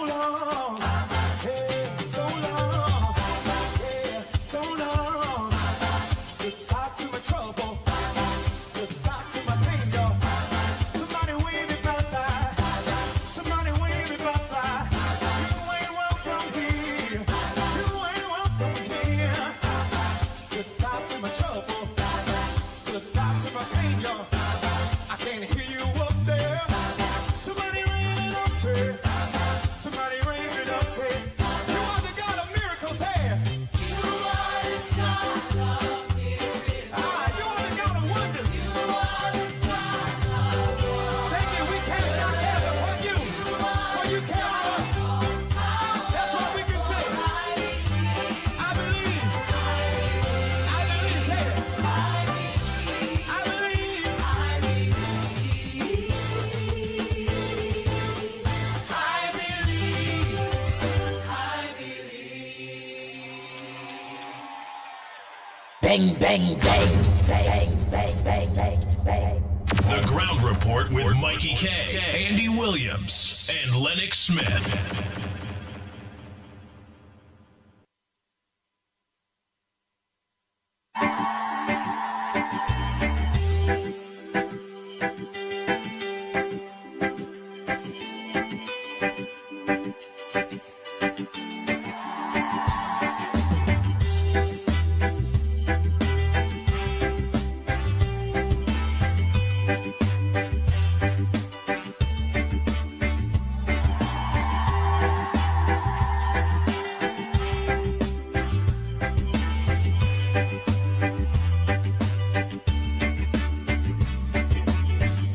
long. Hey, so long. Yeah, so long. Goodbye to my trouble. Goodbye to my pain, y'all. Somebody wave me bye-bye. Somebody wave me bye-bye. You ain't welcome here. You ain't welcome here. Goodbye to my trouble. Goodbye to my pain, y'all. I can't hear you up there. Somebody raise it up, say. Somebody raise it up, say. You are the God of miracles, hey. You are the God of miracles. Ah, you are the God of wonders. You are the God of wonders. Thank you. We can't stop heaven for you. For you carry us. That's what we can say. I believe. I believe. Say it. I believe. Bang, bang, bang, bang, bang, bang, bang, bang. The Ground Report with Mikey K, Andy Williams, and Lennox Smith.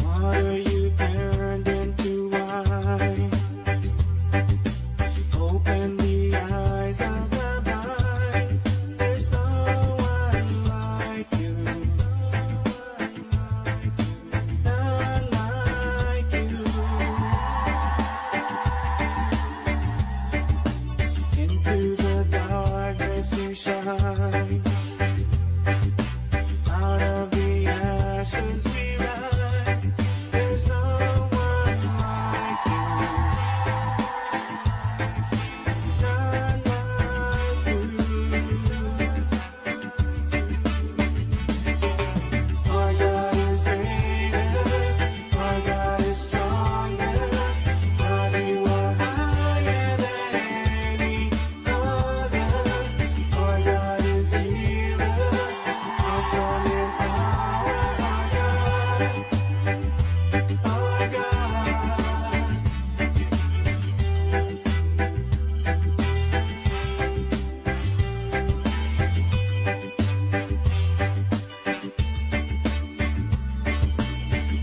Water you turned into wine. Open the eyes of the blind. There's no one like you. None like you. Into the darkness you shine. Out of the ashes we rise. There's no one like you. None like you. Our God is greater. Our God is stronger. God, you are higher than any other. Our God is healer. Awesome in power. Our God.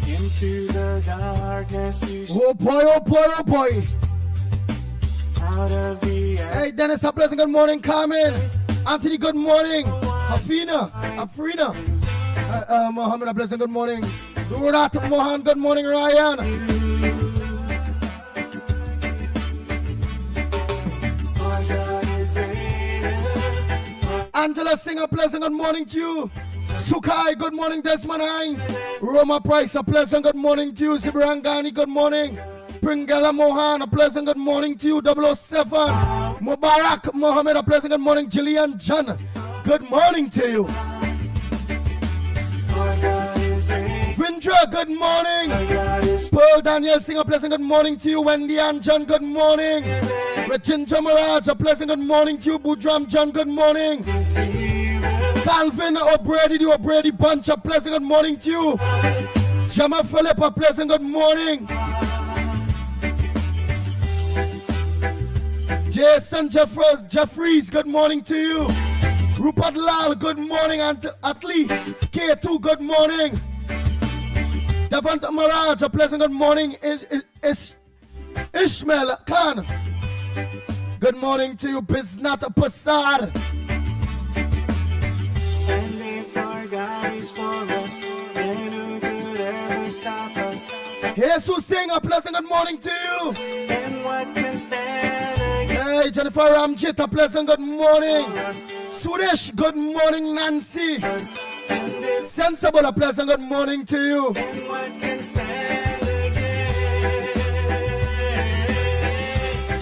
Into the darkness you Oh boy, oh boy, oh boy. out of the Hey, Dennis, a pleasant good morning, Carmen. Anthony, good morning. Hafina, Afrina. Mohammed, a pleasant good morning. Rurat Mohan, good morning, Ryan. Our God is greater. Angela Singh, a pleasant good morning to you. Sukai, good morning, Desmond Hines. Roma Price, a pleasant good morning to you. Sibrangani, good morning. Pringala Mohan, a pleasant good morning to you. 007. Mubarak Mohammed, a pleasant good morning. Jillian John, good morning to you. Our God is greater. Vindra, good morning. Our God is Pearl Daniel Singh, a pleasant good morning to you. Wendy and John, good morning. Rajendra Maraj, a pleasant good morning to you. Budram John, good morning. healer. Calvin O'Brady, the O'Brady Bunch, a pleasant good morning to you. Jama Philip, a pleasant good morning. Jason Jeffries, good morning to you. Rupert Lal, good morning. Atli K2, good morning. Davant Maraj, a pleasant good morning. Ishmael Khan, good morning to you. Biznat Pasar. And if our God is for us, then who could ever stop us? Jesus Singh, a pleasant good morning to you. And what can stand against Hey, Jennifer Ramjit, a pleasant good morning. us? Suresh, good morning. Nancy, And if Sensible, a pleasant good morning to you. and what can stand against?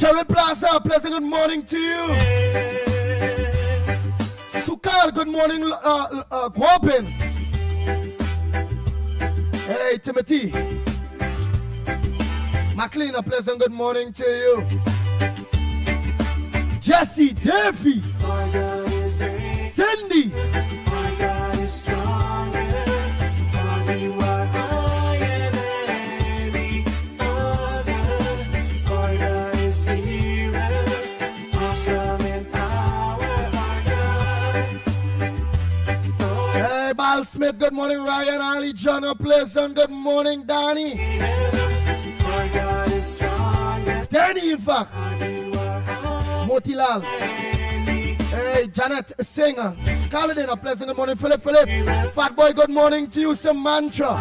Cherry Plaza, pleasant good morning to you. Sukal, good morning, Guapin. Hey, Timothy. McLean, a pleasant good morning to you. Jesse, Davey, Cindy. Our God is stronger. For you are higher than any other. Our God is healer. Awesome in power. Our God. Hey, Bal Smith, good morning. Ryan, Ali, John, a pleasant good morning. Danny. Our God is stronger. Danny, in fact. You are higher Motilal. than any Hey, Janet Singer. Caledon, a pleasant good morning. Philip. Fat Boy, good morning to you. Some mantra.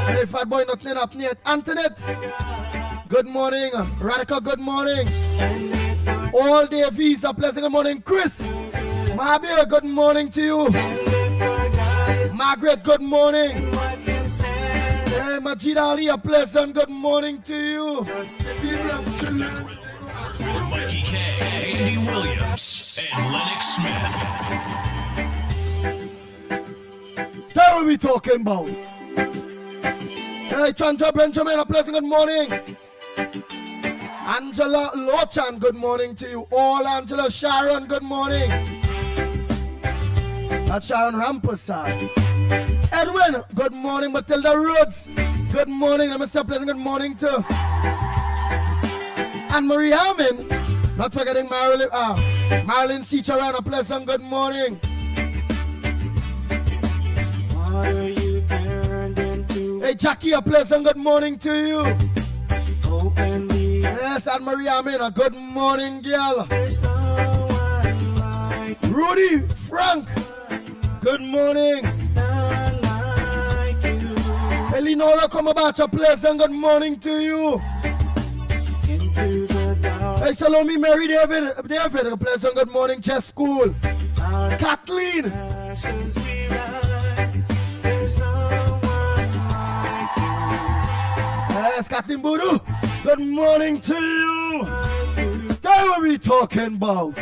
Hey, Fat Boy, nothing up yet. Antoinette, good morning. Radical, good morning. All day Visa, pleasant good morning. Chris, Mabia, good morning to you. Margaret, good morning. Hey, Majid Ali, a pleasant good morning to you. With Mikey K, Andy Williams, and Lennox Smith. That's what we talking about. Hey, Chandra Benjamin, a pleasant good morning. Angela Lochan, good morning to you. All Angela Sharon, good morning. That's Sharon Rampersad. Edwin, good morning. Matilda Rhodes, good morning. Let me say a pleasant good morning to Anne-Marie Hammond. Not forgetting Marilyn Cicharan, a pleasant good morning. water you turned into. Hey, Jackie, a pleasant good morning to you. Open the Yes, Anne-Marie Hammond, a good morning, girl. There's no one like Rudy, Frank, good morning. none like you. Eleonora Comabach, a pleasant good morning to you. Into the dark, Hey, Salome, Mary, David, a pleasant good morning, Chess School. out of Kathleen, ashes we rise. There's no one like yes, Kathleen Boodoo, good morning to you. That's what we talking about.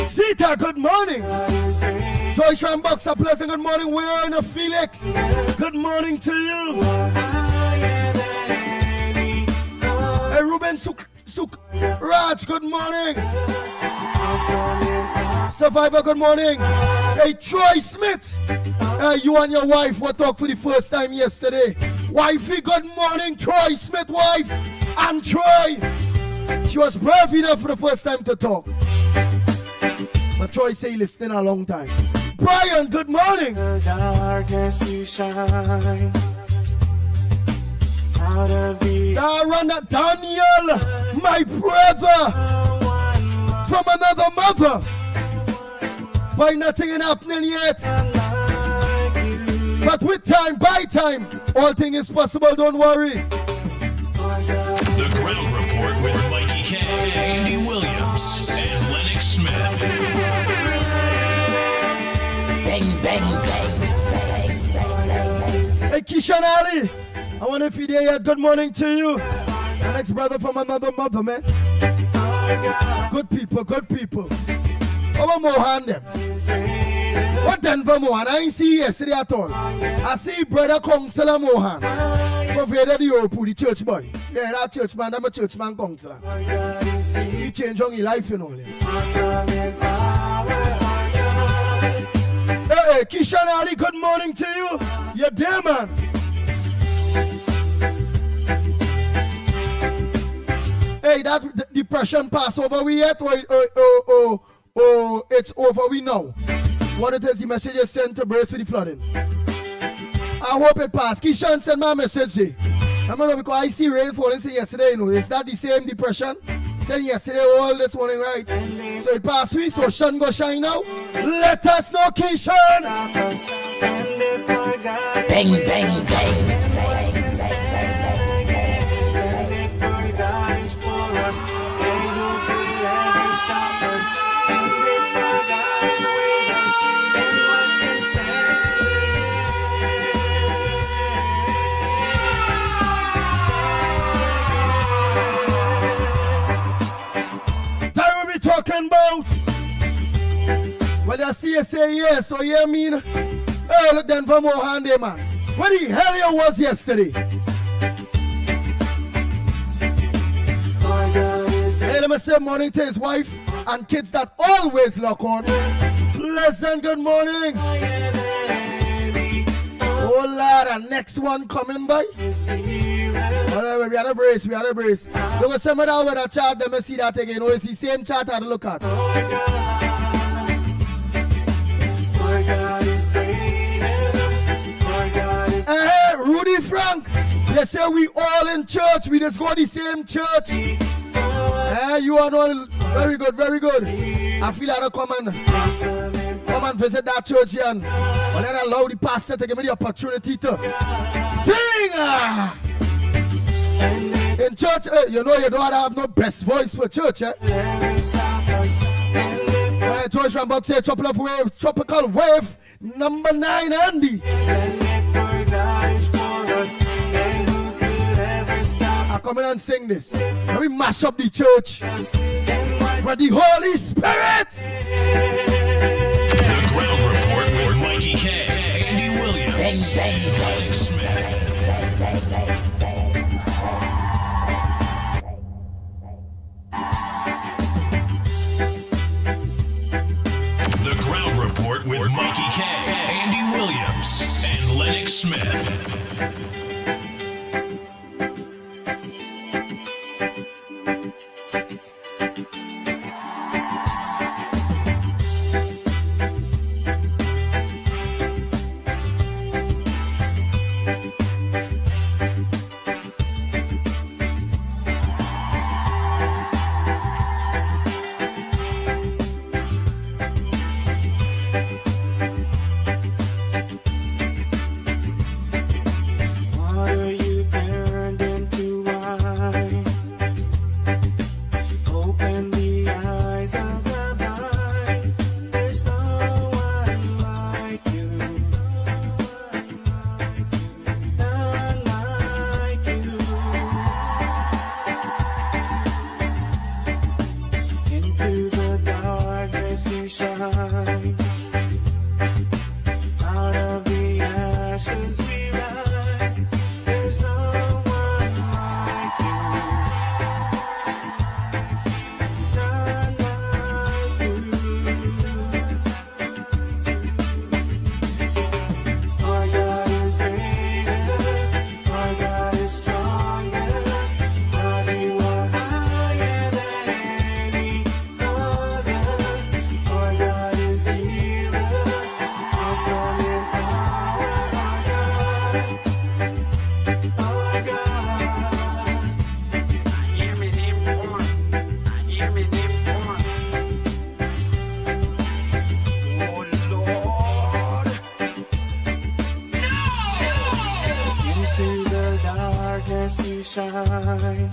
Sita, good morning. you. Joyce Rambox, a pleasant good morning. We're in a Felix, good morning to you. Higher than any other. Hey, Ruben Suk, Raj, good morning. Survivor, good morning. Hey, Troy Smith, you and your wife were talking for the first time yesterday. Wifey, good morning. Troy Smith, wife, and Troy. She was brave enough for the first time to talk. But Troy say listening a long time. Brian, good morning. The darkness you shine. Out of the Daniel, my brother, from another mother. Why nothing ain't happening yet? But with time, by time, all things is possible, don't worry. The Ground Report with Mikey K, Andy Williams, and Lennox Smith. Bang, bang, bang, bang, bang, bang. Hey, Kishan Ali, I wonder if you're there yet. Good morning to you. My next brother from another mother, man. Good people, good people. Over Mohan them. What Denver Mohan? I ain't see you yesterday at all. I see brother Counselor Mohan. Provided the Europe, the church boy. Yeah, that church man, I'm a church man counselor. He changed on his life, you know. Hey, Kishan Ali, good morning to you. You're there, man. Hey, that depression pass over we yet? Or it's over we now? What it is the message you sent to burst the flooding? I hope it passed. Kishan sent my message. I'm not because I see rain falling yesterday, you know. Is that the same depression? Said yesterday all this morning, right? So it passed we, so sun go shine now. Let us know, Kishan. Bang, bang, bang, bang, bang, bang, I see you say yes, so you mean? Hey, look then for more hand there, man. Where the hell you was yesterday? Hey, let me say morning to his wife and kids that always lock on. Pleasant good morning. Oh Lord, and next one coming by. Whatever, we had a brace. There was some of that with a chart, let me see that again. Oh, it's the same chart I look at. Hey, Rudy Frank, they say we all in church, we just go to the same church. Hey, you are all very good. I feel like I come and visit that church here and let allow the pastor to give me the opportunity to sing. In church, you know you don't have no best voice for church, eh? I told you about say tropical wave number 9, Andy. I come in and sing this. Let me mash up the church. But the Holy Spirit. The Ground Report with Mikey K, Andy Williams, Lennox Smith. The Ground Report with Mikey K, Andy Williams, and Lennox Smith. shine.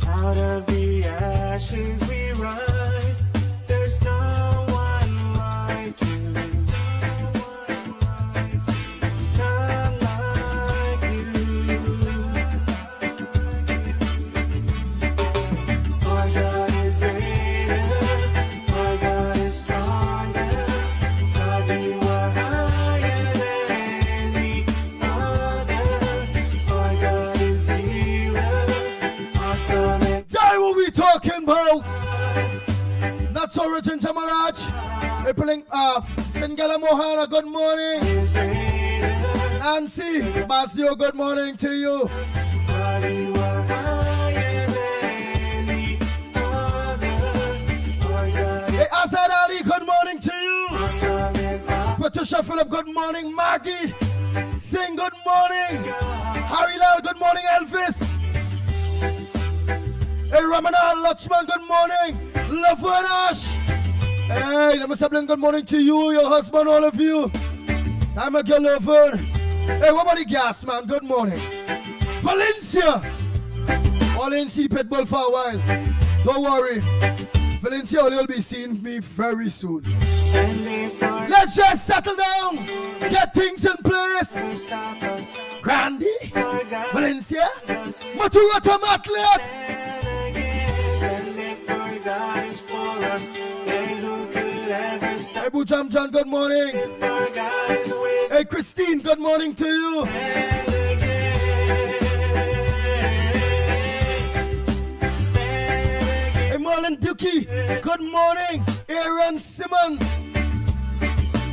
Out of the ashes we rise. There's no one like you. None like you. Our God is greater. Our God is stronger. God, you are higher than any other. Our God is healer. Awesome and Today what we talking about? Not so rich in Tamaraj. Rippling Pingala Mohana, good morning. is greater. Nancy, Basio, good morning to you. God, you are higher than any other. Our God Hey, Asad Ali, good morning to you. is awesome and Patricia Phillip, good morning. Maggie, Sing, good morning. Harry Lal, good morning. Elvis. Hey, Ramana Lachman, good morning. Lavanash. Hey, let me say good morning to you, your husband, all of you. I'm a girl lover. Hey, what about the gas, man? Good morning. Valencia. All in see Pitbull for a while. Don't worry. Valencia will be seeing me very soon. and they far Let's just settle down. Get things in place. stop us. Grandy. Our God Valencia. Maturata Matlet. and again. And if our God is for us, then who could Hey, Bujam John, good morning. Hey, Christine, good morning to you. Hey, Marlon Dookie, good morning. Aaron Simmons,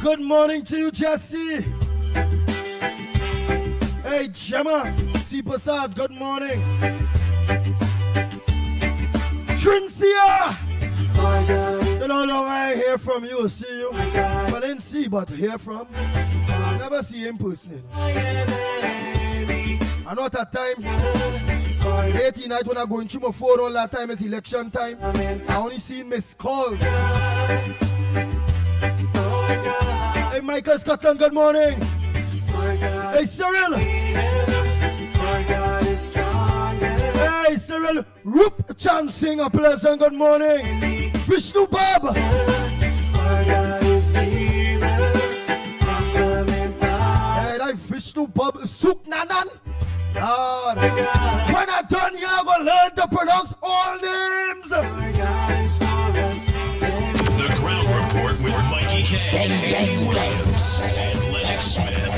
good morning to you, Jesse. Hey, Gemma C. Prasad, good morning. Trincia, you know, long I hear from you, see you. But didn't see, but hear from. Never see him personally. I know at that time, 18 night when I go into my phone all that time, it's election time. I only seen missed calls. Hey, Michael Scotland, good morning. Hey, Cyril. Hey, Cyril. Roop Chan sing a pleasant good morning. Vishnu Bob. Hey, that Vishnu Bob Suk Nanan. Lord. When I'm done here, I'm going to learn to pronounce all names. The Ground Report with Mikey K, Andy Williams, and Lennox Smith.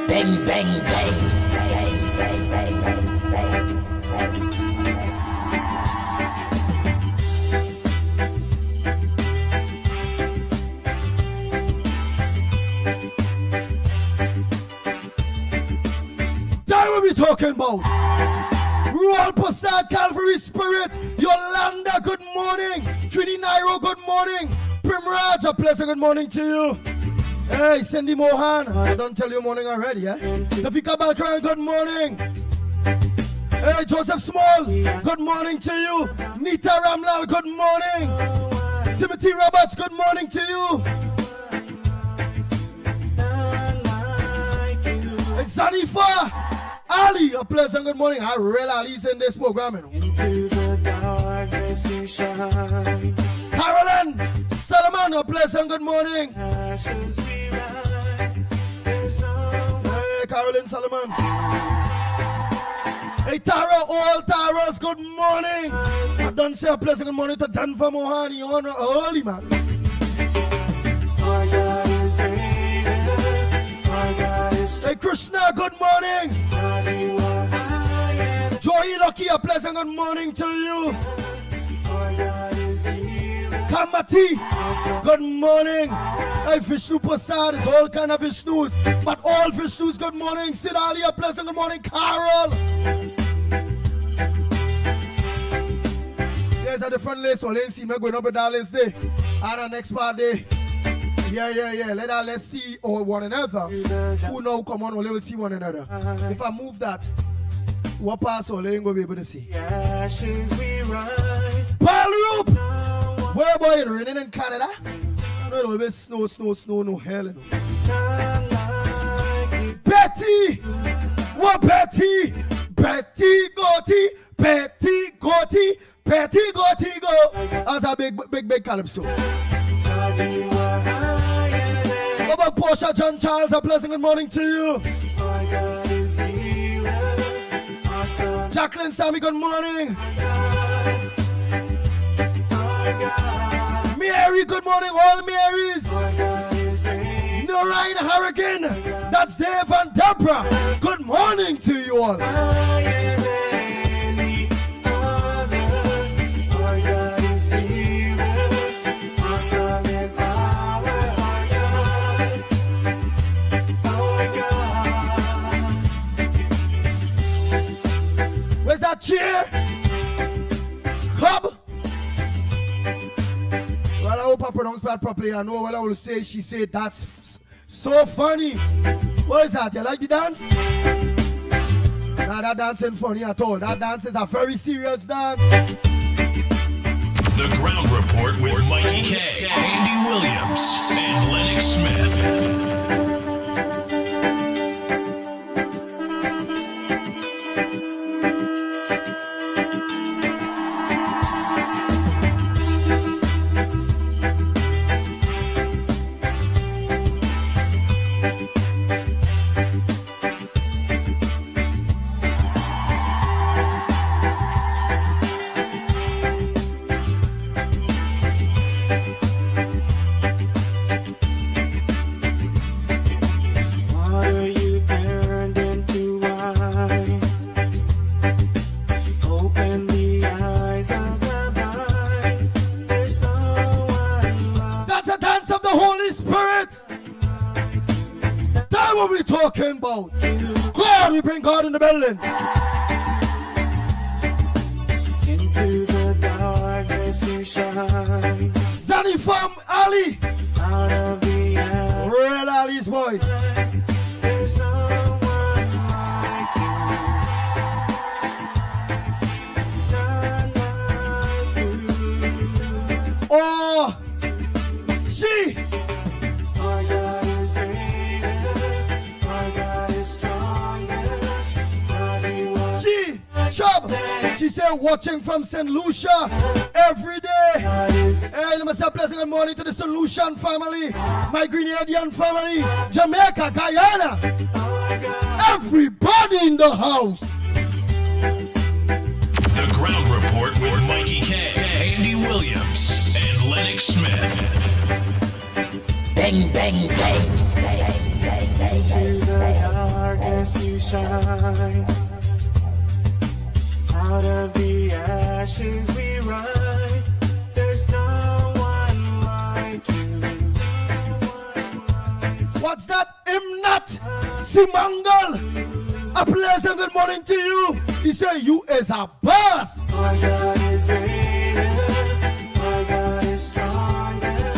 Bang, bang, bang. Bang, bang, bang, bang, bang. That what we talking about. Rural Passad Calvary Spirit, Yolanda, good morning. Trini Nairo, good morning. Primraj, a pleasant good morning to you. Hey, Cindy Mohan, I don't tell you morning already, eh? Tafika Balkaran, good morning. Hey, Joseph Small, good morning to you. Nita Ramlal, good morning. Timothy Roberts, good morning to you. Hey, Zanifa Ali, a pleasant good morning. I real Ali's in this program. Into the darkness you shine. Carolyn Solomon, a pleasant good morning. Ashes we rise. There's no Hey, Carolyn Solomon. Hey, Tara, all Taras, good morning. I done say a pleasant good morning to Denver Mohani on early, man. our God is greater. Our God is Hey, Krishna, good morning. God, you are higher. Joey Lucky, a pleasant good morning to you. Our God is healer. Kamati, good morning. Hey, Vishnu Prasad, it's all kind of Vishnus, but all Vishnus, good morning. Sidali, a pleasant good morning. Carol. There's a different list, so let's see me going up with that list there. And the next part there. Yeah. Let's see one another. Who know come on, we'll see one another. If I move that, what pass all ain't gonna be able to see. Ashes we rise. Paul Roop! Where boy it raining in Canada? I know it always snow, no hell. No. None like you. Betty! What Betty? Betty Gotti, go! That's a big calypso. God, you are higher than. What about Portia John Charles? A pleasant good morning to you. Our God is healer. Awesome. Jacqueline Sammy, good morning. Our God. Mary, good morning, all Marys. Our God is great. Noreen Harrigan, that's Dave and Deborah. Good morning to you all. Higher than any other. Our God is healer. Awesome in power. Our God. Where's that chair? Cub. Well, I hope I pronounced that properly. I know what I will say. She said that's so funny. What is that? You like the dance? Nah, that dance ain't funny at all. That dance is a very serious dance. The Ground Report with Mikey K, Andy Williams, and Lennox Smith. God, we bring God in the building. Into the darkness you shine. Zanny from Ali. Out of the air, Real Ali's boy. there's no one like you. None like you. Oh, she. Our God is greater. Our God is stronger. God, you are She. Chub. She said watching from St. Lucia every day. God is Hey, let me say a pleasant good morning to the St. Lucian family, my Grenadian family, Jamaica, Guyana, our God. everybody in the house. The Ground Report with Mikey K, Andy Williams, and Lennox Smith. Bang, bang, bang. To the darkness you shine. Out of the ashes we rise. There's no one like you. What's that? Imnat Simangal. A pleasant good morning to you. He said you is a boss. Our God is greater. Our God is stronger.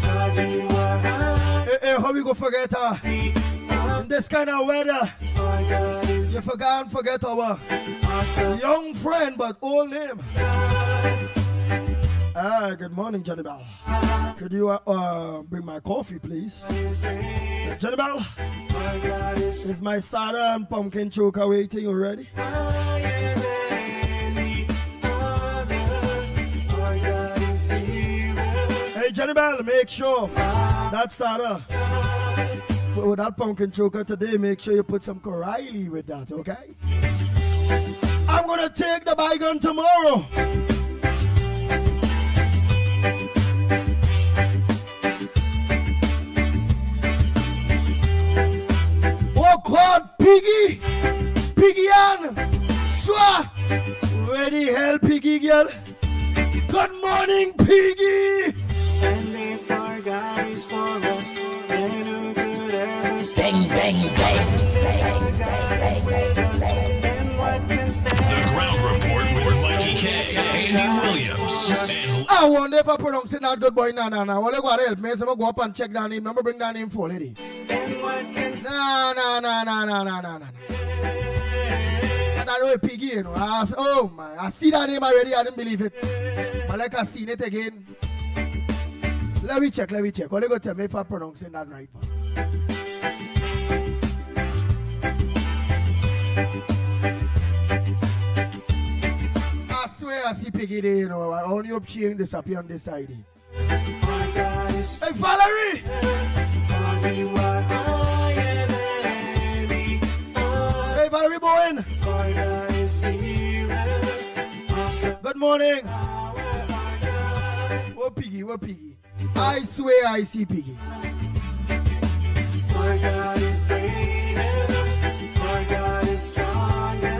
God, you are high. Hey, how we go forget her? In this kind of weather, Our God is you forget our awesome. young friend, but old name. Good morning, Johnny Bell. Could you bring my coffee, please? Johnny Bell, Our God is is my soda and pumpkin choker waiting already? higher than the other. Our God is healer. Hey, Johnny Bell, make sure that soda with that pumpkin choker today, make sure you put some O'Reilly with that, okay? I'm gonna take the bygone tomorrow. Oh God, Piggy! Piggy Ann! Swa! Ready hell, Piggy girl? Good morning, Piggy! And if our God is for us, then who could ever Bang, stand? bang, bang. And what can stand? The Ground Report with Mikey K, Andy Williams, and I wonder if I pronounce it not good boy. Nah. Well, you gotta help me. So I'm gonna go up and check that name. I'm gonna bring that name for lady. And what can stand? Nah. But I know a Piggy, you know. Oh my, I see that name already. I didn't believe it. But like I seen it again. Let me check. Well, you go tell me if I pronounce it not right. I swear I see Piggy there, you know. I only hope she ain't disappear on this side. Our God is Hey, Valerie! God, you are higher than the other. Hey, Valerie Bowen! Our God is healer. Awesome Good morning! power, our God. What Piggy? I swear I see Piggy. Our God is greater. Our God is stronger.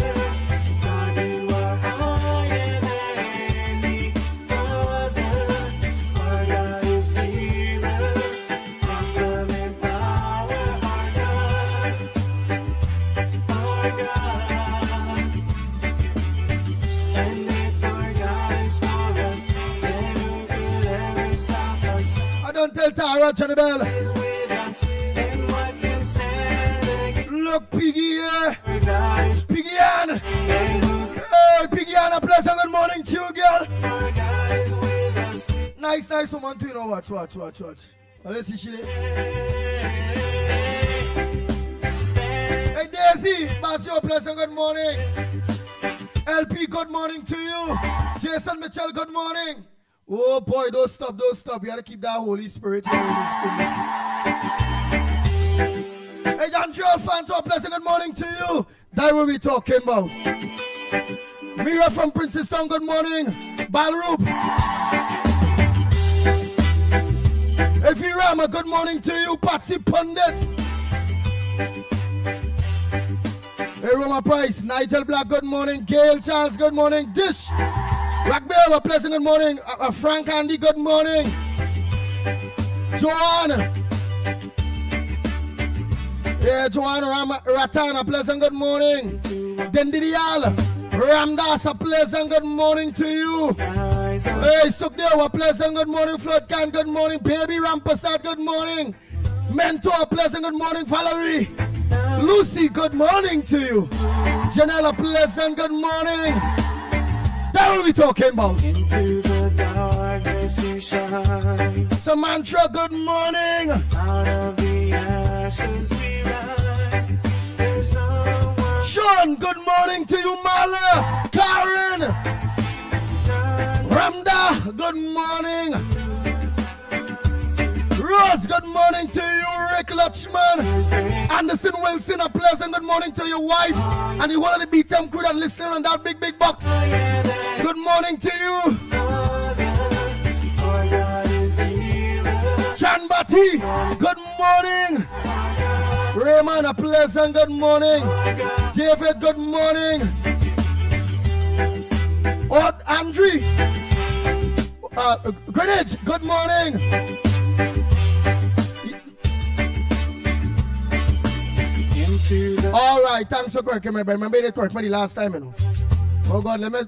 God, you are higher than the other. Our God is healer. Awesome in power. Our God. Our God. And if our God is for us, then who could ever stop us? I don't tell Tara, Johnny Bell. Is with us, and what can stand against Look, Piggy here. our God is Piggy Ann. and who could Hey, Piggy Ann, a pleasant good morning to you, girl. our God is with us. Nice woman too, you know. Watch. Well, let's see she there. Stand Hey, Daisy, pass you a pleasant good morning. LP, good morning to you. Jason Mitchell, good morning. Oh boy, don't stop. You gotta keep that Holy Spirit here. Hey, Montreal fans, a pleasant good morning to you. That's what we talking about. Mira from Princeton, good morning. Balroop. Effie Rama, good morning to you. Patsy Pundit. Hey, Roma Price. Nigel Black, good morning. Gail Charles, good morning. Dish. Black Bear, a pleasant good morning. Frank Andy, good morning. Joanne. Yeah, Joanne Ratan, a pleasant good morning. Dendidial, Ramdas, a pleasant good morning to you. Hey, Sukdeo, a pleasant good morning. Floodcan, good morning. Baby Rampasad, good morning. Mentor, a pleasant good morning. Valerie, Lucy, good morning to you. Janelle, a pleasant good morning. That's what we talking about. Into the darkness you shine. Samantha, good morning. Out of the ashes we rise. There's no one. Sean, good morning to you, Mala. Karen, Ramda, good morning. Rose, good morning to you. Rick Lutchman, Anderson Wilson, a pleasant good morning to your wife and the whole of the BTM crew that listening on that big box. Good morning to you. Chan Bati, good morning. Raymond, a pleasant good morning. David, good morning. Andre, Greenwich, good morning. All right, thanks for correcting me. Remember they correct me the last time, you know. Oh God, let me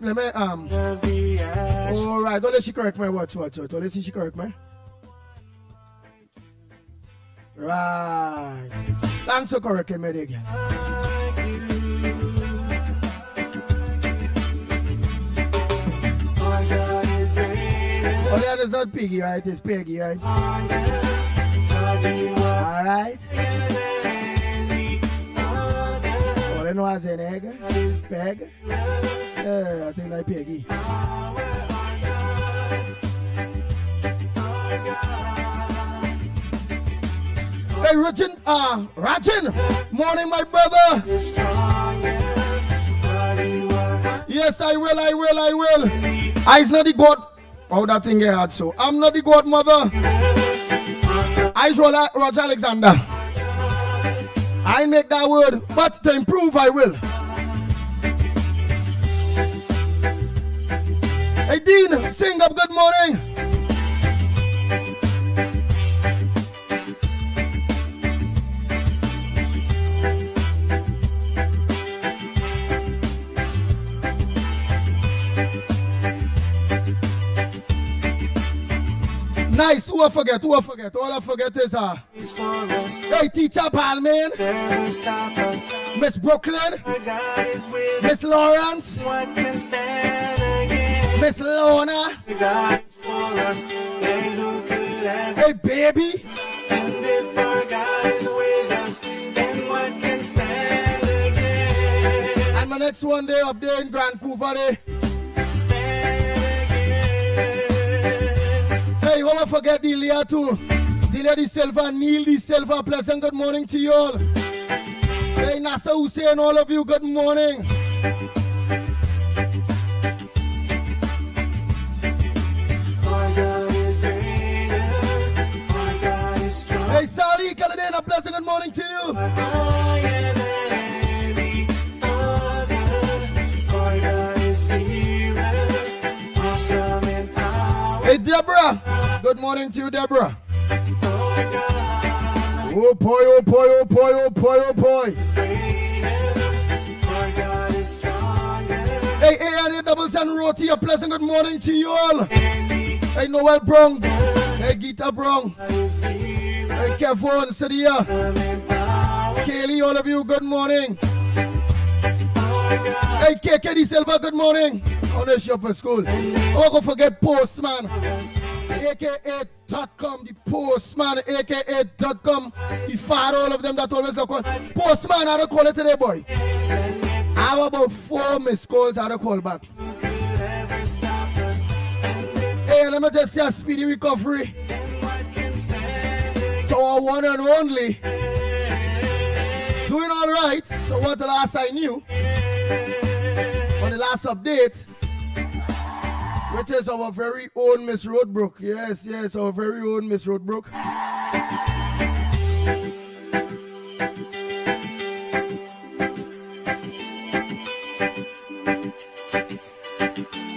all right, don't let she correct me. Watch. Don't let she correct me. Right. Thanks for correcting me again. Oh yeah, it's not Piggy, right? It's Peggy, right? All right. I know as an egg, peg. Yeah, I think like Peggy. Hey, Rajan, morning, my brother. Yes, I will. I's not the God. Oh, that thing I had so. I'm not the godmother. I's Roger Alexander. I make that word, but to improve I will. Hey Dean, sing up good morning. Nice, who I forget? All I forget is hey teacher Palman, Miss Brooklyn, Miss Lawrence, Miss Lona, hey baby. And my next one day up there in Grand Coulee. Hey, won't forget Delia too. Delia De Silva, Neil De Silva, pleasant good morning to you all. Hey, Nasa Hussein, all of you, good morning. Hey, Sally Caladena, pleasant good morning to you. Hey, Deborah. Good morning to you, Deborah. Oh boy. Hey, A&A Doubles and Roti, a pleasant good morning to you all. Hey, Noel Brong. Hey, Gita Brong. Hey, Kevon, Sadia. Kaylee, all of you, good morning. Hey, KK De Silva, good morning. On the shop for school. Oh, don't forget Postman. AKA.com, the Postman, AKA.com. The father, all of them that always look on. Postman, I don't call it today, boy. I have about 4 missed calls, I don't call back. Hey, let me just say a speedy recovery to our one and only. Doing all right. So what the last I knew on the last update, which is our very own Miss Roadbrook. Yes, our very own Miss Roadbrook.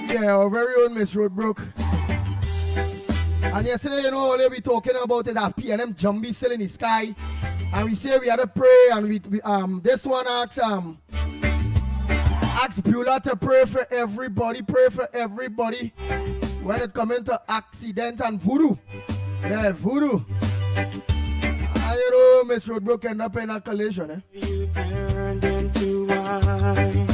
Yeah, our very own Miss Roadbrook. And yesterday, all they be talking about is our PNM Jumbie still in the sky. And we say we had to pray, and we this one asks Beulah to pray for everybody, when it comes into accident and voodoo. Yeah, voodoo. And you know, Miss Roadbrook ended up in a collision, eh? You turned into wine.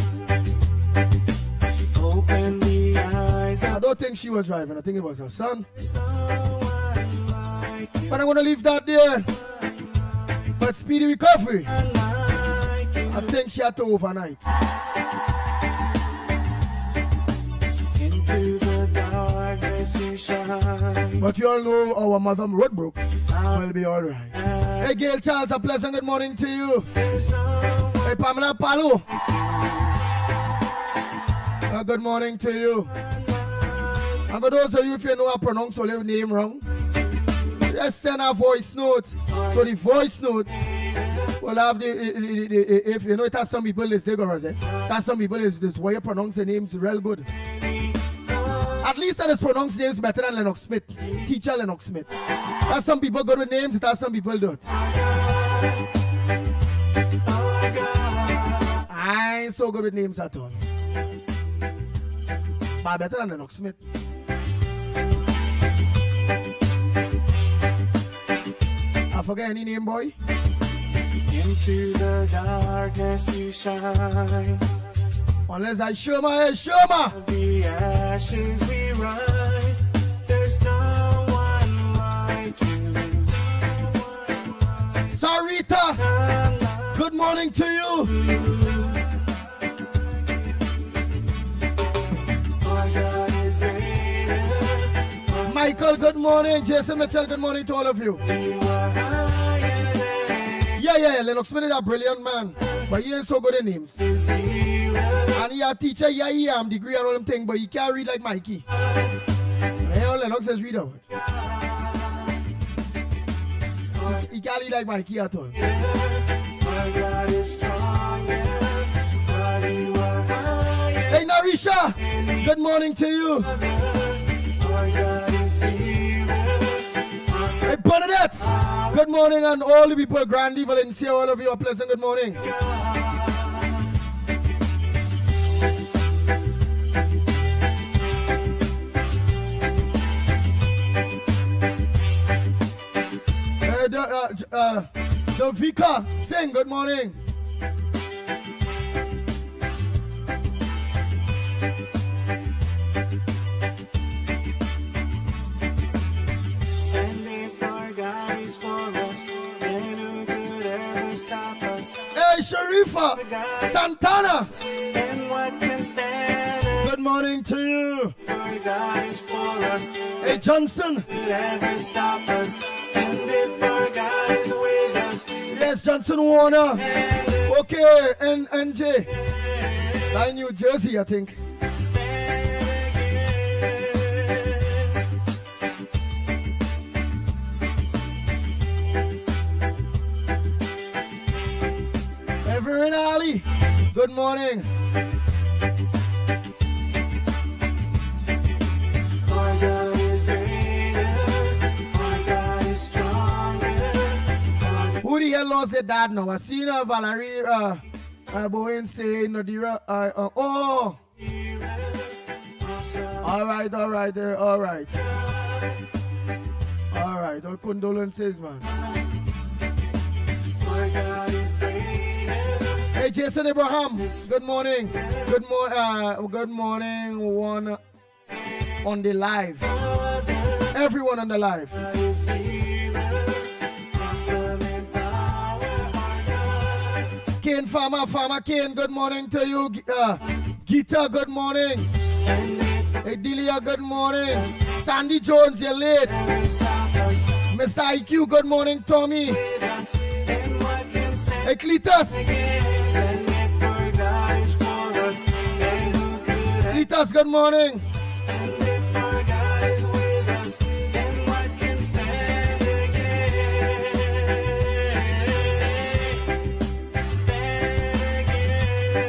Open the eyes. I don't think she was driving. I think it was her son. There's no one like you. But I'm going to leave that there. But speedy recovery. Like you. I think she had to overnight. Into the darkness you shine. But you all know our mother Roadbrook will be all right. Hey, Gail Charles, a pleasant good morning to you. There's no Hey, Pamela Palu. Good morning to you. And for those of you, if you know I pronounce your name wrong, just send a voice note. So the voice note will have if you know it has some people is it has some people is this way you pronounce the names real good. At least I just pronounce names better than Lennox Smith, teacher Lennox Smith. There's some people good with names, it has some people don't. I ain't so good with names at all. But better than Lennox Smith. I forget any name, boy. into the darkness you shine. Unless I show my head, show my. The ashes we rise. There's no one like you. Sarita, good morning to you. Our God is greater. Michael, good morning. Jason Mitchell, good morning to all of you. You are higher than Yeah, Lennox Smith is a brilliant man, but he ain't so good at names. his hero. And he a teacher, he am degree and all them things, but he can't read like Mikey. And all Lennox says read out. He can't read like Mikey at all. Our God is stronger. But you are higher. Hey Narisha, good morning to you. Our God is healer. Hey Bernadette, good morning, and all the people, Grandy, Valencia, all of you, a pleasant good morning. Vika, sing good morning. And if our God is for us, then who could ever stop us? Hey Sharifa, Santana, And what can stand good morning to you. if our God is for us? Hey Johnson, Could ever stop us? And if our God is with us, yes Johnson Warner. Okay, and NJ, in New Jersey, I think. stand against. Everett Ali, good morning. Our God is greater. Our God is stronger. Who the hell lost their dad now? I seen Valerie Bowen say Nadira. Oh, all right. All right, our condolences, man. Our God is greater. Hey, Jason Abraham, good morning. Good morning, one on the live. Everyone on the live. God is healer. Awesome in power. Our God. Kane Farmer Kane, good morning to you. Gita, good morning. And if Hey, Delia, good morning. Sandy Jones, you're late. they stop us, Mr. IQ, good morning. Tommy. with us, and what can stand Hey, Cletus. against? And if our God is for us, then who could ever? Cletus, good morning. And if our God is with us, then what can stand against? Stand against.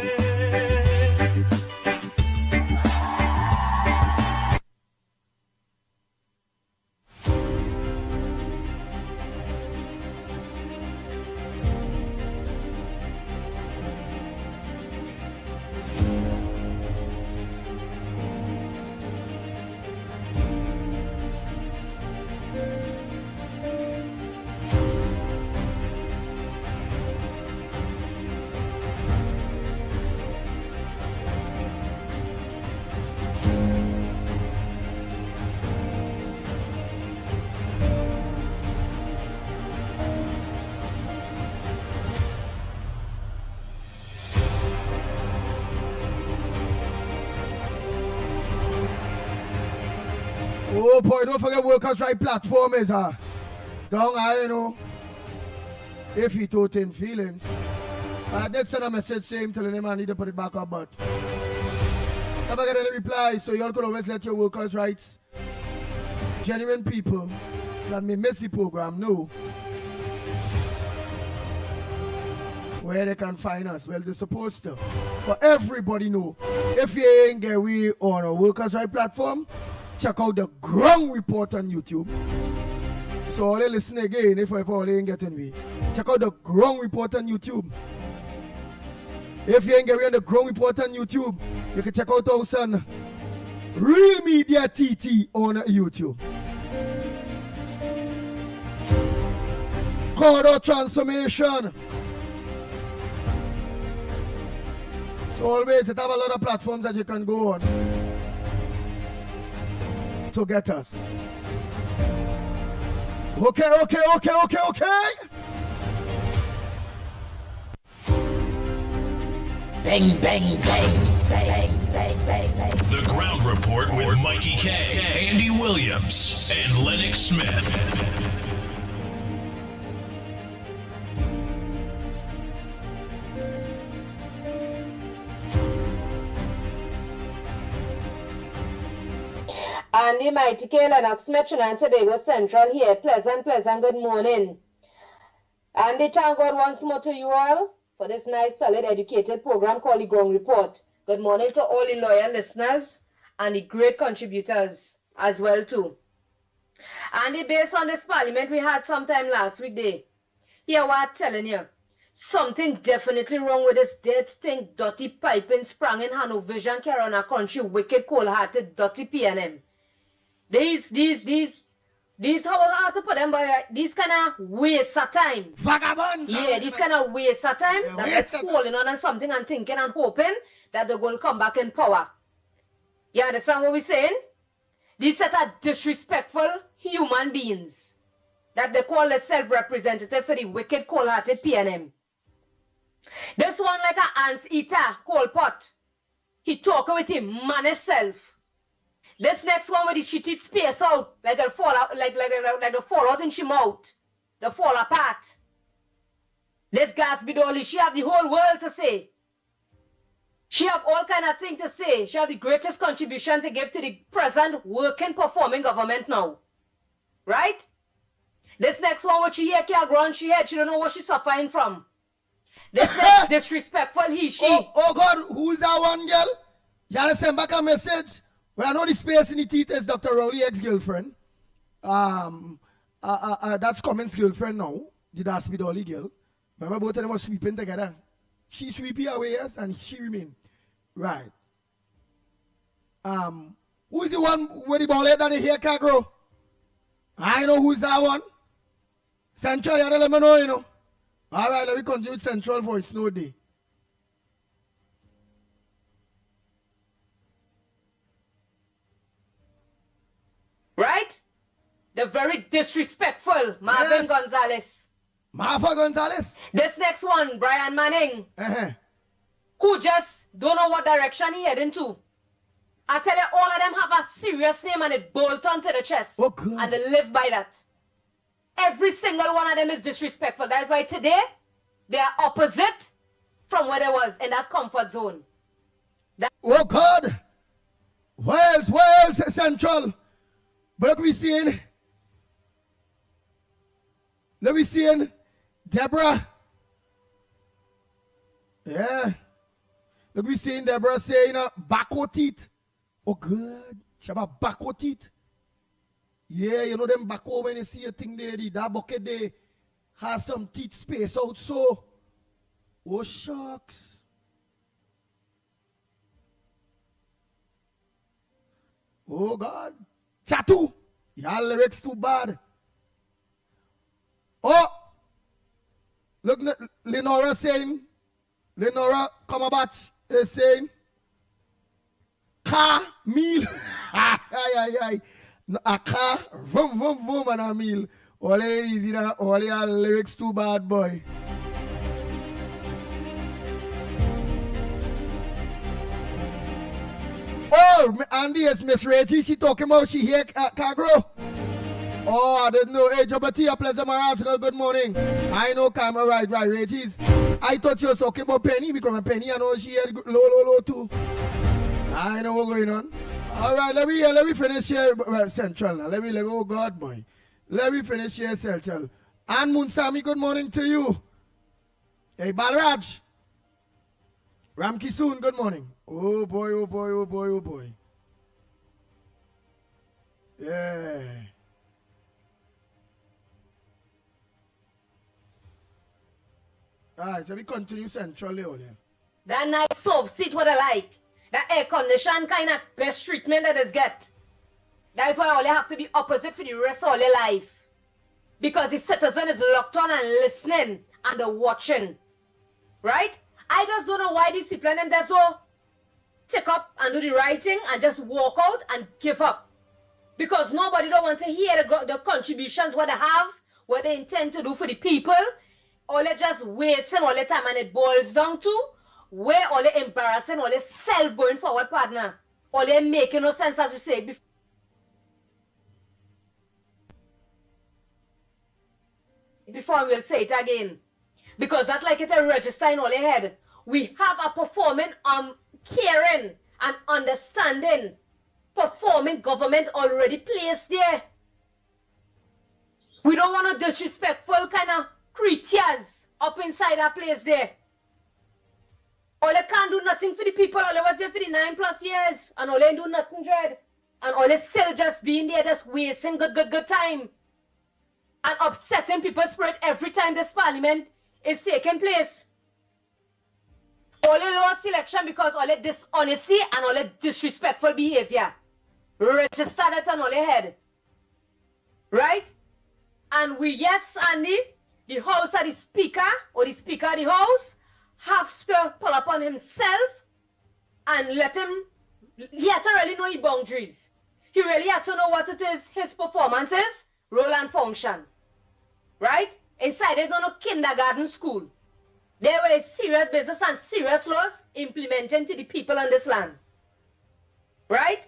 Oh boy, don't forget Workers' Right platform is down I know. If he told in feelings. I did send a message to him telling him I need to put it back up, but never get any reply, so y'all could always let your workers' rights, genuine people that may miss the program know where they can find us. Well, they're supposed to. But everybody know, if you ain't get we on a workers' right platform, check out the Ground Report on YouTube. So all you listen again, if all you ain't getting me, check out the Ground Report on YouTube. If you ain't get we on the Ground Report on YouTube, you can check out our son, Real Media TT on YouTube. Corridor Transformation. So always, it have a lot of platforms that you can go on to get us. Okay. Bang, bang, bang, bang, bang, bang, bang. The Ground Report with Mickie K, Andy Williams, and Lennox Smith. Andy, Mickie K, Lennox Smith, and Tobago Central here. Pleasant good morning. Andy, thank God once more to you all for this nice, solid, educated program called the Ground Report. Good morning to all the loyal listeners and the great contributors as well too. Andy, based on this parliament we had sometime last week day, here what I'm telling you, something definitely wrong with this dead stink, dirty piping sprung in Hanover Carolina country, wicked, cold-hearted, dirty PNM. These how I have to put them by these kind of waste of time. Vagabonds! Yeah, these kind of waste of time that they're falling on something and thinking and hoping that they're going to come back in power. You understand what we're saying? These set of disrespectful human beings that they call the self-representative for the wicked, cold-hearted PNM. This one like an ants eater, cold pot. He talking with him man himself. This next one with the shit eat space out, like they'll fall out, like they'll fall out in she mouth. They'll fall apart. This gas bidoli, she have the whole world to say. She have all kind of things to say. She have the greatest contribution to give to the present working, performing government now. Right? This next one with she here can't grow on she head. She don't know what she's suffering from. This next disrespectful he, she. Oh God, who's that one girl? You gotta send back a message. Well, I know the space in the teeth is Dr. Rowley ex-girlfriend. That's Cummins' girlfriend now. The Dasby Dolly girl. Remember both of them were sweeping together. She sweepy away, yes, and she remain. Right. Who is the one with the ball head and the hair can't grow? I know who's that one. Central, you gotta let me know, you know. All right, let me continue with Central Voice, no day. Right? The very disrespectful Marvin Gonzalez. Marva Gonzalez. This next one, Brian Manning, Uh-huh. who just don't know what direction he heading to. I tell you, all of them have a serious name and it bolt onto the chest. Oh, God. And they live by that. Every single one of them is disrespectful. That's why today, they are opposite from where they was in that comfort zone. Oh God! Wales, Central. But look, we seeing Deborah. Yeah. Look, we seeing Deborah saying backward teeth. Oh God, she have a backward teeth. Yeah, you know them backward when you see a thing there, that bucket there has some teeth space out so. Oh shucks. Oh God. Chatu. Y'all lyrics too bad. Oh. Look, Lenora saying. Lenora come about is saying. Car meal. A car. Vroom and a meal. All ladies, you know, all y'all lyrics too bad, boy. Oh, Oh, Andy, is Miss Reggie. She talking about she here, Cargro. Oh, I didn't know. Hey, Jobatia, pleasure, my good morning. I know, camera, right, Reggie's. I thought you was talking about Penny because Penny, I know she had low too. I know what's going on. All right, let me finish here, Central. Now. Let me, oh God, boy. Let me finish here, Central. And Munsami, good morning to you. Hey, Balraj. Ramki Soon, good morning. Oh boy, oh boy, oh boy, oh boy. Yeah. Alright, so we continue centrally over there. That nice soft seat what I like. That air condition kind of best treatment that is get. That is why all you have to be opposite for the rest of all your life. Because the citizen is locked on and listening and they're watching. Right? I just don't know why these people and them just so take up and do the right thing and just walk out and give up. Because nobody don't want to hear the contributions what they have, what they intend to do for the people. All they just wasting all the time and it boils down to where all the embarrassing, all the self going forward partner. All they making no sense as we say before. Before we'll say it again. Because that like it a register in all your head. We have a performing, caring and understanding performing government already placed there. We don't want a disrespectful kind of creatures up inside our place there. All they can't do nothing for the people. All they was there for the 9+ years. And all they do nothing, dread. And all they still just being there, just wasting good time. And upsetting people's spirit every time this parliament is taking place. All the lost election because all the dishonesty and all the disrespectful behavior. Register that on all their head. Right? And we, yes, Andy, the house of the speaker or the speaker of the house have to pull upon himself and let him, he had to really know his boundaries. He really had to know what it is, his performances, role and function. Right? Inside there's no kindergarten school. There were serious business and serious laws implemented to the people on this land. Right?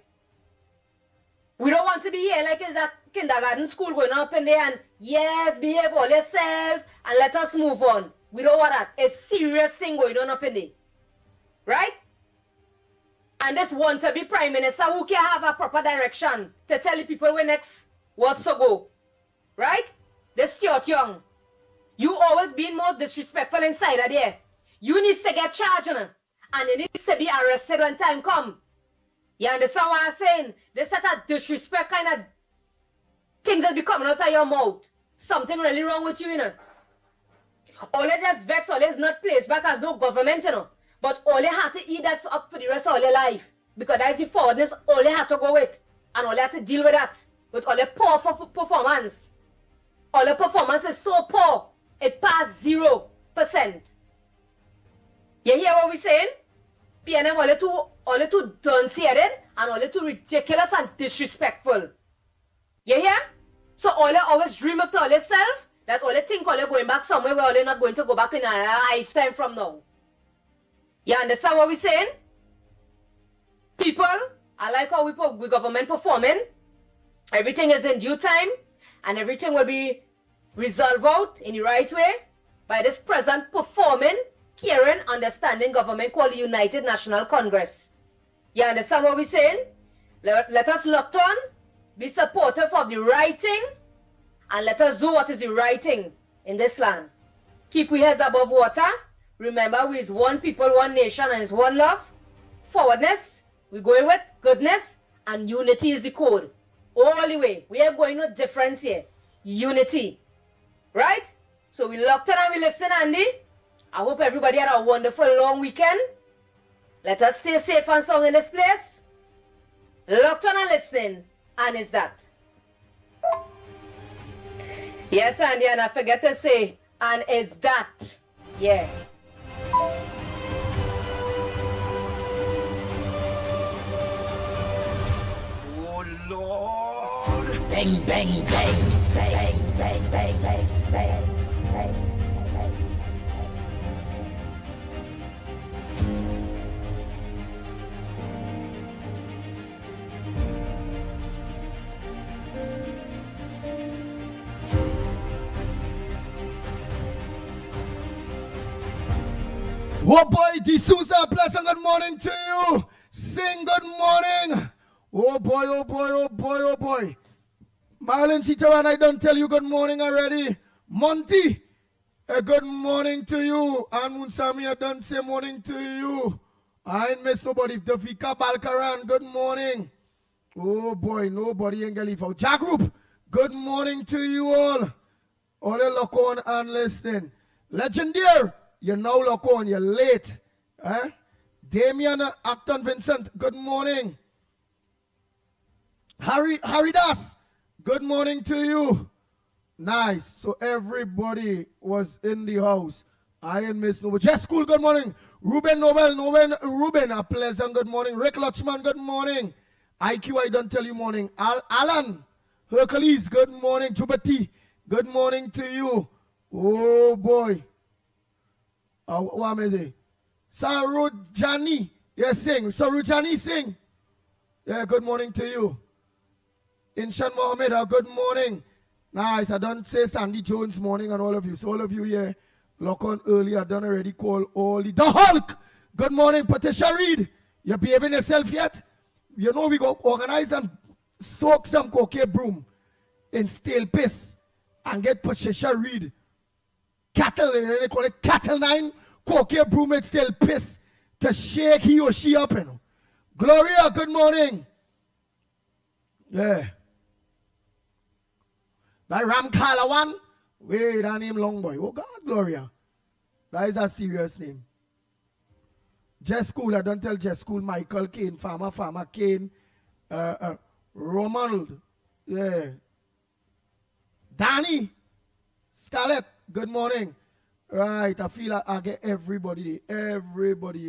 We don't want to be here like it's a kindergarten school going up in there and yes, behave all yourself and let us move on. We don't want that. A serious thing going on up in there. Right? And this want to be prime minister who can have a proper direction to tell the people where next was to go. Right? This Stuart Young. You always been more disrespectful inside of there. You need to get charged, and you need to be arrested when time come. You understand what I'm saying? This set of disrespect kind of things that be coming out of your mouth. Something really wrong with you, you know. All they just vex, all is not placed back as no government, you know. But all they have to eat that up for the rest of their life. Because that is the forwardness all they have to go with. And all they have to deal with that. With all the poor performance. All the performance is so poor. It passed 0%. You hear what we're saying? PNM all the too done-headed and all the too ridiculous and disrespectful. You hear? So all they always dream of to all themselves that all they think all they going back somewhere where all they not going to go back in a lifetime from now. You understand what we're saying? People, I like how we government performing. Everything is in due time and everything will be resolved out in the right way by this present performing, caring, understanding government called the United National Congress. You understand what we're saying? Let us lock on, be supportive of the right thing, and let us do what is the right thing in this land. Keep we heads above water. Remember, we is one people, one nation, and it's one love. Forwardness, we're going with goodness, and unity is the code. All the way. We are going no difference here. Unity. Right? So we locked on and we listen, Andy. I hope everybody had a wonderful long weekend. Let us stay safe and sound in this place. Locked on and listening. And is that. Yes, Andy, and I forget to say, and is that. Yeah. Oh, Lord. Bang, bang, bang, bang, bang, bang, bang, bang, bang. Oh boy, D'Souza, pleasant good morning to you. Sing good morning. Oh boy, oh boy, oh boy, oh boy. Marlon Chichawan, I don't tell you good morning already. Monty, a good morning to you. And Munsami, I don't say morning to you. I ain't miss nobody. Davika Balkaran, good morning. Oh boy, nobody ain't gonna leave out. Jack Group, good morning to you all. All you look on and listening. Legendary, you now look on, you're late. Eh? Damian Acton Vincent, good morning. Harry Das, good morning to you. Nice. So everybody was in the house. I ain't miss nobody. Just School, good morning. Ruben Ruben, a pleasant good morning. Rick Lutchman, good morning. IQ, I don't tell you morning. Alan Hercules, good morning. Jubati, good morning to you. Oh boy. What am I saying? Sarojani, yes, sing. Sarojani, sing. Yeah, good morning to you. Inshan Mohammed, good morning. Nice, I don't say Sandy Jones morning and all of you. So all of you here, lock on early, I done already call all the Hulk. Good morning, Patricia Reed. You behaving yourself yet? You know we go organize and soak some cocaine broom in stale piss and get Patricia Reed cattle, they call it cattle 9 cocaine broom in stale piss to shake he or she up, you know. Gloria, good morning. Yeah. That Ram Kalawan, wait, that name long boy. Oh God, Gloria. That is a serious name. Jess School, I don't tell Jess School, Michael Kane, Farmer Kane, Ronald, yeah. Danny, Scarlett, good morning. Right, I feel like I get everybody.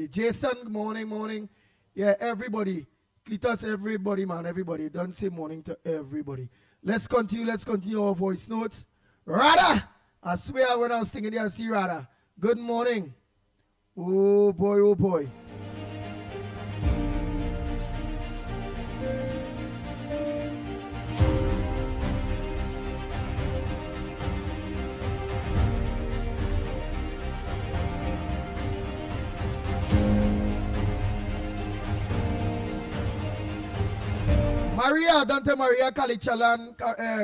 Jason, good morning. Yeah, everybody. Cletus, everybody, man, everybody. Don't say morning to everybody. Let's continue our voice notes. Rada, I swear when I was thinking there, I see Rada. Good morning. Oh boy. Maria, Dante Maria Kalichalan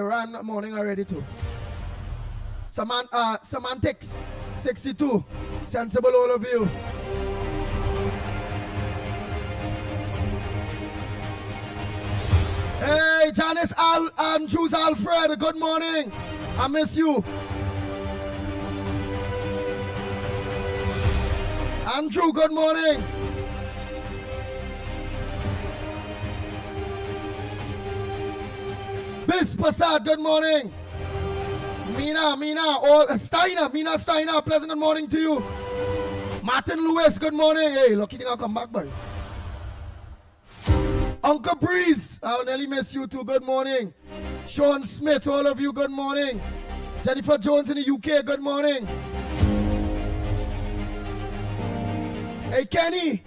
ran morning already too. Semantics 62. Sensible all of you. Hey, Janice Andrews Alfred, good morning. I miss you. Andrew, good morning. Miss Passad, good morning. Mina Steiner, pleasant good morning to you. Martin Lewis, good morning. Hey, lucky thing I'll come back, boy. Uncle Breeze, I'll nearly miss you too, good morning. Sean Smith, all of you, good morning. Jennifer Jones in the UK, good morning. Hey, Kenny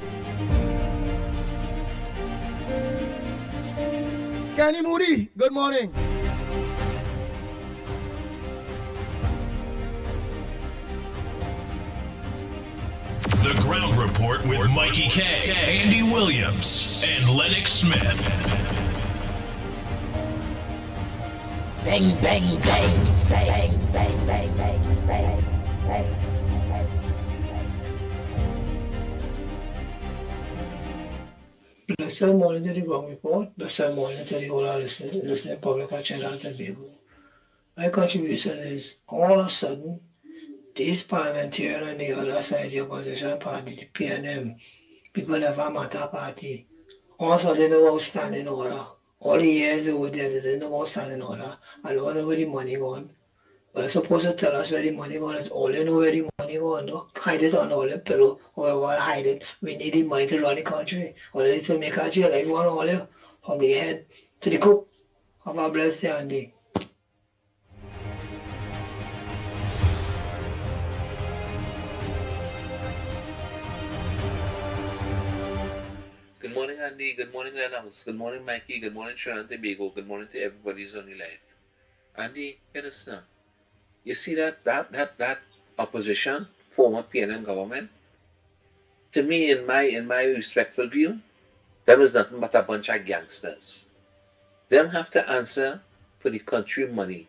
Moody, good morning. The Ground Report with Mikey K, Andy Williams, and Lennox Smith. Bang, bang, bang, bang, bang, bang, bang, bang, bang. Blessed morning to the Ground Report. Blessed morning to the whole listening public at Trinidad and Tobago. My contribution is all of a sudden, these parliamentarians on the other side of the opposition party, the PNM, people never matter party. Also, they know about standing order. All the years they were there, they didn't know about standing order. And all know where the money gone. But they're supposed to tell us where the money gone. It's all they know where the money gone. Don't hide it on all the pillow or why hide it. We need the money to run the country. All they need to make our jail. Everyone all there, from the head to the cook. Have a blessed day and day. Good morning, Andy. Good morning, Lennox. Good morning, Mikey. Good morning, Trinidad and Tobago. Good morning to everybody who's on the live. Andy, understand? You see that opposition, former PNM government, to me, in my respectful view, them is nothing but a bunch of gangsters. Them have to answer for the country money.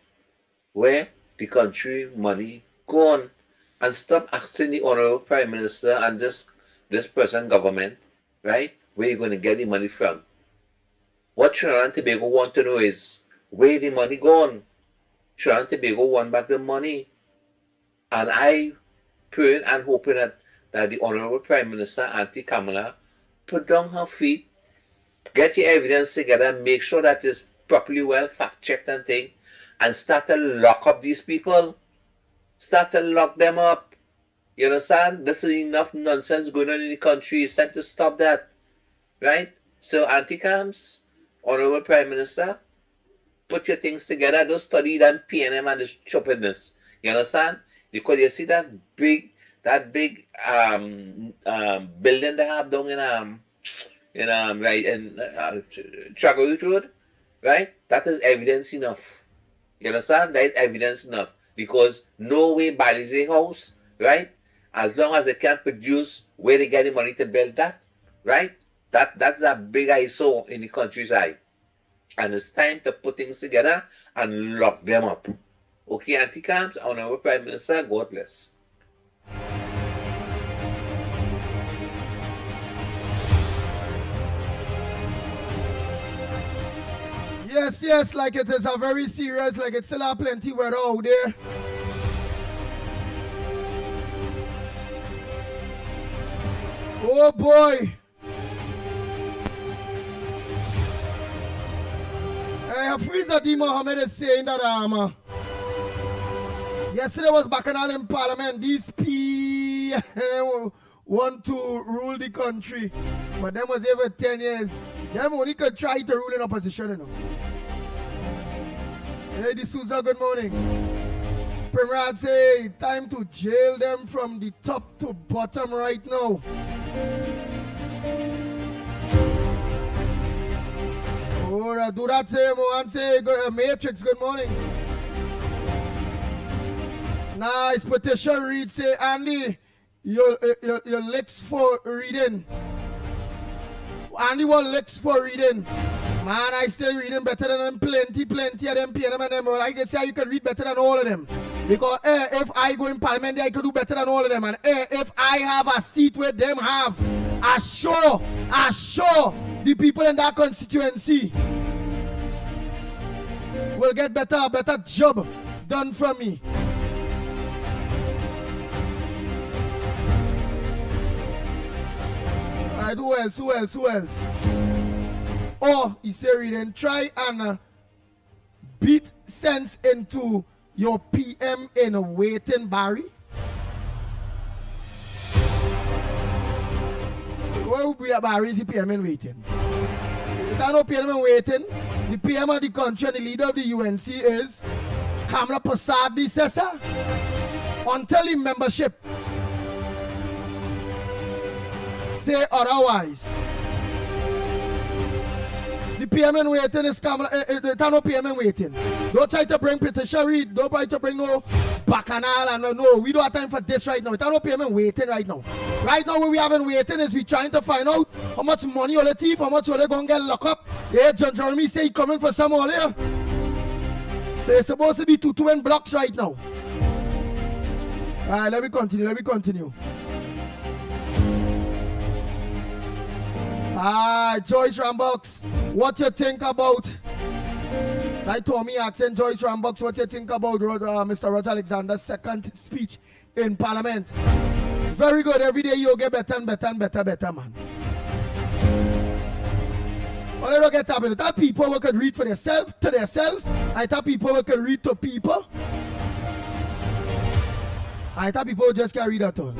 Where the country money gone. And stop asking the Honorable Prime Minister and this present government, right, where you're going to get the money from. What Trinidad and Tobago want to know is, where the money gone? Trinidad and Tobago want back the money. And I praying and hoping that the Honorable Prime Minister, Auntie Kamala, put down her feet, get your evidence together, make sure that it's properly well fact-checked and thing, and start to lock up these people. Start to lock them up. You understand? This is enough nonsense going on in the country. It's time to stop that. Right? So, Auntie Cams, Honorable Prime Minister, put your things together. Don't study that PNM and this stupidness. You understand? Because you see that big building they have down in Tragos Road, right? That is evidence enough. You understand? That is evidence enough. Because no way Balize house, right? As long as they can't produce where they get the money to build that, right? That's a big eyesore in the countryside. And it's time to put things together and lock them up. Okay, Auntie Camps, Honorable Prime Minister, God bless. Yes, like it is a very serious, like it's still a plenty weather out there. Oh boy. Hey, Freezer D. Mohammed is saying that yesterday was Bacchanal in Parliament. These P want to rule the country. But them was there for 10 years. Them only could try to rule in opposition, you know. Hey, D'Souza, good morning. Primrod say, time to jail them from the top to bottom right now. Oh, do that say, Mohan say, Matrix, good morning. Nice petition read, say, Andy, your licks for reading. Andy, what licks for reading? Man, I still reading better than them, plenty of them PNM and them. I can say you can read better than all of them. Because if I go in Parliament, I can do better than all of them. And if I have a seat where them have, assure the people in that constituency will get a better job done from me. Alright, who else? Oh, he said, reading, try and beat sense into your PM in waiting, Barry. Where would be a Barry is the PM in waiting? If I know PM in waiting, the PM of the country and the leader of the UNC is Kamala Prasad, the Sessa. Until the membership say otherwise. The PM waiting is Kamala, there's no PM waiting. Don't try to bring petition read, don't try to bring no bacchanal and no, we don't have time for this right now. There's no PM waiting right now. Right now what we have been waiting is we trying to find out how much money all the thief, how much are they going to get locked up. Yeah, John Jeremy say he coming for some all here. So it's supposed to be two twin blocks right now. Alright, let me continue. Joyce Rambox, what you think about? Like Tommy asking Joyce Rambox, what you think about Mr. Roger Alexander's second speech in Parliament? Very good. Every day you get better and better, man. Well, I don't get happening. That people who could read for themselves, to themselves. I thought people who could read to people. I thought people just can't read at all.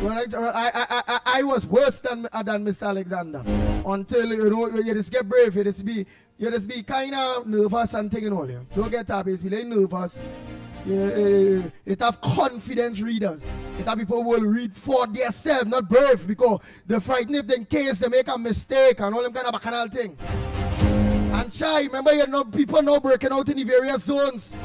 I was worse than Mr. Alexander until you just get brave, you just be kind of nervous and thing and all. Don't get up, it's be like nervous. It have confidence readers. It have people who will read for themselves, not brave, because they're frightened if in case they make a mistake and all them kind of bacchanal thing. And shy, remember people now breaking out in the various zones.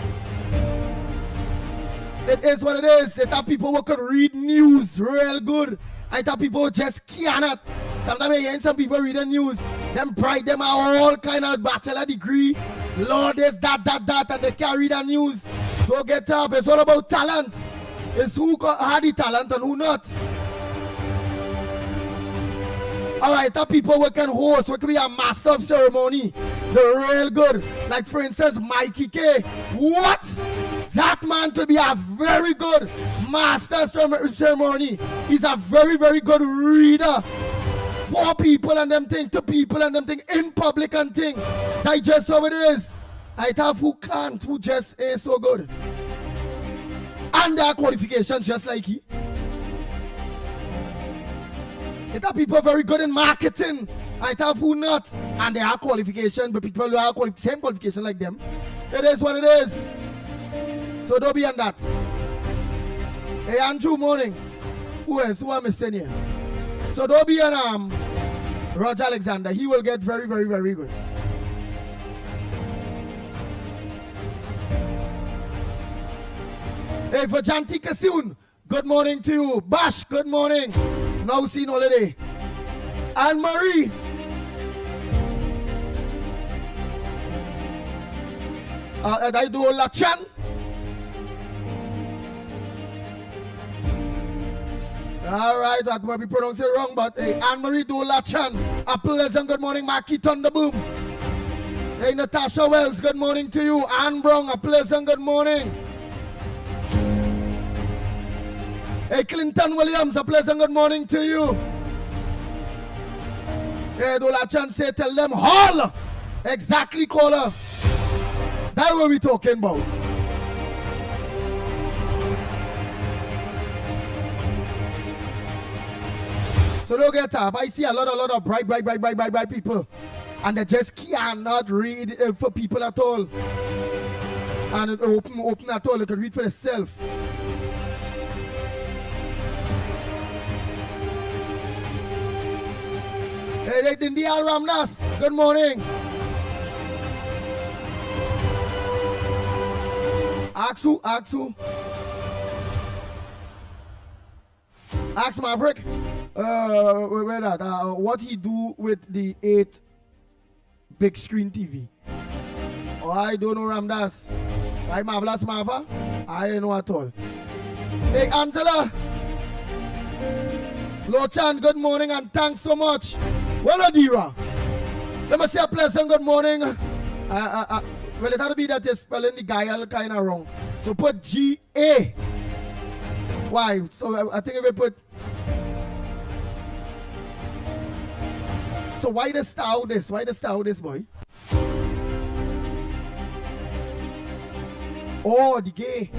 It is what it is. It have people who could read news real good. I thought people just cannot. Sometimes I hear some people read the news. Them bright, them are all kind of bachelor degree. Lord, this, that, and they can't read the news. Don't get up. It's all about talent. It's who had the talent and who not. All right, that people who can host, who can be a master of ceremony. They're real good. Like for instance, Mickie K. What? That man could be a very good master ceremony. He's a very, very good reader. For people and them thing, to people and them thing, in public and thing. That's just how it is. I thought who can't, who just is so good. And their qualifications just like he. It are people very good in marketing. I thought who not. And they have qualification, but people who have same qualification like them. It is what it is. So don't be on that. Hey Andrew, morning. Who else? Who am I missing here? So don't be on Roger Alexander. He will get very, very, very good. Hey, for Janti Kasoon, good morning to you. Bash, good morning. Now seen holiday. Anne Marie. I do Lachan. All right, I might be pronouncing it wrong, but hey, Anne Marie Dolachan, a pleasant good morning, Maki Thunderboom. Hey, Natasha Wells, good morning to you. Anne Brown, a pleasant good morning. Hey, Clinton Williams, a pleasant good morning to you. Hey, Dolachan say, tell them, Hall! Exactly, caller. That's what we're talking about. So don't get up. I see a lot of bright people. And they just cannot read for people at all. And it open at all. They can read for themselves. Hey, Dindial Ramnas, good morning. Axu. Ask Maverick, where that? What he do with the 8 big screen TV? Oh, I don't know Ramdas. I marvelous Mava. I don't know at all. Hey Angela, Lochan, good morning and thanks so much. Well, Adira, let me say a pleasant good morning. Well, it had to be that you're spelling the Gael kind of wrong. So put G-A. Why? So I think if we put. So why the style this? Why the style this, boy? Oh, the gay.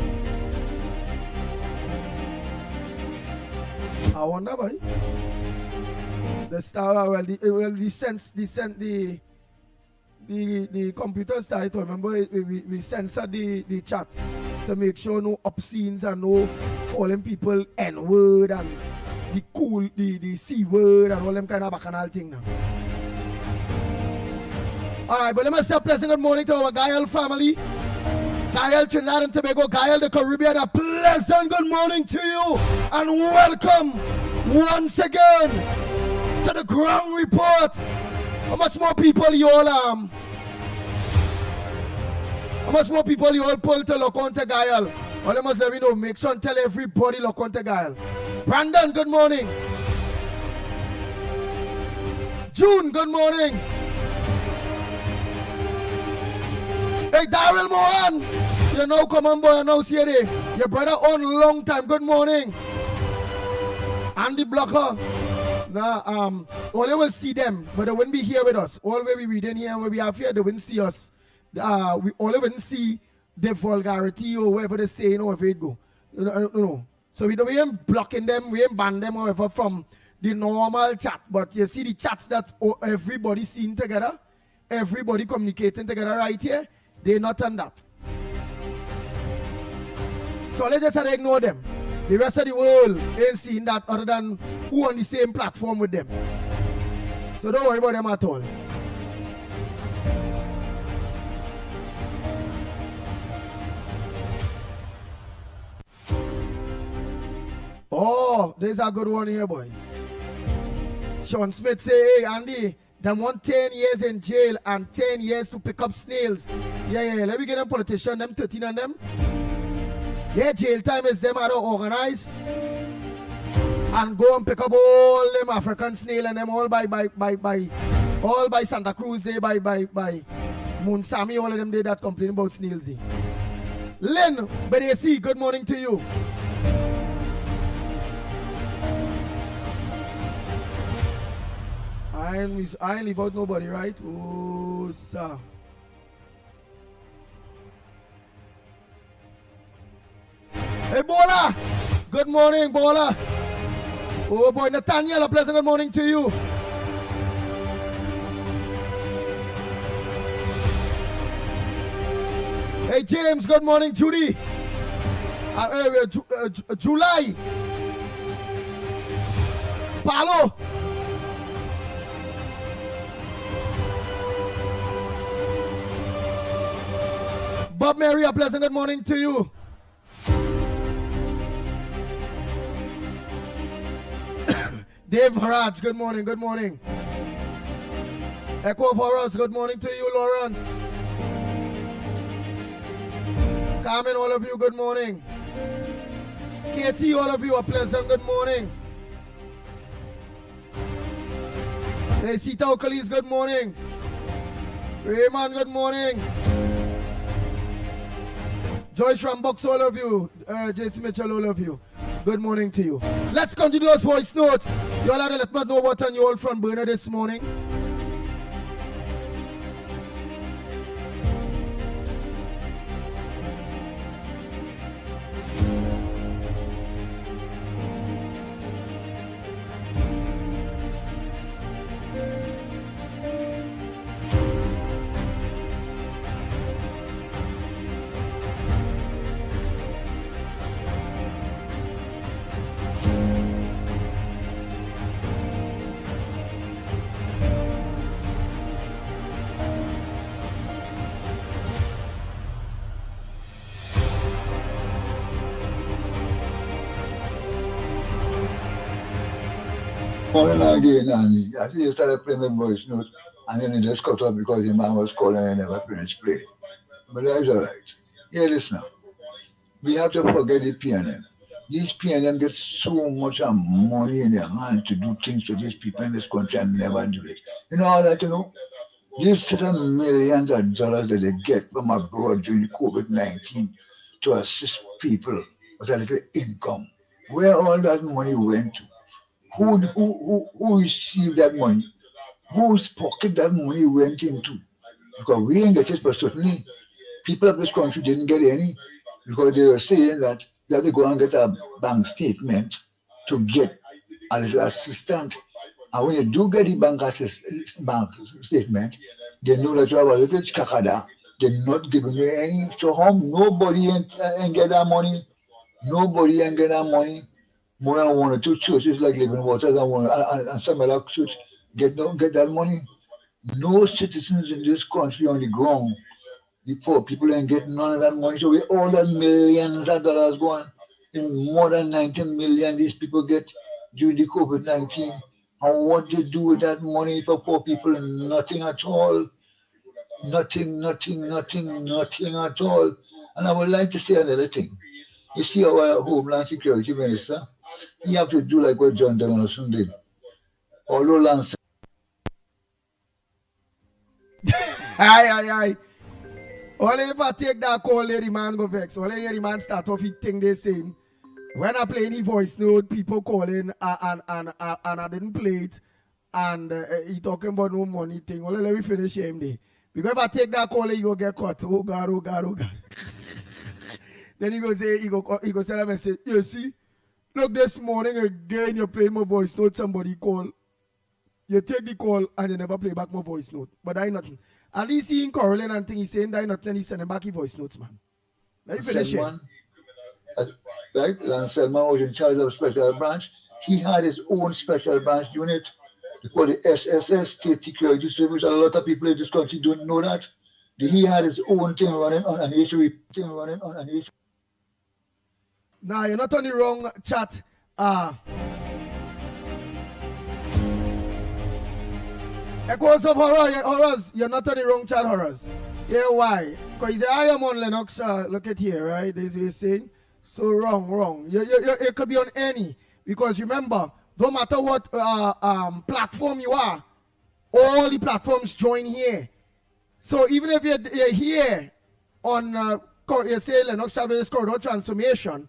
I wonder, boy. The style, well, the computer started. Remember, we censored the chat to make sure no obscenes and no calling people N-word and the C-word and all them kind of bacchanal thing now. Alright, but let me say a pleasant good morning to our Gael family. Gael Trinidad and Tobago, Gael the Caribbean, a pleasant good morning to you and welcome once again to the Ground Report. How much more people you all pull to look on to Gael? All you must let me know. Make sure and tell everybody look on to Gael. Brandon, good morning. June, good morning. Hey, Daryl Mohan, you know, come on, boy, you know, see you. Your brother on long time. Good morning. Andy Blocker. Now, all you will see them, but they wouldn't be here with us. All we reading here and we have here, they wouldn't see us. We all wouldn't see the vulgarity or whatever they say, you know, if it go. You know. So we ain't blocking them, we ain't ban them or whatever from the normal chat. But you see the chats that everybody seeing together, everybody communicating together right here, they're not on that. So let's just ignore them. The rest of the world ain't seeing that other than who on the same platform with them. So don't worry about them at all. Oh, there's a good one here, boy. Sean Smith say, hey, Andy, them want 10 years in jail and 10 years to pick up snails. Yeah. Let me get them politician, them 13 and them. Yeah, jail time is them how to organize. And go and pick up all them African snail and them all by Santa Cruz Day, by Munsami, all of them day that complain about snails day. Len, but you see, good morning to you. I ain't leave out nobody, right? Oh, sir. Hey, Bola! Good morning, Bola! Oh boy, Nathaniel, a pleasant good morning to you. Hey, James, good morning, Judy. July. Palo. Bob Mary, a pleasant good morning to you. Dave Maharaj, good morning, good morning. Echo for us, good morning to you, Lawrence. Carmen, all of you, good morning. Katie, all of you, a pleasant good morning. Hey, Sita Ocalis, good morning. Raymond, good morning. Joyce Rambox, all of you. Jason Mitchell, all of you. Good morning to you. Let's continue those voice notes. You all have to let me know what on your old front burner this morning. Morning again, and I think you started playing my voice note, and then it just cut off because the man was calling and I never finished playing. But that's all right. Yeah, listen now. We have to forget the PNM. These PNM get so much money in their hand to do things to these people in this country and never do it. You know all that, you know? These certain millions of dollars that they get from abroad during COVID-19 to assist people with a little income. Where all that money went to? Who received that money? Whose pocket that money went into? Because we didn't get it, but certainly people of this country didn't get any because they were saying that they have to go and get a bank statement to get a little assistance. And when you do get the bank statement, they know that you have a little kakada. They're not giving you any. So how nobody ain't get that money? Nobody ain't get that money. More than one or two churches like Living Waters and some other churches get that money. No citizens in this country on the ground, the poor people ain't getting none of that money. So with all that millions of dollars going, more than 90 million these people get during the COVID-19. And what they do with that money for poor people? Nothing at all. Nothing at all. And I would like to say another thing. You see our Homeland Security Minister, he have to do like what John Donaldson did. Although Lance... Aye. Only if I take that call, the man go vex. Only the man start off the thing they saying. When I play any voice note, people calling and I didn't play it. And he talking about no money thing. Only let me finish him there. Because if I take that call, he go get caught. Oh God. Then he go say, he go send a message. You see, look, this morning again, you're playing my voice note, somebody call. You take the call and you never play back my voice note. But I ain't nothing. At least he in Caroline and thing, he's saying that ain't nothing, he's sending back his voice notes, man. Let me finish it. Right, Lance Selman was in charge of special branch. He had his own special branch unit called the SSS, State Security Service. A lot of people in this country don't know that. He had his own thing running on an issue. Now, you're not on the wrong chat. Echoes of horrors. You're not on the wrong chat, horrors. Yeah, why? Because he's I am on Lennox. Look at here, right? This is what he's saying. So wrong. It could be on any. Because remember, no matter what platform you are, all the platforms join here. So even if you're here on, you say Lennox Chavez Corridor Transformation,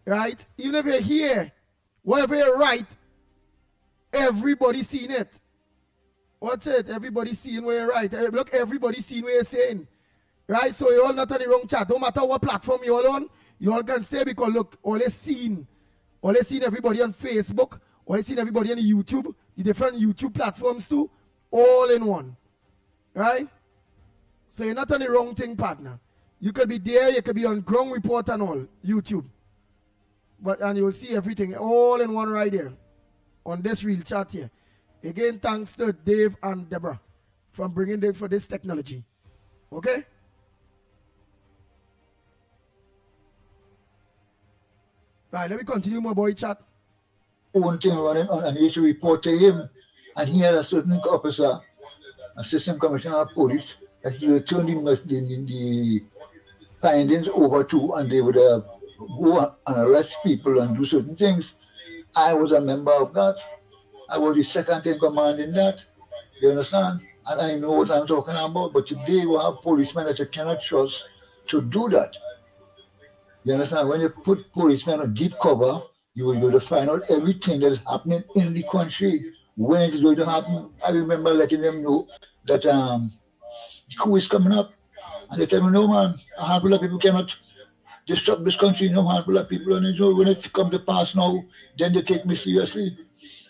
right? Even if you're here, whatever you write, everybody's seen it. Watch it. Everybody's seeing where you're right. Look, everybody's seeing what you're saying. Right? So you're all not on the wrong chat. No matter what platform you're all on, you all can stay because look, all they seen everybody on Facebook, all they seen everybody on YouTube, the different YouTube platforms too, all in one. Right? So you're not on the wrong thing, partner. You could be there, you could be on Ground Report and all, YouTube. And you'll see everything all in one right there on this real chat here. Again, thanks to Dave and Deborah for bringing them for this technology. Okay? Right, let me continue my boy chat. One thing running on, and he used to report to him, and he had a certain officer, assistant commissioner of police, that he would turn the findings over to, and they would go and arrest people and do certain things. I was a member of that. I was the second in command in that. You understand? And I know what I'm talking about. But today we have policemen that you cannot trust to do that. You understand? When you put policemen on deep cover, you will go to find out everything that is happening in the country. When it's going to happen. I remember letting them know that the coup is coming up. And they tell me, no man, a handful of people cannot disrupt this country. No handful of people. And so when it comes to pass now, then they take me seriously.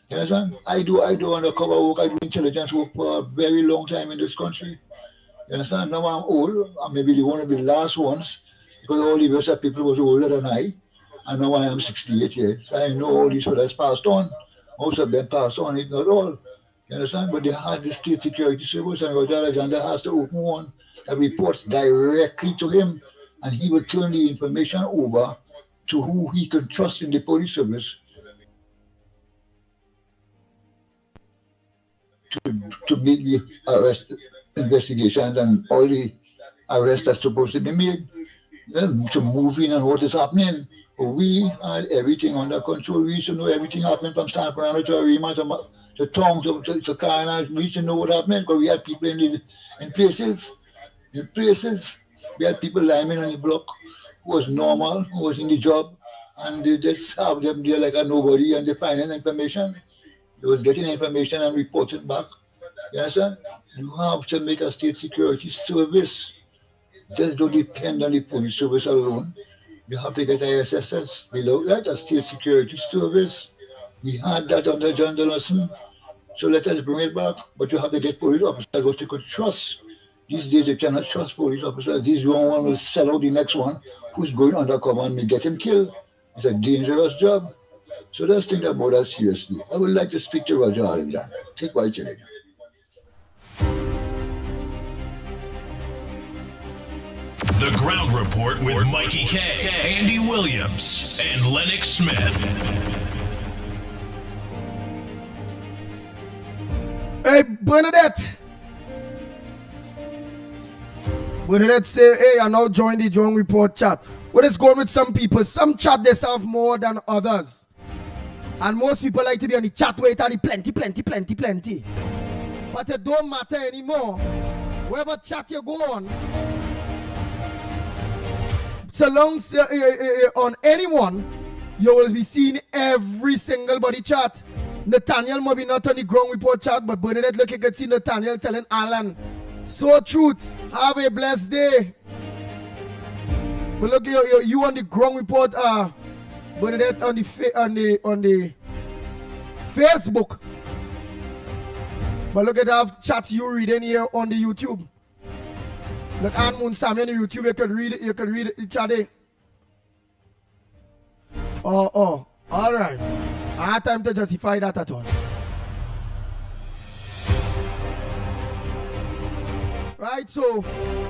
You understand? I do undercover work, I do intelligence work for a very long time in this country. You understand? Now I'm old, I may be one of the last ones, because all the rest of people was older than I, and now I am 68 years. I know all these fellas passed on. Most of them passed on, if not all. You understand? But they had the state security service, and Roger Alexander has to open one that reports directly to him, and he will turn the information over to who he can trust in the police service. To make the arrest investigations and all the arrests that's supposed to be made, to move in and what is happening. We had everything under control. We used to know everything happening from San Fernando to Arima to Tongs to Carna. We used to know what happened because we had people in places. In places, we had people lying on the block who was normal, who was in the job, and they just have them there like a nobody, and they find information. They was getting information and reporting back. You understand? You have to make a state security service. Just don't depend on the police service alone. You have to get ISSS below that, a state security service. We had that under John Donaldson. So let us bring it back. But you have to get police officers what you could trust. These days you cannot trust police officers. This one will sell out the next one who's going undercover and may get him killed. It's a dangerous job. So let's think about that seriously. I would like to speak to Roger Alexander. Take what you're telling you. The Ground Report with Mickie K, Andy Williams, and Lennox Smith. Hey, Bernadette. Bernadette say, hey, I now join the Ground Report chat. What is going with some people? Some chat themselves more than others. And most people like to be on the chat where it are the plenty. But it don't matter anymore. Wherever chat you go on, so long on anyone, you will be seeing every single body chat. Nathaniel might be not on the Ground Report chat, but Bernadette, look, you can see Nathaniel telling Alan, so truth, have a blessed day. But look, you on the Ground Report, Bernadette on the Facebook. But look at that chats you reading here on the YouTube. Look, Ann Moon Sammy on the YouTube, you can read it each other. Oh, alright. I had time to justify that at all. Right, so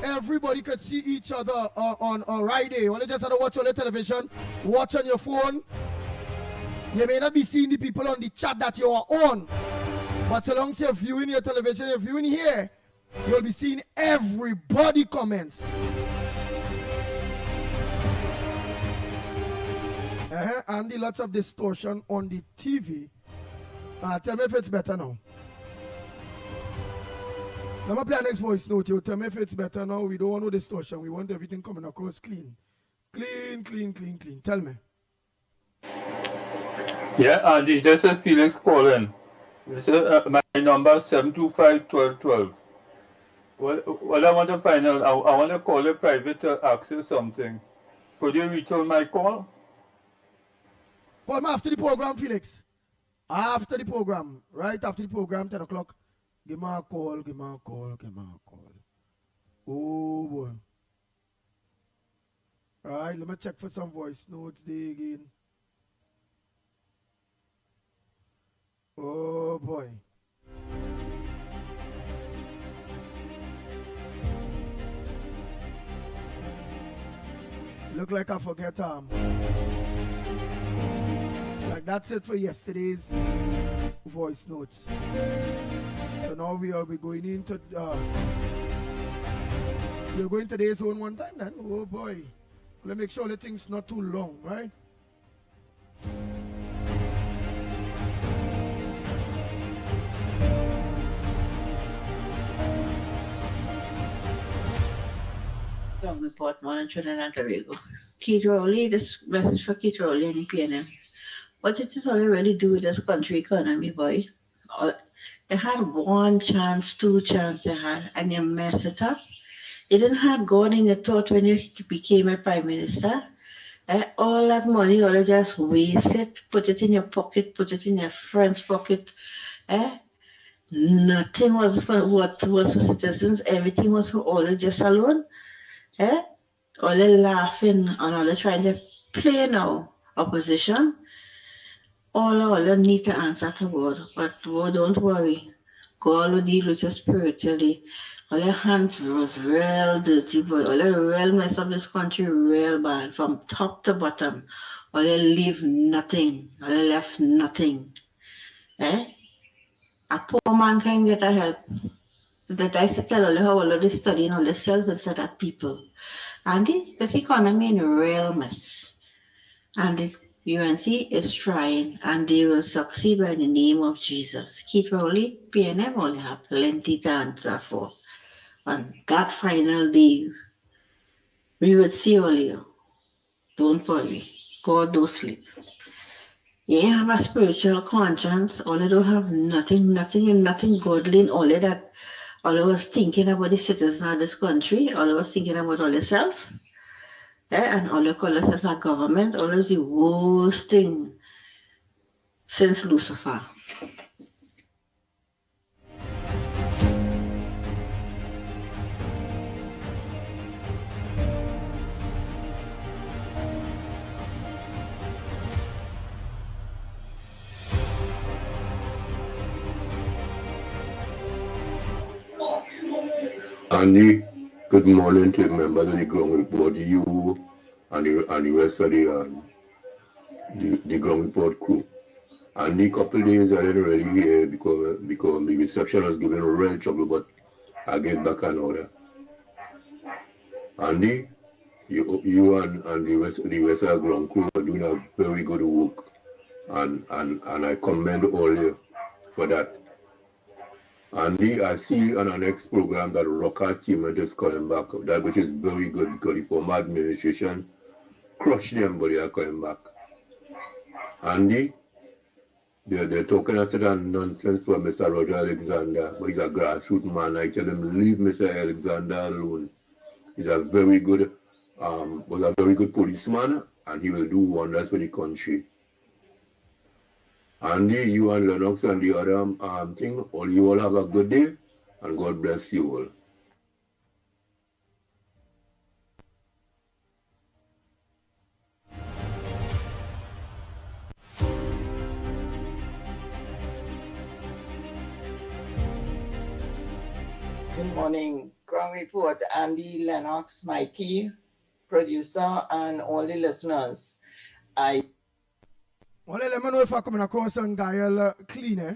everybody could see each other on Friday. You want to just have to watch on the television, watch on your phone, You may not be seeing the people on the chat that you are on, but so long as you're viewing your television, you're viewing here, you'll be seeing everybody comments. Andy, lots of distortion on the TV. Tell me if it's better now. Let me play next voice note. You tell me if it's better now. We don't want no distortion. We want everything coming across clean. Clean. Tell me. Yeah, Andy, this is Felix calling. This is my number 725-1212. What I want to find out, I want to call you private to ask you something. Could you return my call? Call me after the program, Felix. After the program, right after the program, 10 o'clock. Give me a call. Oh boy. Alright, let me check for some voice notes there again. Oh boy. Look like I forget like that's it for yesterday's voice notes. So now we'll be going into we'll go into today's zone one time then. Oh boy. Let's make sure the thing's not too long, right? From report morning Trinidad and Tobago. Keith Rowley, this message for Keith Rowley and PNM. What it is all really do with this country economy, boy. They had one chance, two chances they had, and you mess it up. You didn't have God in your thought when you became a prime minister. All that money, all you just waste it, put it in your pocket, put it in your friend's pocket. Nothing was for what was for citizens, everything was for all you just alone. All you laughing and all you trying to play now, opposition. All you need to answer to God. But God, don't worry. God will deal with you spiritually. All your hands was real dirty, boy. All you real mess up this country real bad. From top to bottom. All you leave nothing. All you left nothing. A poor man can get a help. That I said tell all you how all of this studying all the self-instead of people. And this economy in a real mess. And the UNC is trying, and they will succeed by the name of Jesus. Keith Rowley, PNM only have plenty to answer for. On that final day, we will see all you. Don't worry. God don't sleep. You have a spiritual conscience, all you don't have nothing godly in all of that. All you was thinking about the citizens of this country, all you was thinking about all yourself. And all you call yourself a government, all is the worst thing since Lucifer. Andy, good morning to members of the ground report, you and the rest of the ground report crew. And the couple days I didn't really hear because the reception was giving real trouble, but I get back in order. Andy, you and the rest of the ground crew are doing a very good work, and I commend all you for that. Andy, I see on our next program that Rocker Achievement is coming back, that which is very good because the former administration crushed them, but they are coming back. Andy, they're talking after that nonsense for Mr. Roger Alexander, but he's a grassroots man. I tell him, leave Mr. Alexander alone. He's a very good, was a very good policeman, and he will do wonders for the country. Andy, you and Lennox and the other thing, you all have a good day, and God bless you all. Good morning, Ground Report, Andy, Lennox, Mickie, producer, and all the listeners. Well, let me know if I come across on Gael clean, eh?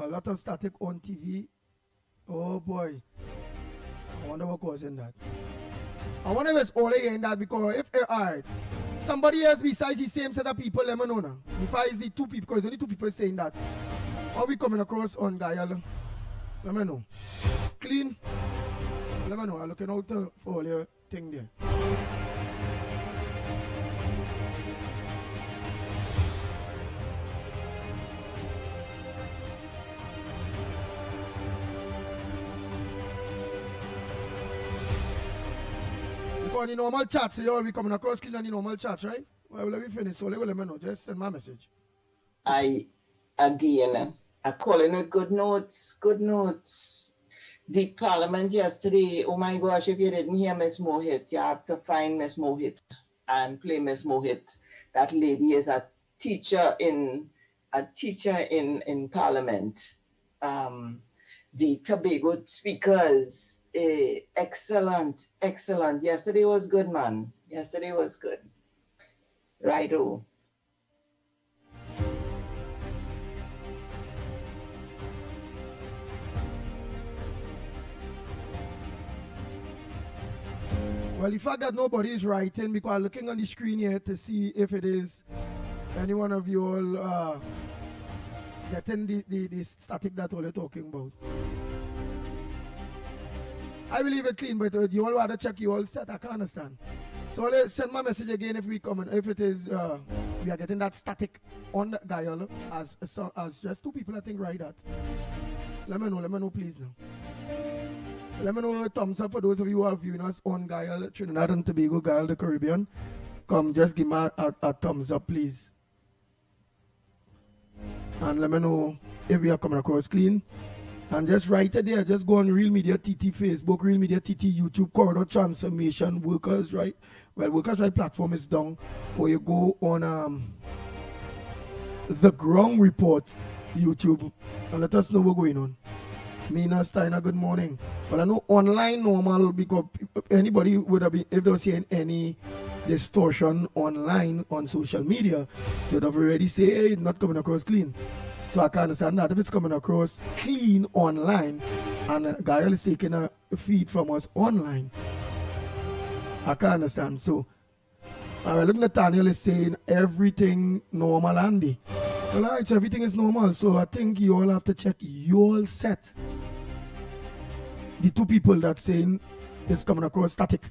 A lot of static on TV. Oh boy. I wonder what causing that. I wonder if it's all in that because if alright, somebody else besides the same set of people, let me know now. If I see two people, because only two people saying that. Are we coming across on Gael? Let me know. Clean. Let me know. I'm looking out for all your thing there. On the normal chat, so you all be coming across clean on the normal chat, right? Well, let me finish, so let me know. Just send my message. Again, I calling it good notes, good notes. The parliament yesterday, oh my gosh, if you didn't hear Miss Mohit, you have to find Miss Mohit and play Miss Mohit. That lady is a teacher in parliament. The Tobago speakers, excellent. Yesterday was good, man. Yesterday was good. Righto. Well, the fact that nobody is writing, because I'm looking on the screen here to see if it is any one of you all getting the static that all you're talking about. I believe it clean, but you all want to check you all set. I can't understand. So let's send my message again if we come in. If it is, we are getting that static on the dial as just two people, I think, right that. Let me know, please now. So let me know a thumbs up for those of you who are viewing us on Gael, Trinidad and Tobago, Gael, the Caribbean. Come, just give me a thumbs up, please. And let me know if we are coming across clean. And just write it there. Just go on Real Media TT Facebook, Real Media TT YouTube, Corridor Transformation, Workers Right. Well, Workers Right platform is down. Or you go on The Ground Report YouTube and let us know what's going on. Mina Steiner, good morning. Well, I know online normal because anybody would have been, if they were seeing any distortion online on social media, they'd have already say, hey, it's not coming across clean. So I can understand that if it's coming across clean online and Gael is taking a feed from us online, I can understand. So, all right, look, Nathaniel is saying everything normal, Andy. Well, all right, so everything is normal. So I think you all have to check your set. The two people that saying it's coming across static.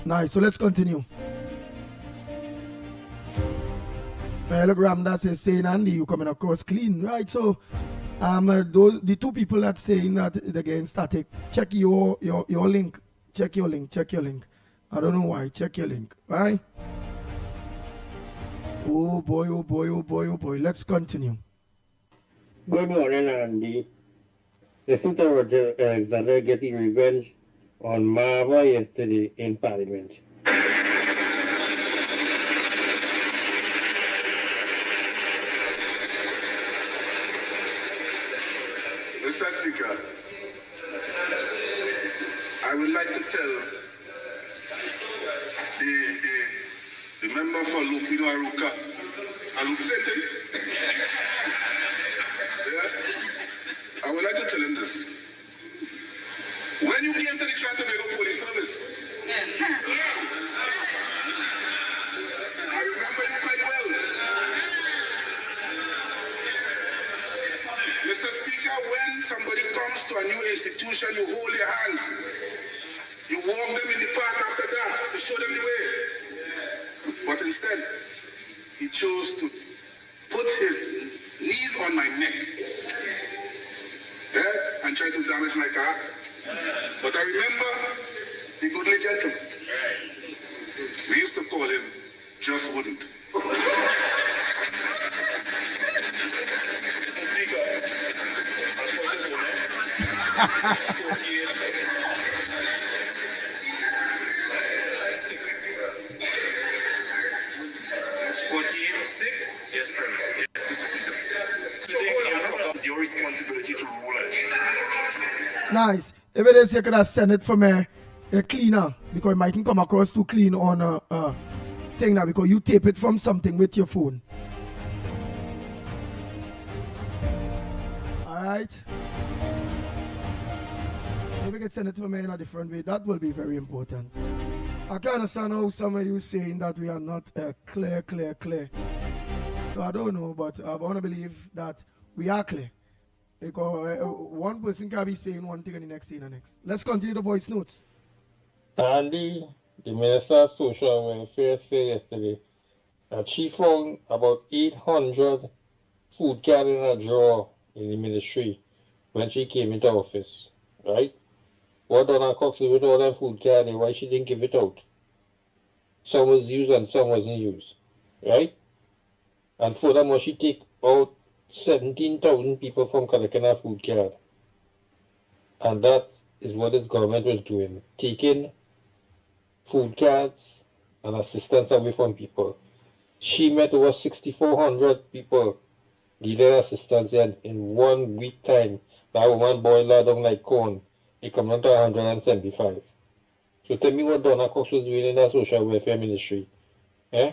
Nice, so let's continue. Look, Ramdas is saying, Andy, you coming across clean, right? So, the two people that saying that again static, check your link. Check your link. I don't know why. Check your link, right? Oh boy. Let's continue. Good morning, Andy. Listen to Roger Alexander getting revenge on Marva yesterday in Parliament. Mr. Speaker, I would like to tell the member for Lupino Aruka, I would like to tell him this. When you came to the Tobago Police Service, I remember you quite well. Mr. Speaker, when somebody comes to a new institution, you hold their hands. You walk them in the park after that to show them the way. But instead, he chose to put his knees on my neck and try to damage my car. But I remember the goodly gentleman. We used to call him Just Wouldn't. Mr. Speaker, Yes, President. Yes, Mr. Speaker. It's your responsibility to rule it. Nice. If it is, you could have send it for me a cleaner because it mightn't come across too clean on a thing now because you tape it from something with your phone. Alright. So we can send it to me in a different way. That will be very important. I can understand how some of you saying that we are not clear. So I don't know, but I want to believe that we are clear. Because one person can be saying one thing and the next saying the next. Let's continue the voice notes. Andy, the Minister of Social Welfare, said yesterday that she found about 800 food cards in a drawer in the ministry when she came into office, right? What Donna Cox did with all that food cards and why she didn't give it out? Some was used and some wasn't used, right? And furthermore, she take out 17,000 people from collecting a food card. And that is what this government was doing, taking food cards and assistance away from people. She met over 6,400 people, needed assistance, and in 1 week time, that woman boiled her down like corn. It come down to 175. So tell me what Donna Cox was doing in the social welfare ministry. Eh?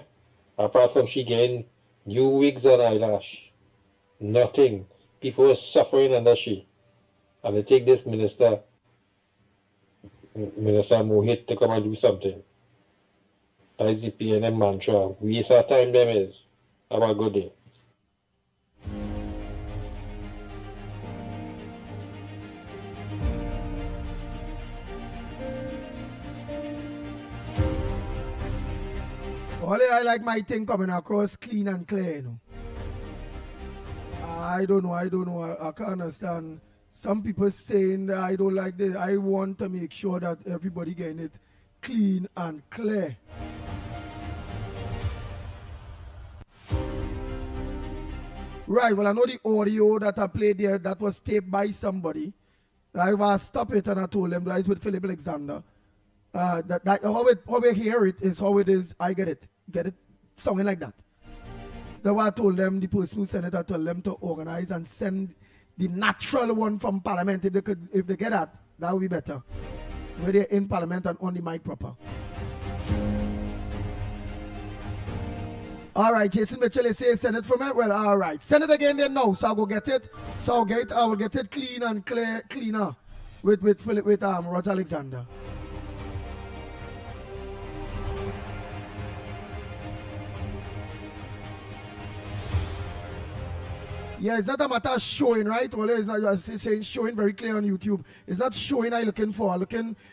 Apart from she getting new wigs and eyelash. Nothing. People were suffering under she. And they take this Minister Mohit to come and do something. That is the PNM mantra. Waste our time, them is. Have a good day. Only I like my thing coming across clean and clear, you know. I don't know. I can't understand. Some people saying that I don't like this. I want to make sure that everybody getting it clean and clear. Right, well, I know the audio that I played there that was taped by somebody. I was stop it and I told them that is with Philip Alexander. That how we hear it is how it is. I get it something like that. That's why I told them, the person who sent it, I told them to organize and send the natural one from Parliament. If they get that would be better. Where they're in Parliament and on the mic proper. All right, Jason Mitchell says send it for me. Well, all right, send it again then now. So I'll go get it. I will get it clean and cleaner with Roger Alexander. Yeah, it's not a matter of showing, right? Well, it's not saying showing very clear on YouTube. It's not showing I'm looking for.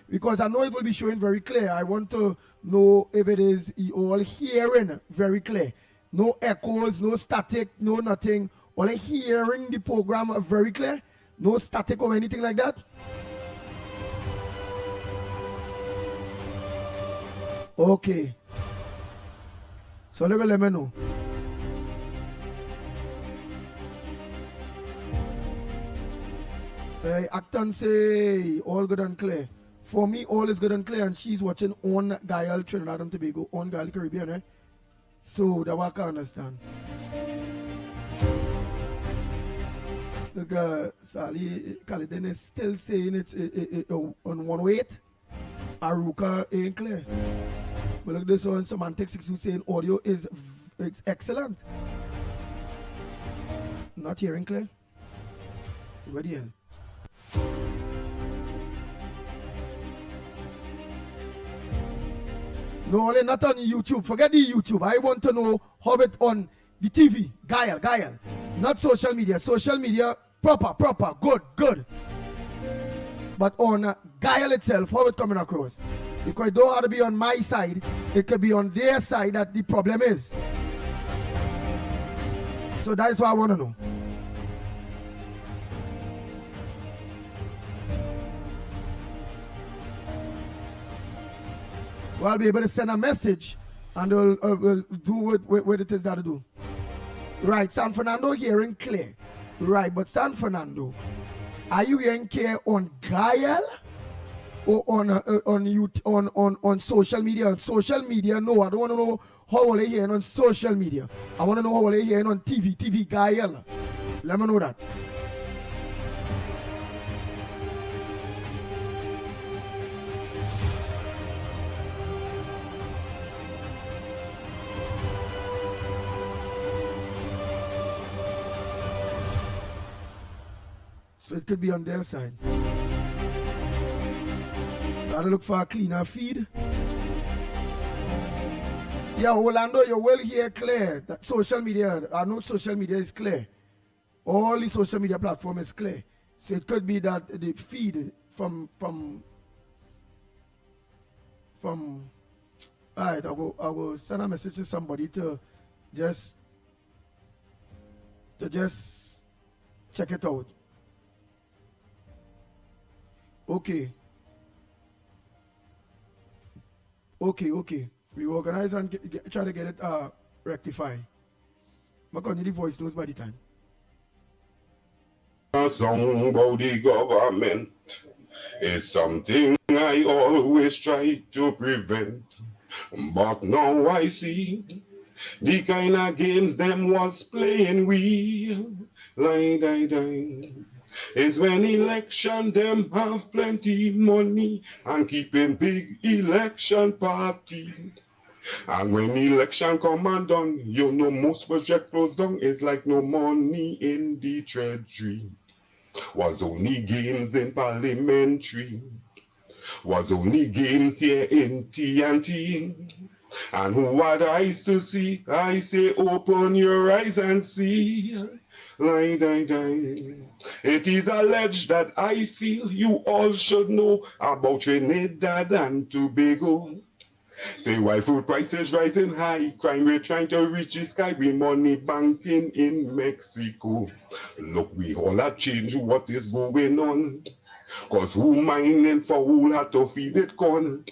Because I know it will be showing very clear. I want to know if it is all hearing very clear. No echoes, no static, no nothing. All hearing the program very clear. No static or anything like that. Okay. So let me know. Acton say all good and clear. For me, all is good and clear, and she's watching on Gael Trinidad and Tobago, on Gael Caribbean, eh? So that I can understand. Look, Sally Caledon is still saying it's on 108. Aruka ain't clear. But look, this one, Semantic 6 who's saying audio is excellent. Not hearing clear. Ready here. No, only not on YouTube. Forget the YouTube. I want to know how it on the TV. Gael. Not social media. Social media, proper. Good. But on Gael itself, how it coming across? Because it don't have to be on my side. It could be on their side that the problem is. So that's what I want to know. Well, I'll be able to send a message and we'll do what it is that to do. Right, San Fernando hearing clear. Right, but San Fernando, are you hearing clear on Gael or on social media? On social media, no. I don't want to know how are they hearing on social media. I want to know how are they hearing on TV Gael. Let me know that. So it could be on their side. Gotta look for a cleaner feed. Yeah, Orlando, you will hear clear that social media, I know social media is clear. All the social media platform is clear. So it could be that the feed from all right, I will send a message to somebody to just check it out. Okay. We organize and try to get it rectified. I'm going to need the voice notes by the time. A song about the government is something I always try to prevent. But now I see the kind of games them was playing we. It's when election them have plenty money and keeping big election party. And when election come and done, you know most project close down. It's like no money in the treasury. Was only gains in parliamentary. Was only gains here in TNT. And who had eyes to see? I say open your eyes and see. It is alleged that I feel you all should know about Trinidad and Tobago. Say while food prices rising high, crime rate trying to reach the sky, we money banking in Mexico. Look, we all have changed what is going on. Cause who mining for who had to feed it corn?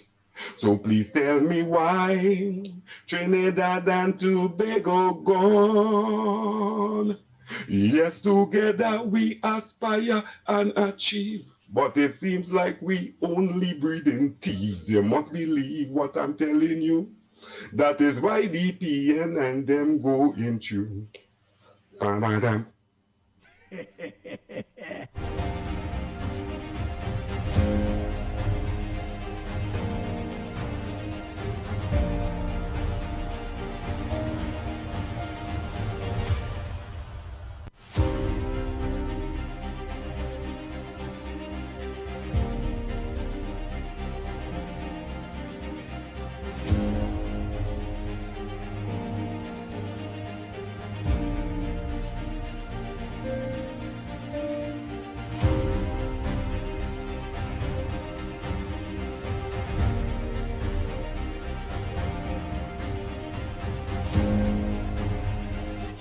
So please tell me why Trinidad and Tobago gone. Yes, together we aspire and achieve. But it seems like we only breeding thieves. You must believe what I'm telling you. That is why the PN and them go into.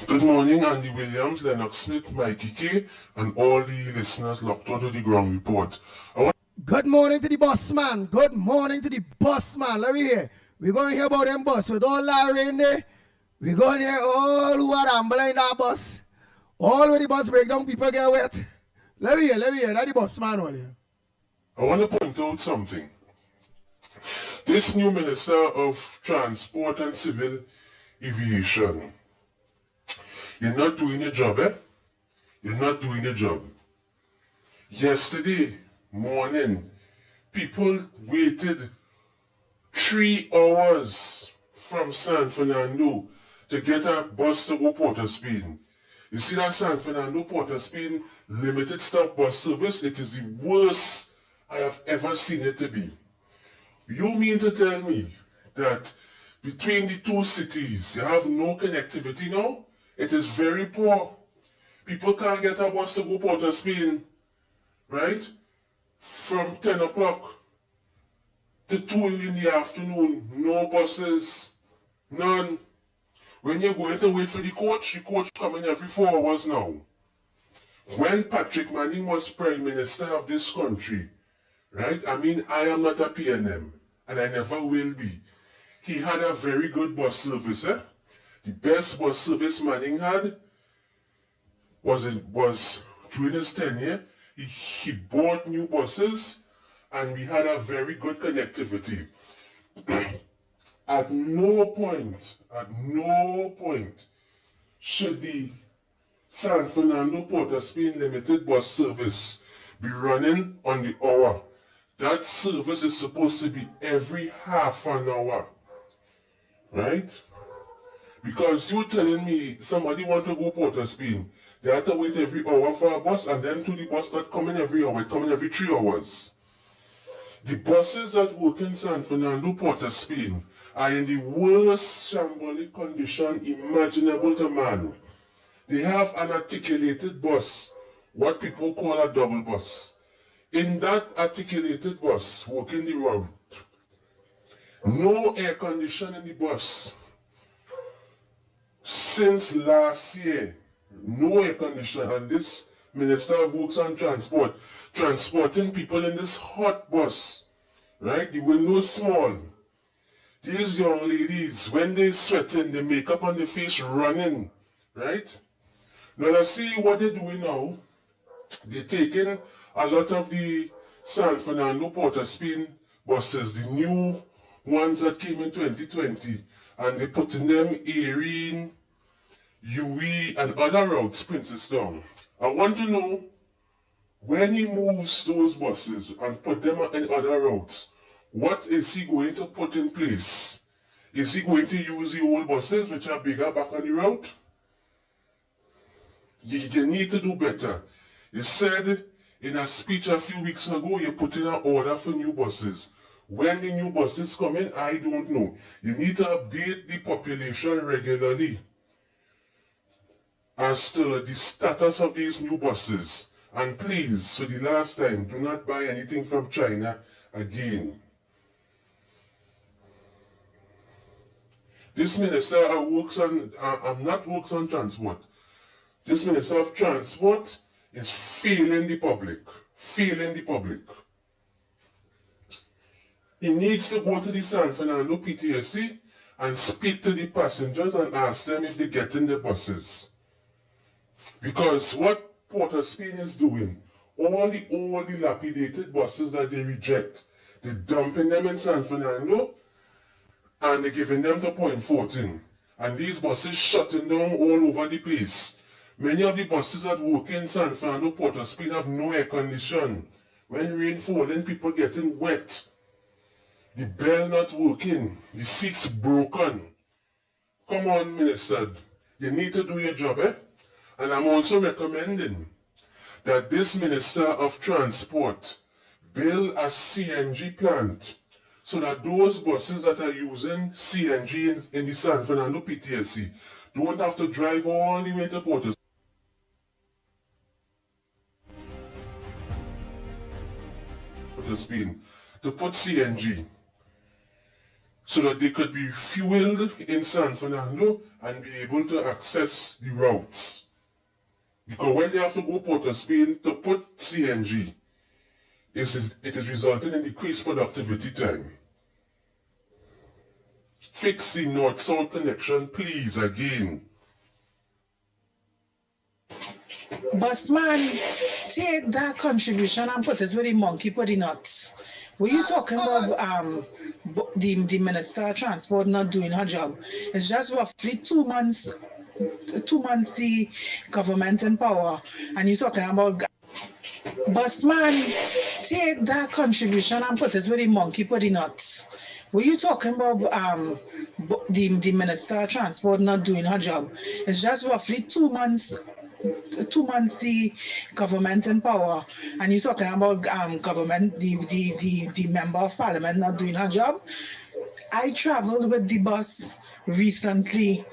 Good morning, Andy Williams, Lennox Smith, Mickie K, and all the listeners locked onto the ground report. Good morning to the boss man. Good morning to the boss man. Let me hear. We're going to hear about them bus with all Larry in there. We're going to hear all who are ambling in that bus. All where the bus break down, people get wet. Let me hear. That's the boss man all here. I want to point out something. This new Minister of Transport and Civil Aviation, you're not doing your job, eh? You're not doing your job. Yesterday morning, people waited 3 hours from San Fernando to get a bus to go Port of Spain. You see that San Fernando Port of Spain limited stop bus service? It is the worst I have ever seen it to be. You mean to tell me that between the two cities, you have no connectivity now? It is very poor. People can't get a bus to go Port of Spain, right? From 10 o'clock to 2 in the afternoon, no buses, none. When you're going to wait for the coach coming every 4 hours now. When Patrick Manning was Prime Minister of this country, right? I mean, I am not a PNM, and I never will be. He had a very good bus service, eh? The best bus service Manning had was during his tenure. He bought new buses and we had a very good connectivity. At no point should the San Fernando Port of Spain Limited bus service be running on the hour. That service is supposed to be every half an hour, right? Because you're telling me somebody want to go Port of Spain, They have to wait every hour for a bus, and then to the bus that coming every hour, it coming every 3 hours. The buses that work in San Fernando, Port of Spain, are in the worst shambolic condition imaginable to man. They have an articulated bus, what people call a double bus. In that articulated bus, working the route, no air condition in the bus. Since last year, no air condition, and this Minister of Works and Transport, transporting people in this hot bus, right? The windows small. These young ladies, when they sweating, the makeup on their face running, right? Now let's see what they're doing now. They're taking a lot of the San Fernando Port of Spain buses, the new ones that came in 2020, and they're putting them Erin, UE, and other routes, Princestown. I want to know, when he moves those buses and put them in other routes, what is he going to put in place? Is he going to use the old buses, which are bigger, back on the route? You need to do better. You said in a speech a few weeks ago, you put in an order for new buses. When the new buses come in, I don't know. You need to update the population regularly as to the status of these new buses. And please, for the last time, do not buy anything from China again. This minister works on transport. This minister of transport is failing the public. Failing the public. He needs to go to the San Fernando PTSC and speak to the passengers and ask them if they get in the buses. Because what Port of Spain is doing, all the dilapidated buses that they reject, they're dumping them in San Fernando and they're giving them to Point 14. And these buses shutting down all over the place. Many of the buses that work in San Fernando Port of Spain have no air condition. When rain falling, people getting wet. The bell not working. The seats broken. Come on, Minister. You need to do your job, eh? And I'm also recommending that this Minister of Transport build a CNG plant so that those buses that are using CNG in the San Fernando PTSC don't have to drive all the way to Port of Spain to put CNG so that they could be fueled in San Fernando and be able to access the routes. Because when they have to go Port of Spain to put CNG, it is resulting in decreased productivity time. Fix the north-south connection, please, again. Busman, take that contribution and put it where the monkey put the nuts. Were you talking about the Minister of Transport not doing her job? It's just roughly 2 months the government in power, and you're talking about Busman, take that contribution and put it where the monkey put the nuts. Were you talking about the Minister of Transport not doing her job? It's just roughly 2 months the government in power, and you're talking about government, the member of parliament not doing her job. I traveled with the bus recently,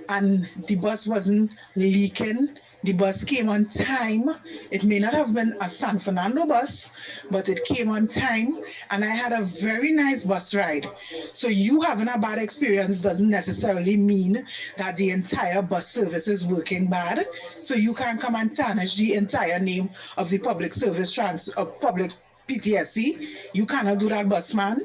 and the bus wasn't leaking. The bus came on time. It may not have been a San Fernando bus, but it came on time, and I had a very nice bus ride. So you having a bad experience doesn't necessarily mean that the entire bus service is working bad. So you can't come and tarnish the entire name of the public service public PTSC. You cannot do that, busman.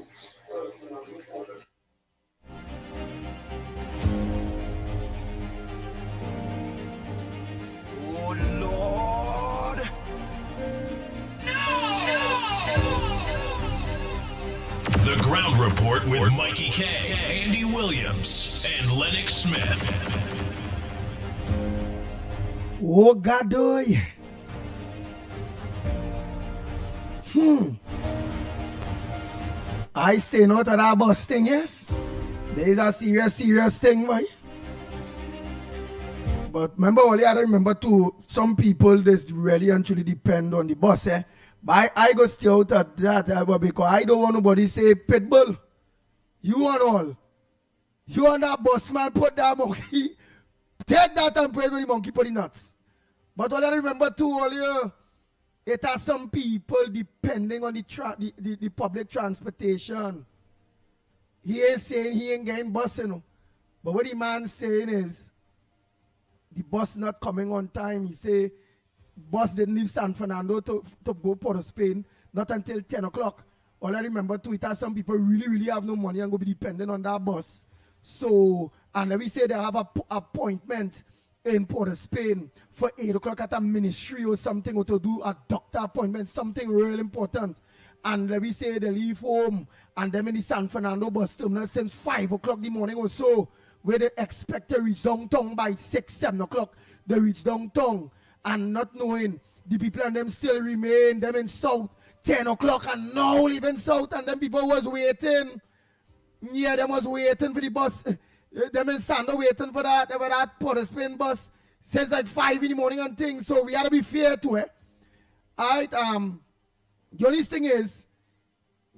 The Ground Report with Mickie K, Andy Williams, and Lennox Smith. Oh, God, I stay out of that bus thing, yes? There is a serious thing, boy. But remember, only I remember too, some people this really and truly depend on the bus, eh? But I go stay out of that because I don't want nobody say pitbull. You and all. You and that bus man put that monkey. Take that and pray with the monkey put the nuts. But all I remember too earlier, it has some people depending on the public transportation. He ain't saying he ain't getting bus, you know. But what the man saying is, the bus not coming on time. He say, bus didn't leave San Fernando to go Port of Spain, not until 10 o'clock. All I remember too, it has some people really have no money and go be dependent on that bus. So, and let me say they have a appointment in Port of Spain for 8 o'clock at a ministry or something, or to do a doctor appointment, something real important. And let me say they leave home and them in the San Fernando bus terminal since 5 o'clock in the morning or so, where they expect to reach downtown by 6, 7 o'clock. They reach downtown and not knowing the people and them still remain, them in South, 10 o'clock and now leaving South, and them people was waiting. Yeah, them was waiting for the bus. Them in Sando waiting for that Port of Spain bus since like 5 in the morning and things. So we had to be fair to it. Alright, the only thing is,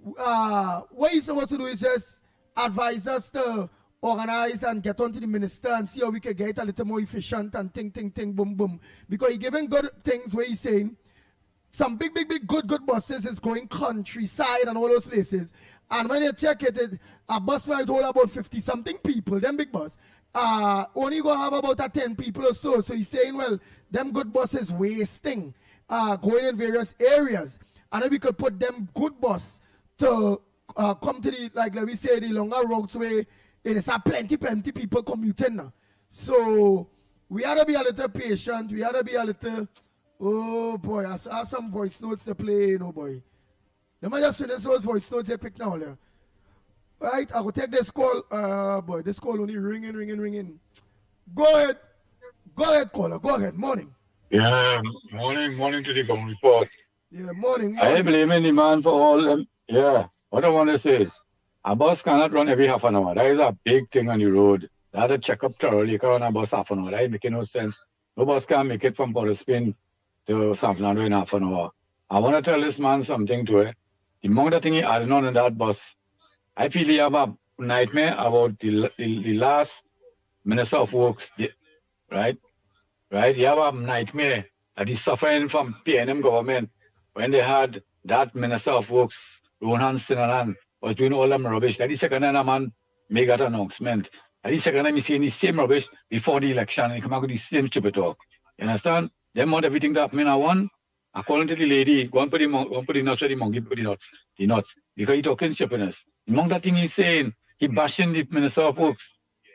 what you're supposed to do is just advise us to organize and get on to the minister and see how we can get it a little more efficient and ting, boom, boom. Because he's giving good things where he's saying some big, good buses is going countryside and all those places. And when you check it, a bus might hold about 50-something people, them big bus. Only go have about 10 people or so. So he's saying, well, them good buses wasting, going in various areas. And then we could put them good bus to come to the, like let me say, the longer routes where it is a plenty people commuting now. So we had to be a little patient. We had to be a little, oh boy, I have some voice notes to play, you know, boy. Let me just finish those voice notes here quick now. There. Right, I will take this call. Boy, this call only ringing. Go ahead, caller. Go ahead. Morning. Yeah, morning to the ground report. Yeah, morning. I ain't blaming the man for all them. Yeah, what I want to say is, a bus cannot run every half an hour. That is a big thing on the road. They have to check up thoroughly. You can run a bus half an hour. That ain't making no sense. No bus can make it from Port of Spain to San Fernando in half an hour. I want to tell this man something to it. The amount of thing he added on in that bus, I feel he have a nightmare about the last Minister of Works, right? Right? He have a nightmare that he's suffering from PNM government when they had that Minister of Works, Rohan Sinanan, was doing all them rubbish. That is the second time a man make that announcement. That is the second time he's saying the same rubbish before the election and he come out with the same stupid talk. You understand? They want everything to happen in a one. According to the lady, go and put the nuts where the monkey put the nuts. Because he's talking stupidness. Among that thing he's saying, he bashing the Minister of Works.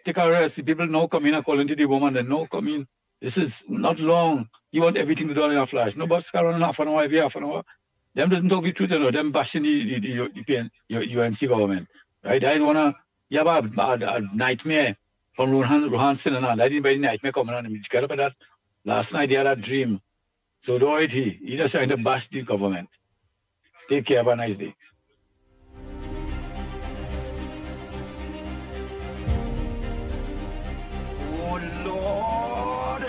Take a rest. The people now come in according to the woman, they now come in. This is not long. You want everything to do in a flash. No bus can run half an hour, every half an hour. Them doesn't talk the truth, you know. Them bashing the UNC government. Right? I don't want to, you have a nightmare from Rohan Sinanan. I didn't buy the nightmare coming on him. He got up at that. Last night he had a dream. So do it he just trying to bash the government. Take care, have a nice day. Oh Lord.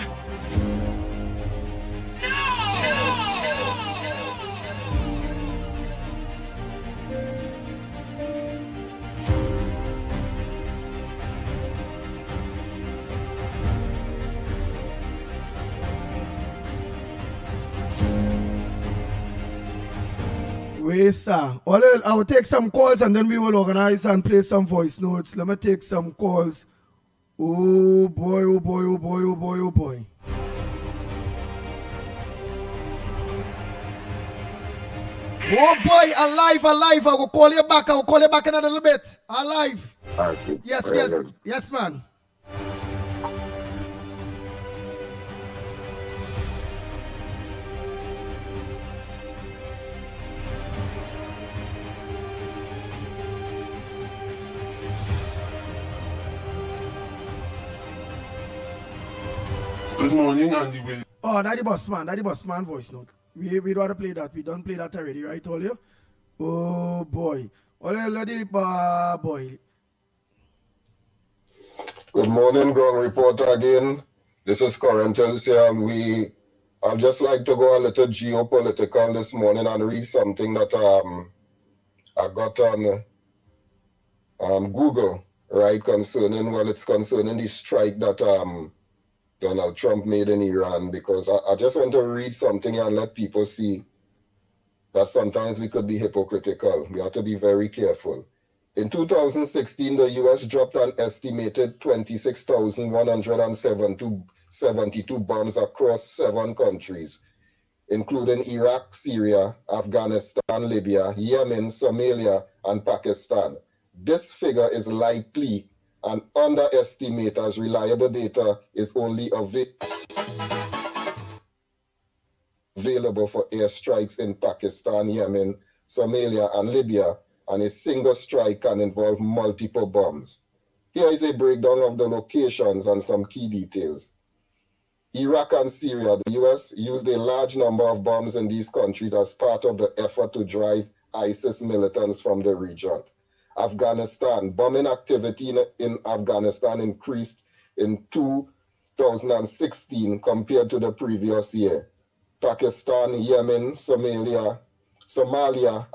Wait, sir. Well, I will take some calls and then we will organize and play some voice notes. Let me take some calls. Oh boy. Oh boy. Alive. I will call you back. In a little bit. Alive. Yes, man. Good morning, Andy Will. Oh, that the boss man voice note. We don't want to play that. We don't play that already, right, all you? Oh boy. Boy. Good morning, ground reporter again. This is Corinthos here. I'd just like to go a little geopolitical this morning and read something that I got on Google, right, concerning the strike that Donald Trump made in Iran, because I just want to read something and let people see that sometimes we could be hypocritical. We have to be very careful. In 2016, the U.S. dropped an estimated 26,172 bombs across 7 countries, including Iraq, Syria, Afghanistan, Libya, Yemen, Somalia, and Pakistan. This figure is likely an underestimate, as reliable data is only available for airstrikes in Pakistan, Yemen, Somalia, and Libya, and a single strike can involve multiple bombs. Here is a breakdown of the locations and some key details. Iraq and Syria, the U.S. used a large number of bombs in these countries as part of the effort to drive ISIS militants from the region. Afghanistan, bombing activity in Afghanistan increased in 2016 compared to the previous year. Pakistan, Yemen, Somalia,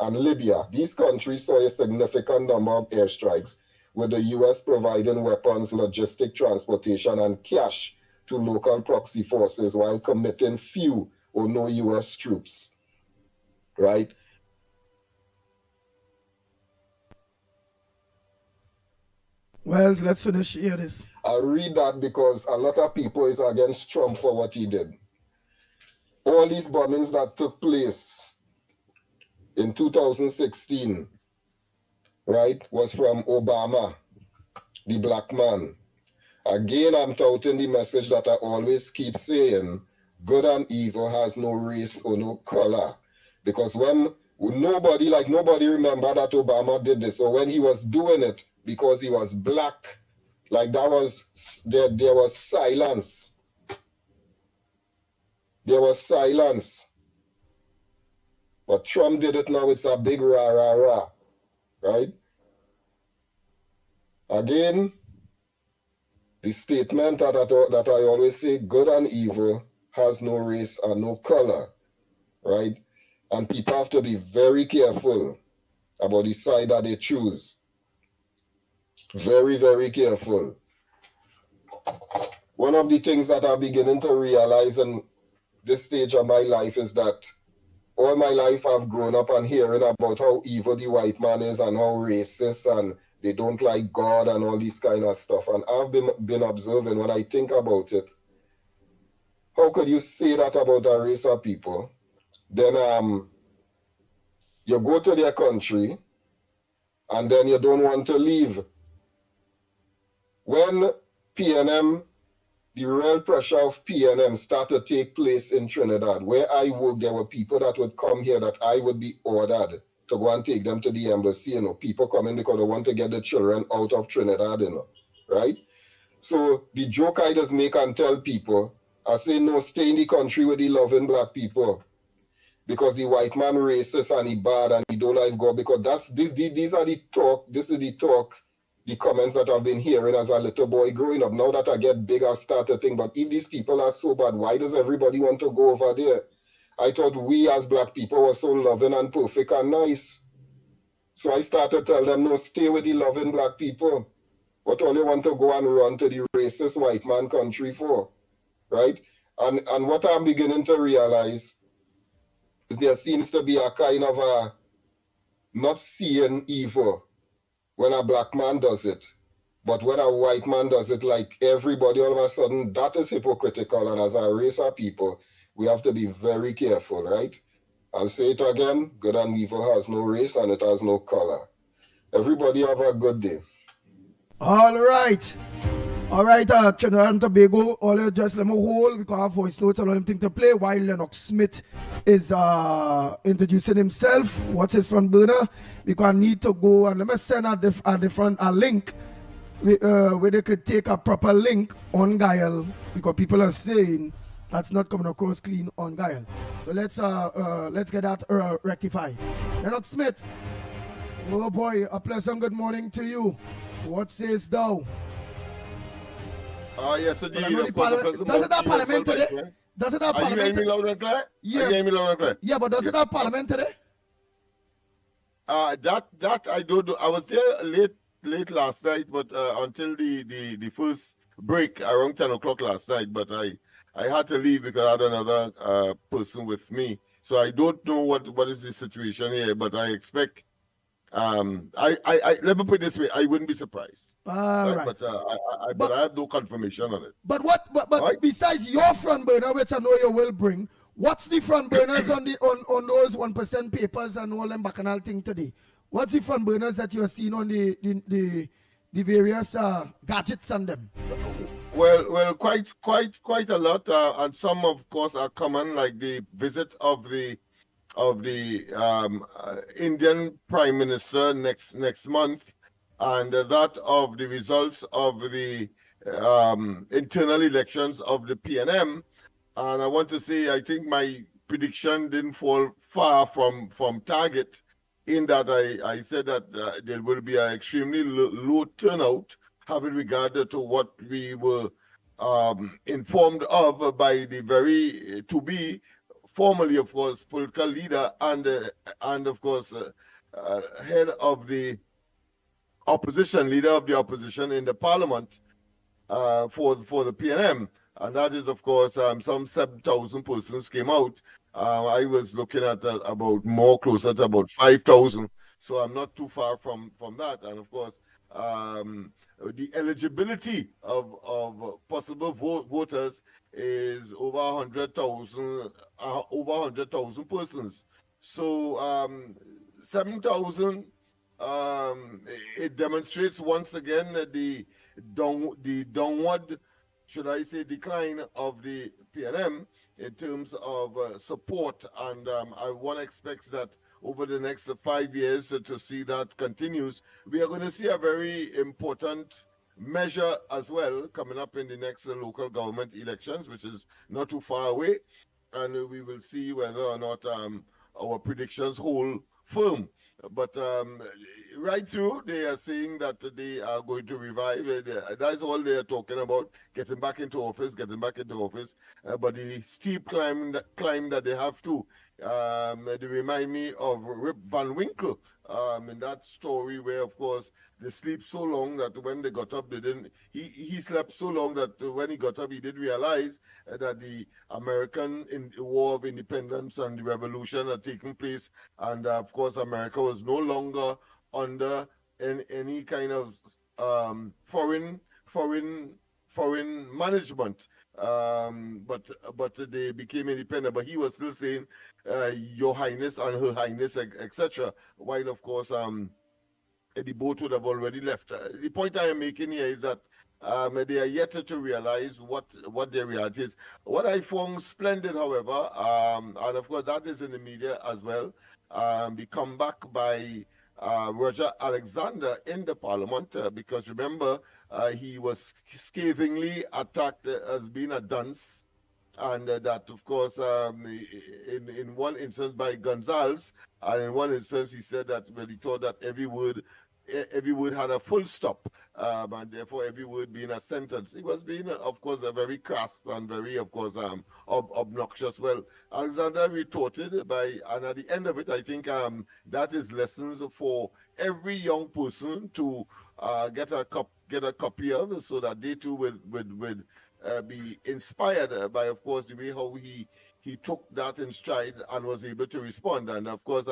and Libya. These countries saw a significant number of airstrikes, with the U.S. providing weapons, logistic transportation, and cash to local proxy forces while committing few or no U.S. troops. Right? Well, let's finish here this. I read that because a lot of people is against Trump for what he did. All these bombings that took place in 2016, right, was from Obama, the black man. Again, I'm touting the message that I always keep saying, good and evil has no race or no color. Because when nobody remember that Obama did this, or when he was doing it because he was black, like that was, there was silence. There was silence. But Trump did it now, it's a big rah, rah, rah, right? Again, the statement that I always say, good and evil has no race and no color, right? And people have to be very careful about the side that they choose. Very, very careful. One of the things that I'm beginning to realize in this stage of my life is that all my life I've grown up and hearing about how evil the white man is and how racist and they don't like God and all this kind of stuff. And I've been observing, when I think about it, how could you say that about a race of people? Then you go to their country and then you don't want to leave. When PNM, the real pressure of PNM started to take place in Trinidad, where I work, there were people that would come here that I would be ordered to go and take them to the embassy, you know, people coming because they want to get the children out of Trinidad, you know, right? So the joke I just make and tell people, I say, no, stay in the country with the loving black people, because the white man racist and he bad and he don't like God, because these are the talk, this is the talk, the comments that I've been hearing as a little boy growing up. Now that I get big, I start to think, but if these people are so bad, why does everybody want to go over there? I thought we as black people were so loving and perfect and nice. So I started to tell them, no, stay with the loving black people. What all you want to go and run to the racist white man country for, right? And what I'm beginning to realize is there seems to be a kind of a not seeing evil when a black man does it. But when a white man does it, like everybody all of a sudden, that is hypocritical. And as a race of people, we have to be very careful, right? I'll say it again, good and evil has no race and it has no color. Everybody have a good day. All right, Trinidad and Tobago, all you just let me hold because I have voice notes and all them things to play while Lennox Smith is introducing himself. What's his front burner? Because I need to go and let me send a link where they could take a proper link on Guile, because people are saying that's not coming across clean on Guile. So let's get that rectified. Lennox Smith, oh boy, a pleasant good morning to you. What says thou? But Yesterday, I know the of course, the parliament. President Does it have Mount as parliament well, my today? friend. Does it have Are you hearing parliament? me loud and clear? Are you Yeah. hearing me loud and clear? Yeah, but does it have parliament today? That I don't know. I was there late last night, but until the first break around 10 o'clock last night. But I had to leave because I had another person with me. So I don't know what is the situation here, but I expect I let me put it this way, I wouldn't be surprised. All right. But but I have no confirmation on it. But besides your front burner, which I know you will bring, what's the front burners on on those 1% papers and all them bacchanal thing today? What's the front burners that you are seeing on the various gadgets on them? Well, quite a lot, and some of course are common, like the visit of the Indian Prime Minister next month, and that of the results of the internal elections of the PNM. And I want to say, I think my prediction didn't fall far from target, in that I said that there will be an extremely low turnout, having regard to what we were informed of by the very to-be, formerly, of course, political leader and of course, head of the opposition, leader of the opposition in the parliament for the PNM. And that is, of course, some 7,000 persons came out. I was looking at about more closer to about 5,000. So I'm not too far from that. And of course, the eligibility of possible voters is over 100,000 persons. So 7,000. It demonstrates once again the downward, should I say, decline of the PNM in terms of support, and one expects that over the next 5 years to see that continues. We are going to see a very important measure as well coming up in the next local government elections, which is not too far away, and we will see whether or not our predictions hold firm. But right through, they are saying that they are going to revive. That's all they are talking about, getting back into office. But the steep climb that they have to, they remind me of Rip Van Winkle in that story where, of course, they sleep so long that when they got up, they didn't. He slept so long that when he got up, he didn't realize that the American War of Independence and the Revolution had taken place, and of course, America was no longer under any kind of foreign management. But they became independent. But he was still saying, Your Highness and Her Highness, etc. While of course the boat would have already left. The point I am making here is that they are yet to realize what their reality is. What I found splendid, however, and of course that is in the media as well, the comeback by Roger Alexander in the parliament, because remember, he was scathingly attacked as being a dunce, and that, of course, in one instance by Gonzalez, and in one instance he said that he thought that every word had a full stop, and therefore every word being a sentence. He was being, of course, a very crass and very, of course, obnoxious. Well, Alexander retorted and at the end of it, I think that is lessons for every young person to get a copy of, so that they too would be inspired by, of course, the way how he took that in stride and was able to respond. And of course,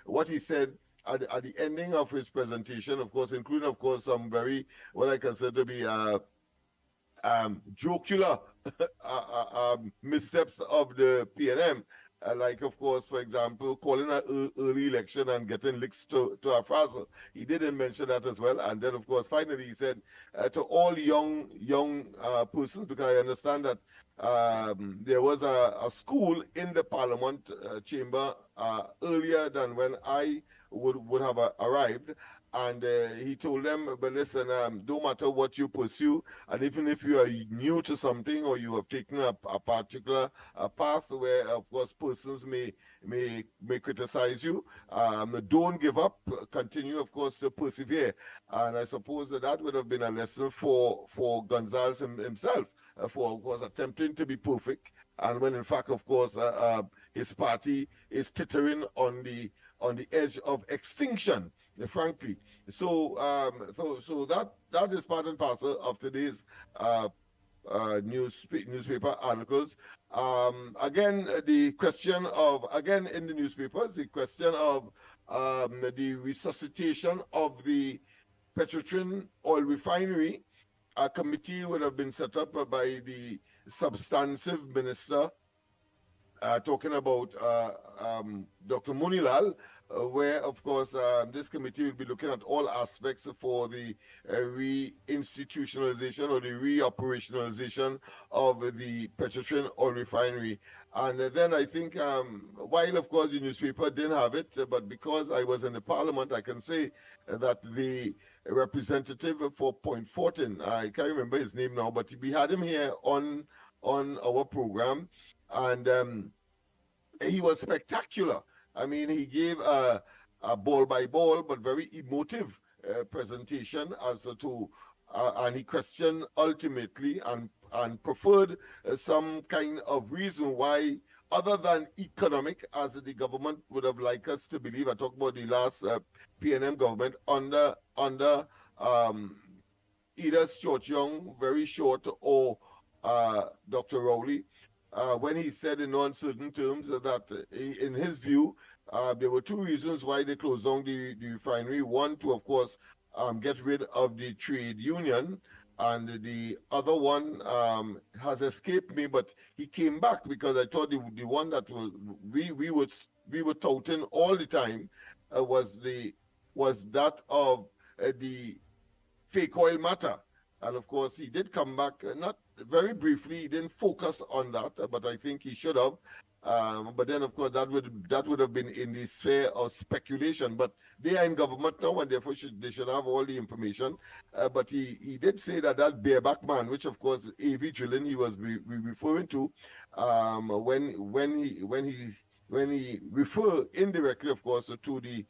what he said at the ending of his presentation, of course, including, of course, some very, what I consider to be jocular missteps of the PNM. Like, of course, for example, calling an early election and getting licks to a frazzle. He didn't mention that as well. And then, of course, finally, he said to all young persons, because I understand that there was a school in the Parliament chamber earlier than when I would have arrived. And he told them, but listen, don't matter what you pursue, and even if you are new to something or you have taken a particular path where, of course, persons may criticize you, don't give up. Continue, of course, to persevere. And I suppose that would have been a lesson for Gonzalez himself, for, of course, attempting to be perfect. And when in fact, of course, his party is teetering on the edge of extinction, frankly. So, so that is part and parcel of today's newspaper articles. Again, the question of, again in the newspapers, the question of the resuscitation of the Petrotrin oil refinery. A committee would have been set up by the substantive minister, talking about Dr. Munilal, where, of course, this committee will be looking at all aspects for the reinstitutionalization or the reoperationalization of the Petrotrin oil refinery. And then I think, while, of course, the newspaper didn't have it, but because I was in the parliament, I can say that the representative for Point Fortin, I can't remember his name now, but we had him here on our program, and he was spectacular. I mean, he gave a ball by ball but very emotive presentation as to, and he questioned ultimately and preferred some kind of reason why, other than economic, as the government would have liked us to believe. I talk about the last PNM government under either Stuart Young, very short, or Dr. Rowley, when he said in no uncertain terms that in his view, there were two reasons why they closed down the refinery. One, to, of course, get rid of the trade union, and the other one has escaped me, but he came back because I thought the one that we were touting all the time was that of the fake oil matter. And of course, he did come back, not very briefly. He didn't focus on that, but I think he should have. But then, of course, that would have been in the sphere of speculation. But they are in government now, and therefore they should have all the information. But he did say that bareback man, which of course AV Drilling he was referring to, when he referred indirectly, of course, to the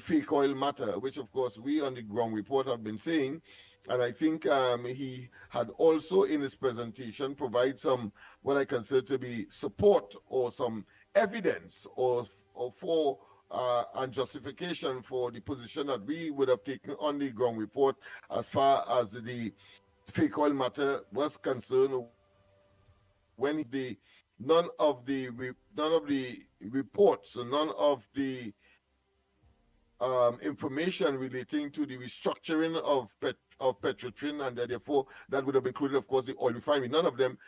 fake oil matter, which of course we on the ground report have been saying. And I think he had also in his presentation provide some, what I consider to be support or some evidence or for and justification for the position that we would have taken on the ground report as far as the fake oil matter was concerned. When none of the reports, none of the information relating to the restructuring of Petrotrin, and therefore that would have included, of course, the oil refinery. None of them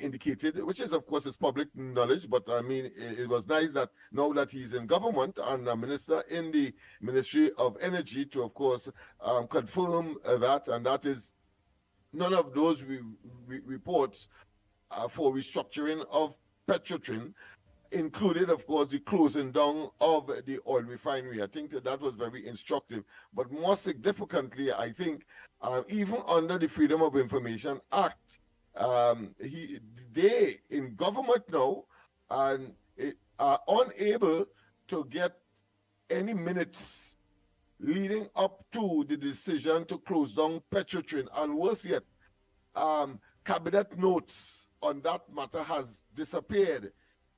indicated, which is, of course, is public knowledge. But I mean, it was nice that now that he's in government and a minister in the Ministry of Energy to, of course, confirm that, and that is none of those reports for restructuring of Petrotrin included, of course, the closing down of the oil refinery. I think that was very instructive. But more significantly, I think, even under the Freedom of Information Act, they in government now and are unable to get any minutes leading up to the decision to close down Petrotrin. And worse yet, cabinet notes on that matter has disappeared.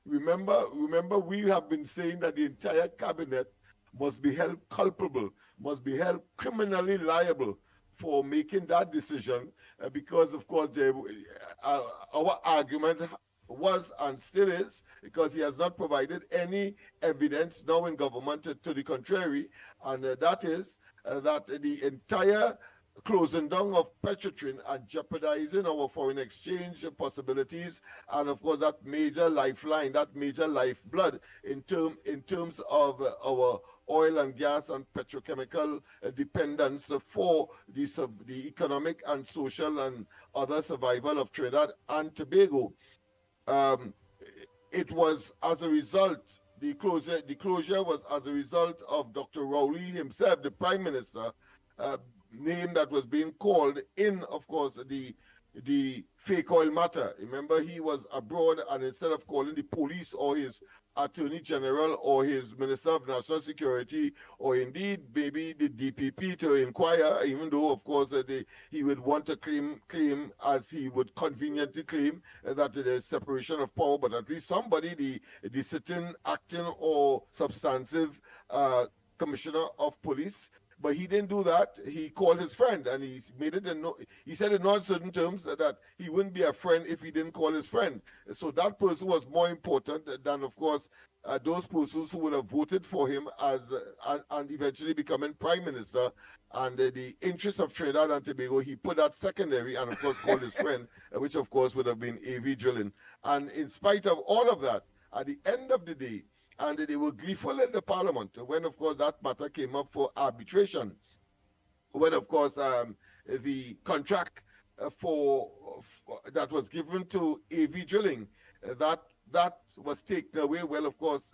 Remember, we have been saying that the entire cabinet must be held culpable, must be held criminally liable for making that decision, because, of course, our argument was and still is, because he has not provided any evidence now in government to the contrary, and that is that the entire closing down of Petrotrin and jeopardizing our foreign exchange possibilities, and of course that major lifeline, that major lifeblood in terms of our oil and gas and petrochemical dependence for the economic and social and other survival of Trinidad and Tobago. It was as a result The closure was as a result of Dr. Rowley himself, the Prime Minister, name that was being called in, of course, the fake oil matter. Remember, he was abroad, and instead of calling the police or his Attorney General or his Minister of National Security, or indeed maybe the DPP to inquire, even though, of course, he would want to claim, as he would conveniently claim, that there is separation of power, but at least somebody, the sitting, acting, or substantive Commissioner of Police. But he didn't do that. He called his friend, and he made it he said in non-certain terms that he wouldn't be a friend if he didn't call his friend. So that person was more important than, of course, those persons who would have voted for him as and eventually becoming Prime Minister. And the interests of Trinidad and Tobago, he put that secondary, and of course called his friend, which of course would have been AV Drilling. And in spite of all of that, at the end of the day, and they were gleeful in the parliament when, of course, that matter came up for arbitration. When, of course, the contract for that was given to AV Drilling, that was taken away. Well, of course,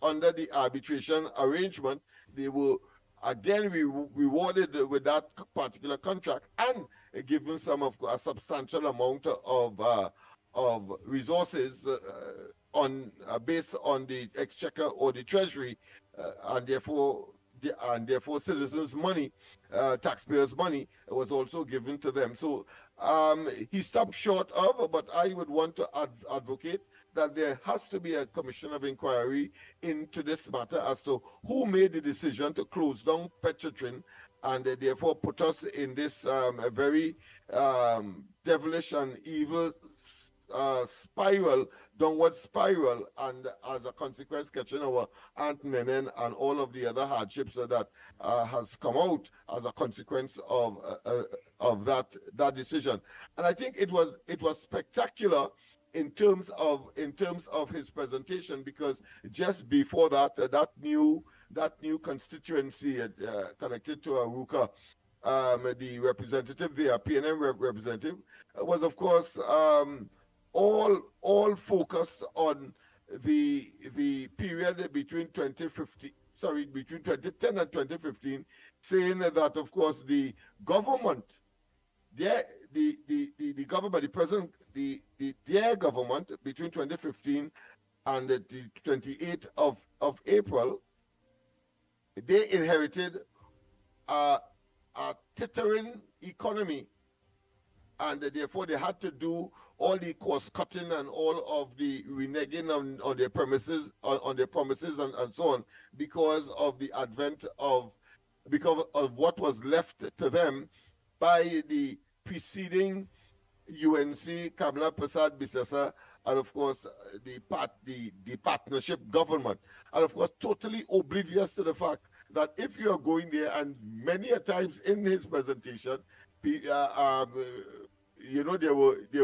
under the arbitration arrangement, they were again rewarded with that particular contract and given some of a substantial amount of resources based on the exchequer or the treasury, and therefore citizens' money, taxpayers' money was also given to them. So he stopped short of, but I would want to advocate that there has to be a commission of inquiry into this matter as to who made the decision to close down Petrotrin, and therefore put us in this very devilish and evil downward spiral, and as a consequence catching our Aunt Nenen and all of the other hardships that has come out as a consequence of that decision. And I think it was spectacular in terms of his presentation, because just before that, that new constituency connected to Aruka, the representative there, PNM representative, was of course all focused on the period between 2010 and 2015, saying that, of course, the government, their government between 2015 and the 28th of April, they inherited a tittering economy, and therefore they had to do all the cost cutting and all of the reneging on their premises, on their promises, and so on, because of the advent of what was left to them by the preceding UNC Kamala Prasad Bisesa, and of course the partnership government, and of course totally oblivious to the fact that if you are going there, and many a times in his presentation, there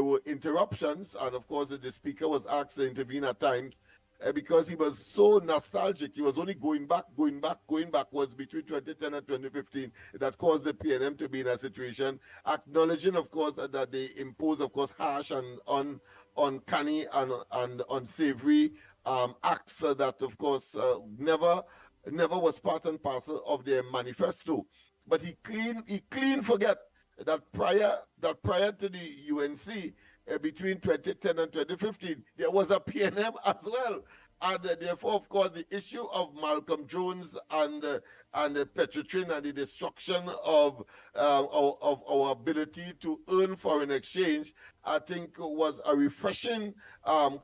were interruptions, and of course the speaker was asked to intervene at times because he was so nostalgic. He was only going backwards between 2010 and 2015. That caused the PNM to be in a situation, acknowledging, of course, that they imposed, of course, harsh and uncanny and unsavory acts that, of course, never was part and parcel of their manifesto. But he clean forget that prior to the UNC, between 2010 and 2015, there was a PNM as well. And therefore, of course, the issue of Malcolm Jones and Petrotrin and the destruction of our ability to earn foreign exchange, I think was a refreshing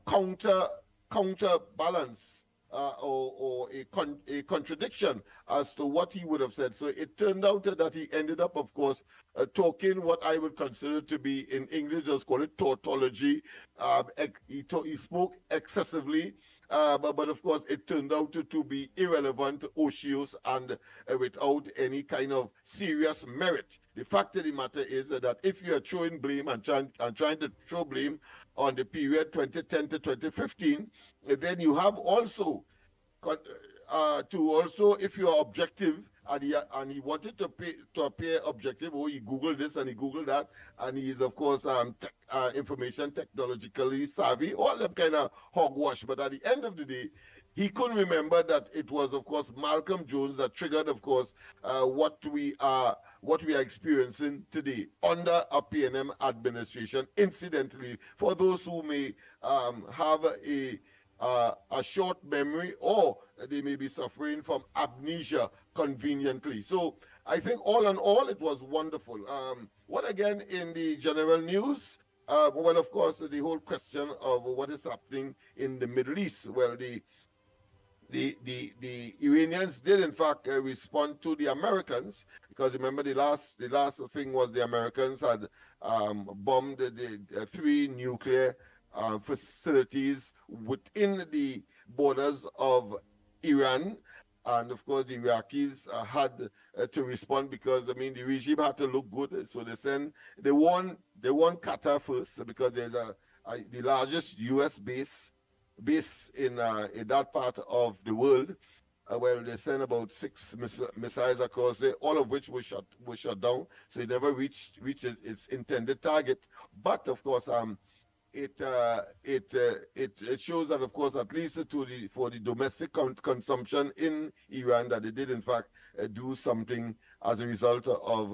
counterbalance. Or a contradiction as to what he would have said. So it turned out that he ended up, of course, talking what I would consider to be, in English, just call it tautology. He spoke excessively, but of course it turned out to be irrelevant, otious, and without any kind of serious merit. The fact of the matter is that if you are throwing blame and trying to throw blame on the period 2010 to 2015, then you have also if you are objective, and he wanted to appear objective. Oh, he Googled this and he Googled that, and he is, of course, information technologically savvy, all that kind of hogwash. But at the end of the day, he couldn't remember that it was, of course, Malcolm Jones that triggered, of course, what we are experiencing today under a PNM administration. Incidentally, for those who may have a short memory, or they may be suffering from amnesia conveniently. So I think all in all, it was wonderful. What again in the general news? Well, of course, the whole question of what is happening in the Middle East. Well, the Iranians did in fact respond to the Americans, because remember the last thing was the Americans had bombed the 3 nuclear facilities within the borders of Iran. And of course, the Iraqis had to respond, because I mean the regime had to look good. So they won Qatar first, because there's the largest U.S. base in that part of the world. Well, they sent about 6 missiles across there, all of which were shut down. So it never reached its intended target. But of course, it shows that, of course, at least for the domestic consumption in Iran, that they did in fact do something as a result of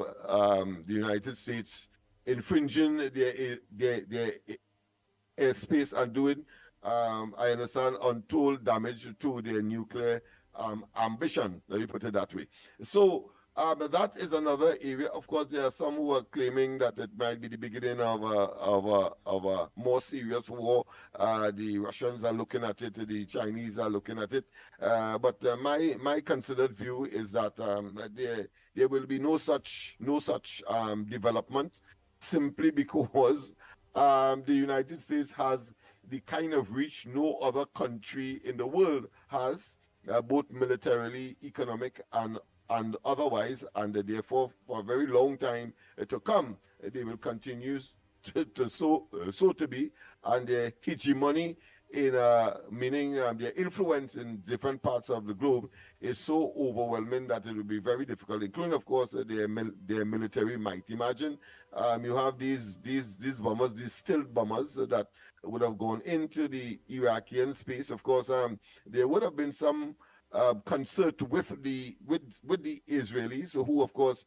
the United States infringing their airspace and doing, I understand, untold damage to their nuclear ambition. Let me put it that way. So that is another area. Of course, there are some who are claiming that it might be the beginning of a more serious war. The Russians are looking at it. The Chinese are looking at it. But my considered view is that there will be no such development, simply because the United States has the kind of reach no other country in the world has, both militarily, economic, and otherwise, and therefore for a very long time to come, they will continue to be, and their hegemony meaning their influence in different parts of the globe is so overwhelming that it will be very difficult, including, of course, their military might. Imagine you have these bombers, these stealth bombers that would have gone into the Iraqi space. Of course, there would have been some concert with the Israelis, who, of course,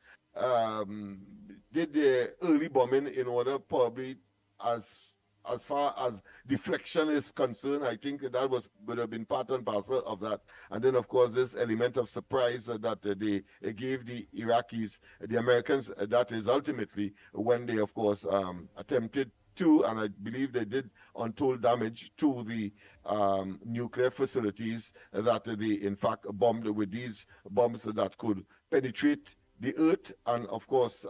did their early bombing in order, probably as far as deflection is concerned. I think that would have been part and parcel of that. And then, of course, this element of surprise that they gave the Iraqis, the Americans, that is ultimately when they, of course, attempted to, and I believe they did, untold damage to the nuclear facilities that they, in fact, bombed with these bombs that could penetrate the earth and, of course,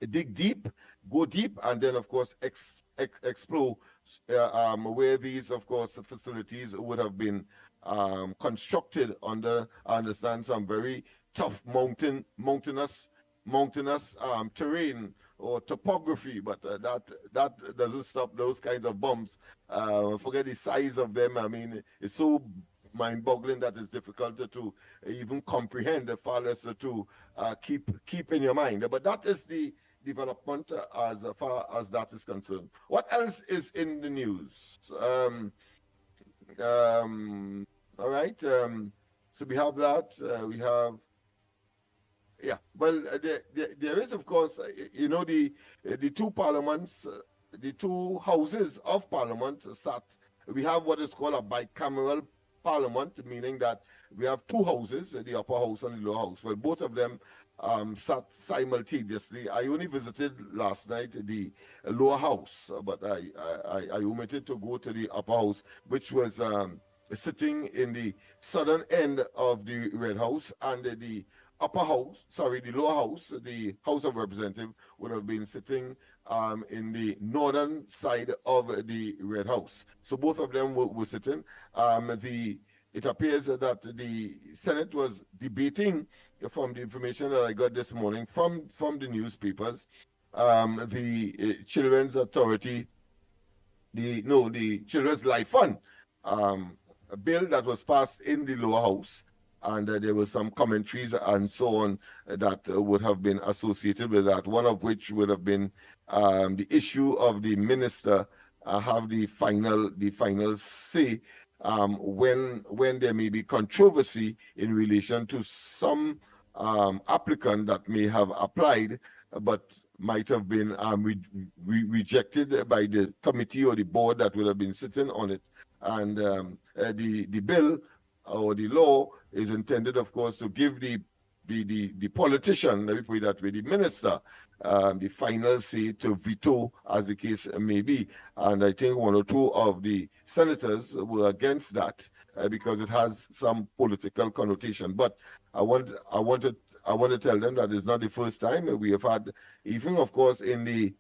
dig deep, go deep, and then, of course, explode where these, of course, facilities would have been constructed under, I understand, some very tough mountainous terrain or topography, but that doesn't stop those kinds of bombs. Forget the size of them. I mean, it's so mind-boggling that it's difficult to even comprehend, far less to keep in your mind. But that is the development as far as that is concerned. What else is in the news? All right. So we have that. We have. Yeah, well, there is, of course, the two parliaments, the two houses of parliament sat. We have what is called a bicameral parliament, meaning that we have two houses, the upper house and the lower house. Well, both of them sat simultaneously. I only visited last night the lower house, but I omitted to go to the upper house, which was sitting in the southern end of the Red House, and the lower house, the House of Representatives, would have been sitting in the northern side of the Red House. So both of them were sitting. It appears that the Senate was debating, from the information that I got this morning from the newspapers, the Children's Authority, the Children's Life Fund, a bill that was passed in the lower house. And there were some commentaries and so on that would have been associated with that, one of which would have been the issue of the minister have the final say when there may be controversy in relation to some applicant that may have applied but might have been rejected by the committee or the board that would have been sitting on it. And the bill or the law is intended, of course, to give the politician, let me put it that way, the minister, the final say to veto, as the case may be. And I think one or two of the senators were against that because it has some political connotation. But I want to tell them that it's not the first time we have had, even of course in the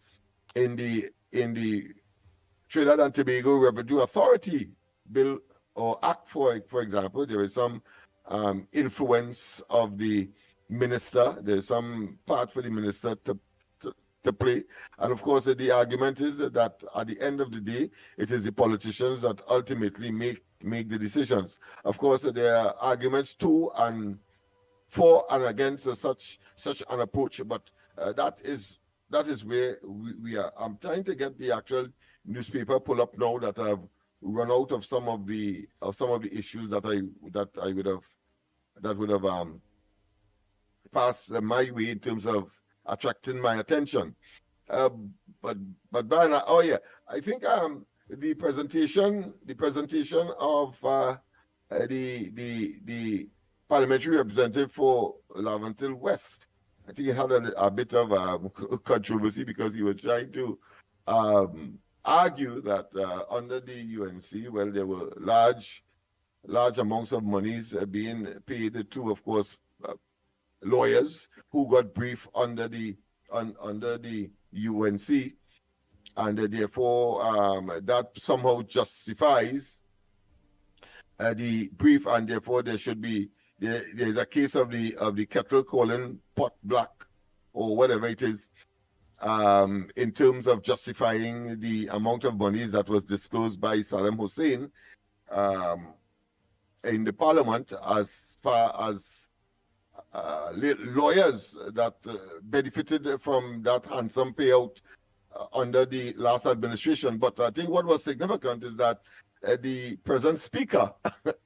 Trinidad and Tobago Revenue Authority bill or act, for example, there is some influence of the minister. There's some part for the minister to play. And of course, the argument is that at the end of the day, it is the politicians that ultimately make the decisions. Of course, there are arguments to and for and against such an approach, but that is where we are. I'm trying to get the actual newspaper pull up now that I've run out of some of the issues that would have passed my way in terms of attracting my attention. But by now, oh yeah, I think the presentation of the parliamentary representative for Laventille West, I think it had a bit of controversy because he was trying to argue that under the UNC, well, there were large amounts of monies being paid to, of course, lawyers who got brief under the UNC, and therefore that somehow justifies the brief, and therefore there's a case of the kettle calling pot black or whatever it is, in terms of justifying the amount of monies that was disclosed by Saddam Hussein in the parliament as far as lawyers that benefited from that handsome payout under the last administration. But I think what was significant is that the present speaker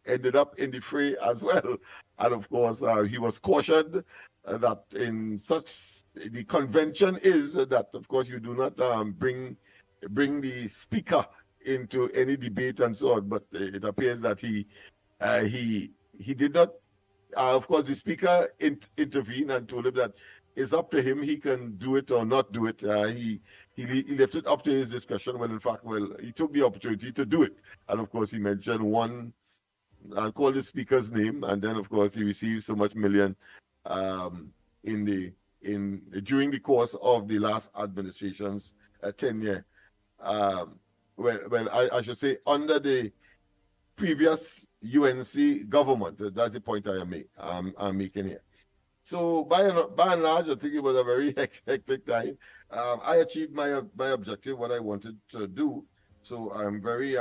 ended up in the fray as well. And of course, he was cautioned that the convention is that, of course, you do not bring the speaker into any debate and so on. But it appears that he did not. Of course, the speaker intervened and told him that it's up to him. He can do it or not do it. He left it up to his discretion. When in fact, he took the opportunity to do it. And of course, he mentioned one. I'll call the speaker's name, and then of course he received so much million during the course of the last administration's tenure. I should say under the previous UNC government. That's the point I'm making here. So by and large, I think it was a very hectic time. I achieved my objective, what I wanted to do. So I'm very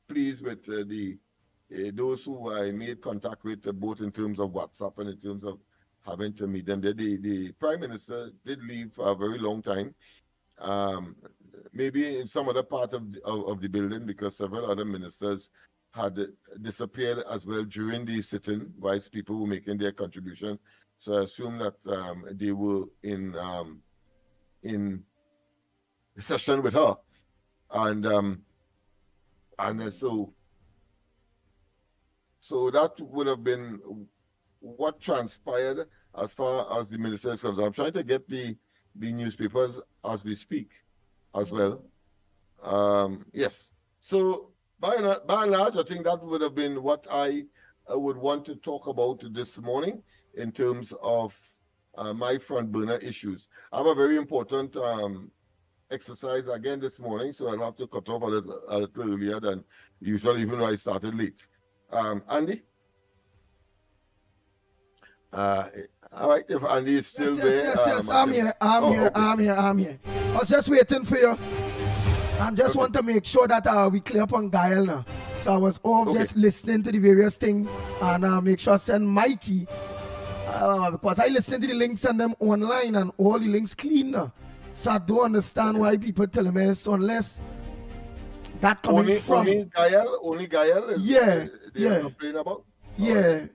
pleased with those who I made contact with, both in terms of WhatsApp and in terms of having to meet them. The Prime Minister did leave for a very long time, maybe in some other part of the building, because several other ministers had disappeared as well during the sitting, whilst people were making their contribution. So I assume that they were in session with her, and so that would have been what transpired as far as the minister is concerned. I'm trying to get the newspapers as we speak as well. Yes. So by and large, I think that would have been what I would want to talk about this morning in terms of my front burner issues. I have a very important exercise again this morning, so I'll have to cut off a little earlier than usual, even though I started late. Andy? All right, if Andy is still there. Yes, I'm here. I'm here. I was just waiting for you. I just want to make sure that we clear up on Guile now. So I was just listening to the various things and make sure I send Mikey. Because I listen to the links and them online and all the links clean now. So I don't understand why people tell me so unless that coming from. Only Gael is they are complaining about? Yeah.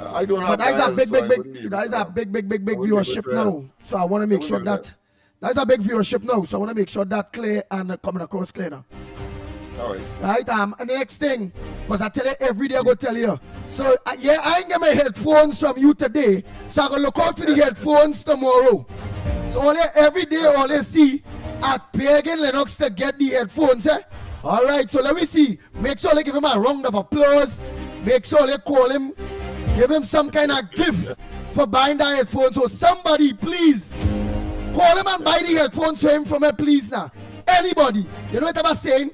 I don't have But that's a Gael, big, so I big, wouldn't be big, able that's to a help. big I wouldn't be able viewership to help. now. So I want to make I sure wouldn't be able that that's a big viewership now. So I want to make sure that clear and coming across clear now. All right. Right, and the next thing, because I tell you every day, I go tell you. So, I ain't get my headphones from you today, so I go look out for the headphones tomorrow. So, every day, all they see, at begging Lennox to get the headphones, eh? All right, so let me see. Make sure they give him a round of applause. Make sure they call him, give him some kind of gift for buying the headphones. So, somebody, please, call him and buy the headphones for him from me, please, now. Anybody, you know what I'm saying?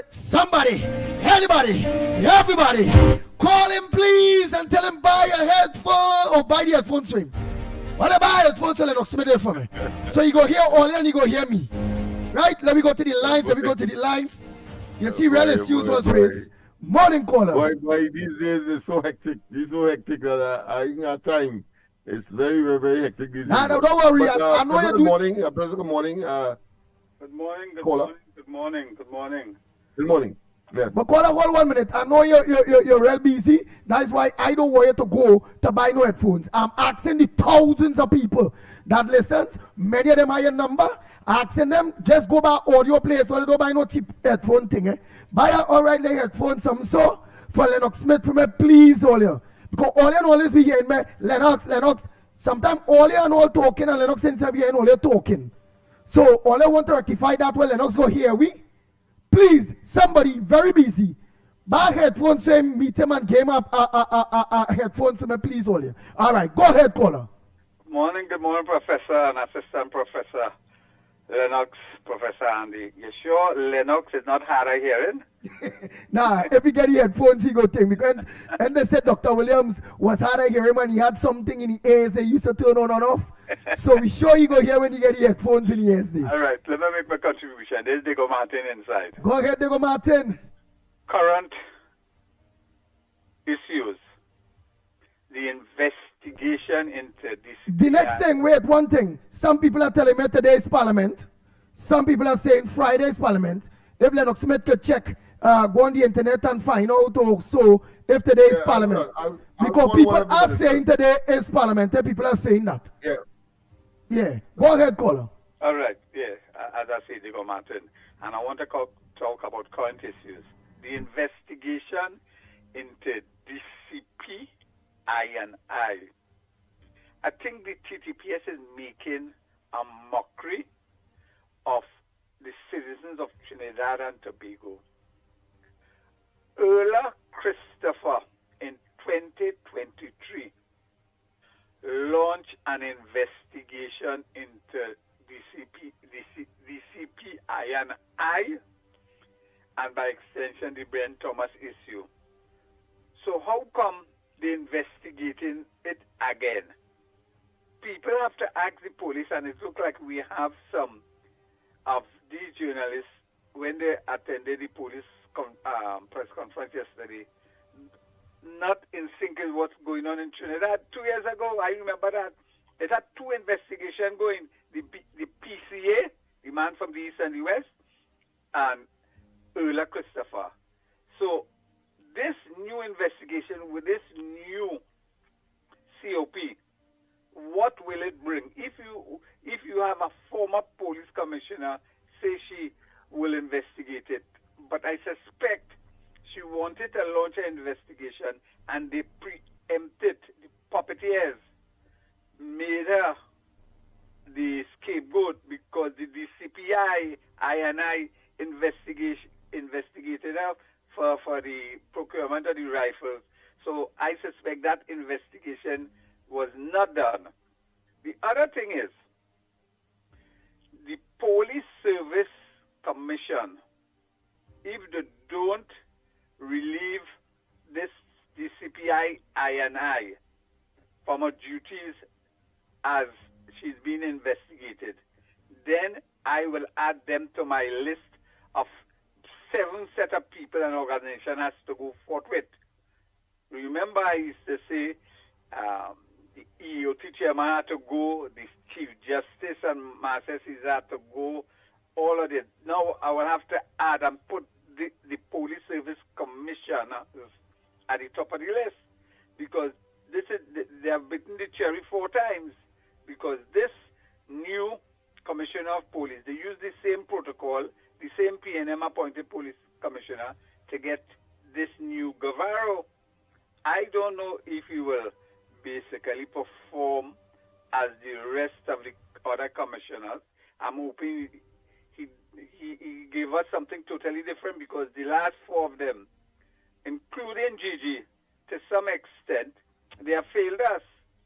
Somebody, anybody, everybody, call him please and tell him buy a headphone or buy the headphones for him. Well, I buy headphones, so Lennox Smith there for me. So you go hear Oli and you go hear me. Right? Let me go to the lines. You see, real issues was raised. Morning caller. Boy, these days it's so hectic. It's so hectic that I ain't got time. It's very, very, very hectic these days. Nah, don't worry. But, I know you do. Good morning. Good morning. Good morning. Caller. Good morning. Good morning. Yes. But caller, hold 1 minute. I know you're real busy. That's why I don't want you to go to buy no headphones. I'm asking the thousands of people that listens. Many of them have your number. Asking them, just go by audio place or don't buy no cheap headphone thing. Buy a alright headphone some so for Lennox Smith for me, please, all you. Because all you always be hearing me, Lennox. Sometimes all you and all talking and Lennox instead be hearing all you talking. So all I want to rectify that well, Lennox go here we. Please, somebody very busy. Buy headphones, say meet him and game up headphones to me, please, all you. All right, go ahead, caller. Good morning, Professor and Assistant Professor Lennox, Professor Andy. You sure Lennox is not hard of hearing? Nah, if he get the headphones, he go take. Because and they said Dr. Williams was hard of hearing and he had something in the ears they used to turn on and off. So we sure you go hear when you get the headphones in the ears. All right, let me make my contribution. This is Diego Martin inside. Go ahead, Diego Martin. Current issues. The investigation into this. The next thing, wait, one thing. Some people are telling me today's parliament. Some people are saying Friday's parliament. If Lennox Smith could check, go on the internet and find out also if today's parliament. Because people are saying today is parliament. People are saying that. Yeah. Go ahead, caller. All right, yes. As I say, Diego Martin. And I want to talk about current issues. The investigation into DCP I&I. I think the TTPS is making a mockery of the citizens of Trinidad and Tobago. Earla Christopher in 2023 launched an investigation into DCP I&I and by extension the Brent Thomas issue. So how come they're investigating it again? People have to ask the police, and it looks like we have some of these journalists, when they attended the police press conference yesterday, not in sync with what's going on in Trinidad. 2 years ago, I remember that. There's had two investigations going. The PCA, the man from the East and the West, and Earla Christopher. So this new investigation with this new COP, what will it bring? If you have a former police commissioner say she will investigate it, but I suspect she wanted to launch an investigation and they preempted. The puppeteers made her the scapegoat because the DCPI I&I investigated her for the procurement of the rifles. So I suspect that investigation was not done. The other thing is, the Police Service Commission, if they don't relieve this DCPI I&I from her duties as she's being investigated, then I will add them to my list of 7 set of people and organization has to go forthwith. Remember, I used to say the EOT chairman had to go, the Chief Justice and Master Caesar had to go, all of it. Now I will have to add and put the police service commissioner at the top of the list, because they have bitten the cherry 4 times, because this new commissioner of police, they use the same protocol, the same PNM appointed police commissioner to get this new Guevara. I don't know if he will basically perform as the rest of the other commissioners. I'm hoping he gave us something totally different, because the last 4 of them, including Gigi, to some extent, they have failed us.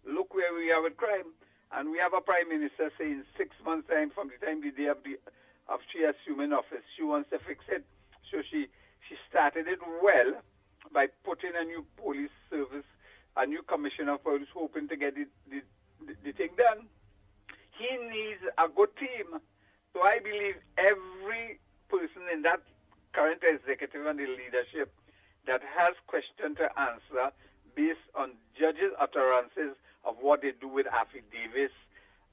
Look where we are with crime. And we have a prime minister saying 6 months' time from the time the day of she assuming office, she wants to fix it. So she started it well by putting a new police service, a new commissioner of police, hoping to get the thing done. He needs a good team. So I believe every person in that current executive and the leadership that has question to answer based on judges' utterances of what they do with affidavits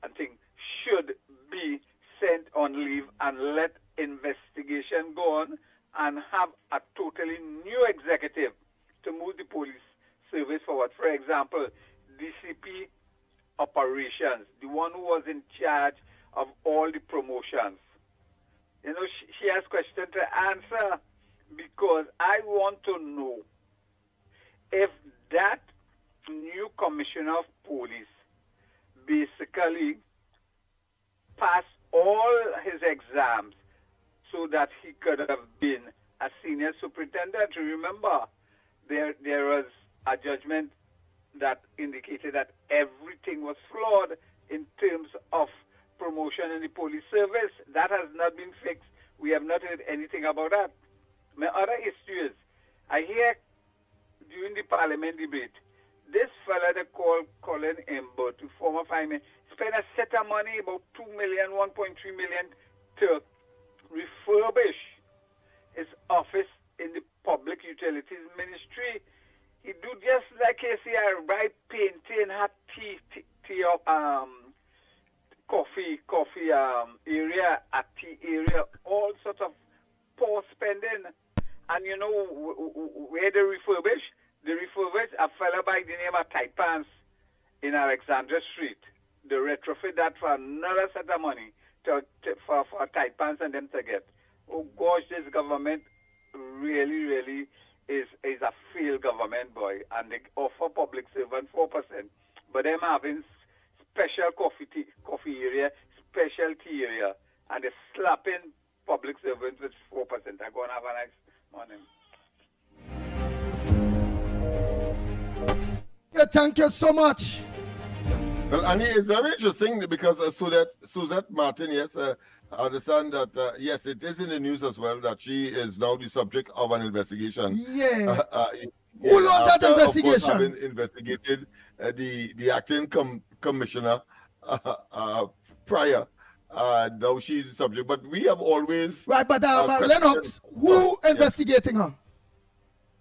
and things should be sent on leave and let investigation go on and have a totally new executive to move the police service forward. For example, DCP operations, the one who was in charge of all the promotions. You know, she has questions to answer, because I want to know if that new commissioner of police basically passed all his exams so that he could have been a senior superintendent. Remember, there was a judgment that indicated that everything was flawed in terms of promotion in the police service. That has not been fixed. We have not heard anything about that. My other issue is, I hear during the parliament debate, this fella they call Colin Ember, to former fireman, spent a set of money, about 2 million, 1.3 million, to refurbish his office in the Public Utilities Ministry. He do just like KCR, buy painting, have coffee area, a tea area, all sorts of poor spending. And you know where they refurbish? They refurbish a fella by the name of Taipans in Alexandra Street. They retrofit that for another set of money for Taipans and them to get. Oh gosh, this government really is a failed government, boy. And they offer public servant 4%. But them having special coffee area, special tea area, and they're slapping public servants with 4%. I'm going to have a nice morning. Yeah, thank you so much. Well, Annie, it's very interesting because Suzette Martin, yes, I understand that, yes, it is in the news as well that she is now the subject of an investigation. Yeah. Who launched that investigation? Of course, having investigated the acting commissioner prior. Now she's the subject, but we have always... Right, but Lennox, who investigating her?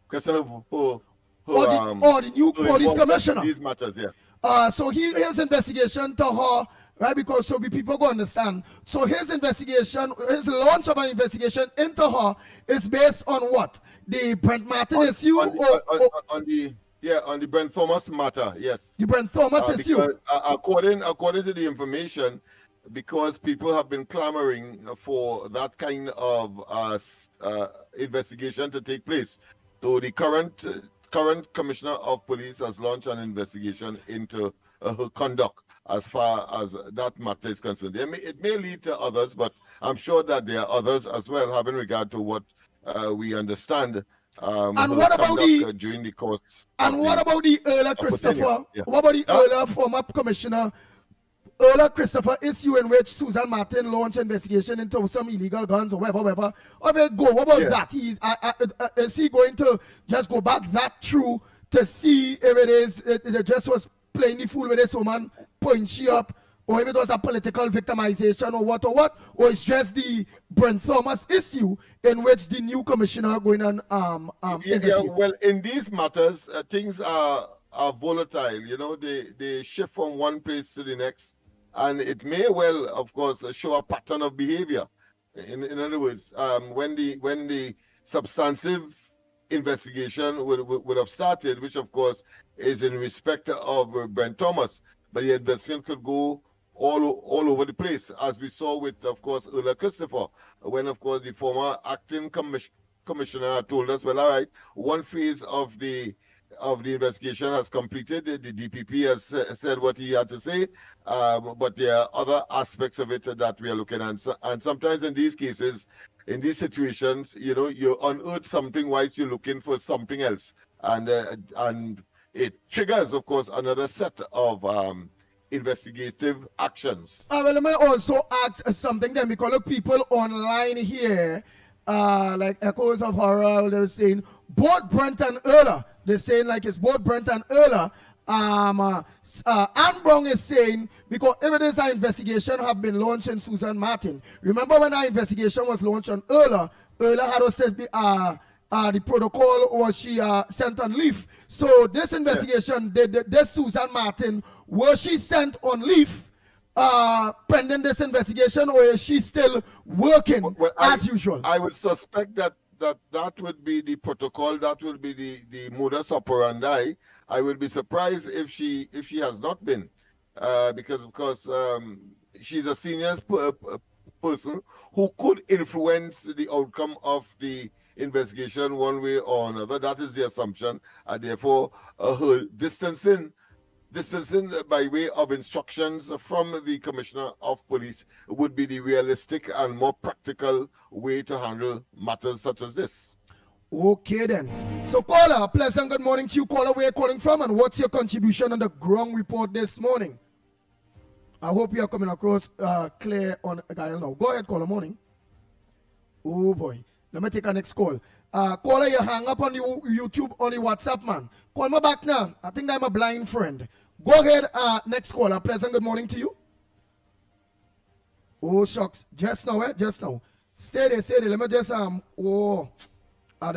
Question of who? The new police commissioner. These matters, yeah. So his investigation to her, right? Because so people go understand. So his investigation, his launch of an investigation into her is based on what? The Brent Martin issue, on the Brent Thomas matter, yes. The Brent Thomas issue. According to the information, because people have been clamoring for that kind of investigation to take place. So the current commissioner of police has launched an investigation into her conduct as far as that matter is concerned. It may lead to others, but I'm sure that there are others as well, having regard to what we understand. And what about during the course? And what about the earlier Christopher? Yeah. What about the earlier former commissioner? Earlier Christopher issue in which Susan Martin launched investigation into some illegal guns or whatever. What about that? Is he going to just go back that through to see if it just was playing the fool with this woman, point she up, or if it was a political victimization or what, or it's just the Brent Thomas issue in which the new commissioner going on well, in these matters, things are volatile. You know, they shift from one place to the next. And it may well, of course, show a pattern of behavior. In other words, when the substantive investigation would have started, which of course is in respect of Brent Thomas, but the investigation could go all over the place, as we saw with, of course, Earl Christopher, when, of course, the former acting commissioner told us, well, all right, one phase of the investigation has completed. The DPP has said what he had to say, but there are other aspects of it that we are looking at. And sometimes in these cases, in these situations, you unearth something whilst you're looking for something else. And it triggers, of course, another set of investigative actions. Well, let me also ask something then, because the people online here, like Echoes of Horror, they're saying both Brent and Earl. They're saying like it's both Brent and Earl. Anne Brown is saying, because evidence and investigation have been launched in Susan Martin. Remember when our investigation was launched on Earl had to say the protocol was she sent on leave. So this investigation, this Susan Martin, was she sent on leave pending this investigation, or is she still working as usual? I would suspect that would be the protocol, that will be the modus operandi. I would be surprised if she has not been, because of course she's a senior person who could influence the outcome of the investigation one way or another. That is the assumption, and therefore her distancing by way of instructions from the Commissioner of Police would be the realistic and more practical way to handle matters such as this. Okay then. So caller, pleasant good morning to you. Caller, where you calling from, and what's your contribution on the ground report this morning? I hope you are coming across clear on dial now. Go ahead, caller. Morning. Oh boy. Let me take our next call. Caller, you hang up on the YouTube, on the WhatsApp, man. Call me back now. I think I'm a blind friend. Go ahead, next caller. Pleasant good morning to you. Oh, shucks. Just now, Just now. Stay there, stay there. Let me just, I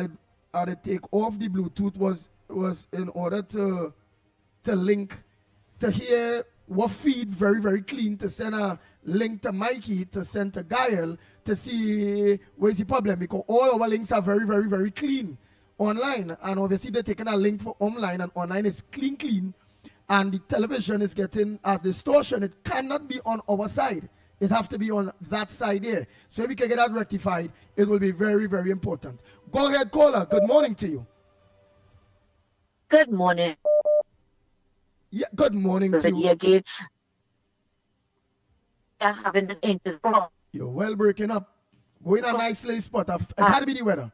did take off the Bluetooth was in order to link, to hear what feed very, very clean, to send a link to Mickie, to send to Gael, to see where's the problem, because all our links are very, very, very clean online, and obviously they're taking a link for online, and online is clean, and the television is getting a distortion. It cannot be on our side. It have to be on that side here. So if we can get that rectified, it will be very, very important. Go ahead, caller. Good morning to you. Good morning. Yeah, good morning to you. Again. Having an interval. You're well breaking up. Go in a nice spot. It had to be the weather.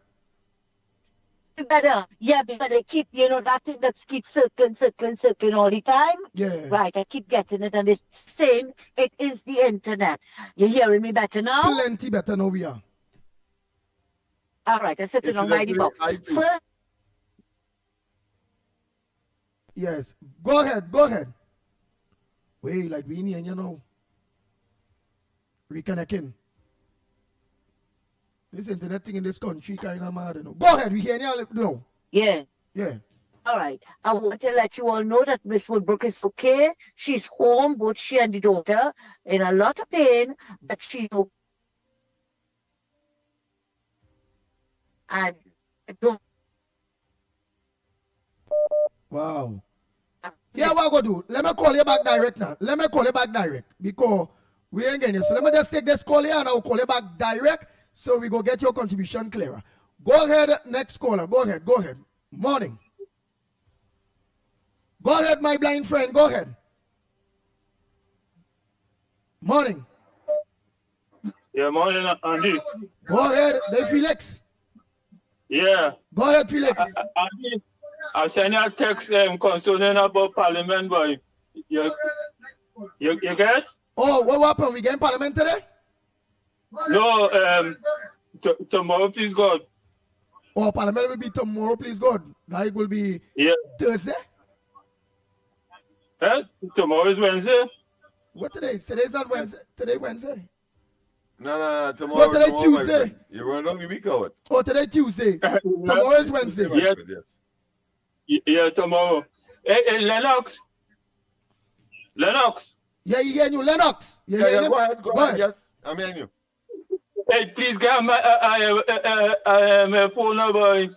Better. Yeah, because they keep, that thing that keeps circling all the time. Yeah. Right, I keep getting it, and it's saying it is the internet. You hearing me better now? Plenty better now, we are. All right, I'm sitting on my box. First, yes. Go ahead. Wait, like we in here, reconnecting. This internet thing in this country kind of mad, Go ahead, we hear you. Yeah. Yeah. All right. I want to let you all know that Miss Woodbrook is okay. She's home, both she and the daughter, in a lot of pain, but she's okay. And wow. Yeah, what I go do? Let me call you back direct now. Because we ain't getting you. So let me just take this call here and I'll call you back direct so we go get your contribution clearer. Go ahead, next caller. Go ahead. Morning. Go ahead, my blind friend. Go ahead. Morning. Yeah, morning, Andy. Go ahead, Felix. Yeah. Go ahead, Felix. I sent you a text concerning about Parliament, boy. You get? Oh, what happened? We getting Parliament today? No, tomorrow, please God. Oh, Parliament will be tomorrow, please God. Like will be Thursday? Tomorrow is Wednesday. What today is? Today's not Wednesday. Today Wednesday. No, tomorrow. Today Tuesday. You run on the week or what? Oh, today Tuesday. Tomorrow is Wednesday. Yeah, tomorrow. Hey, Lennox. Yeah, you hear you, Lennox. Yeah, go ahead. Yes, I'm hearing you. Hey, please get my phone number.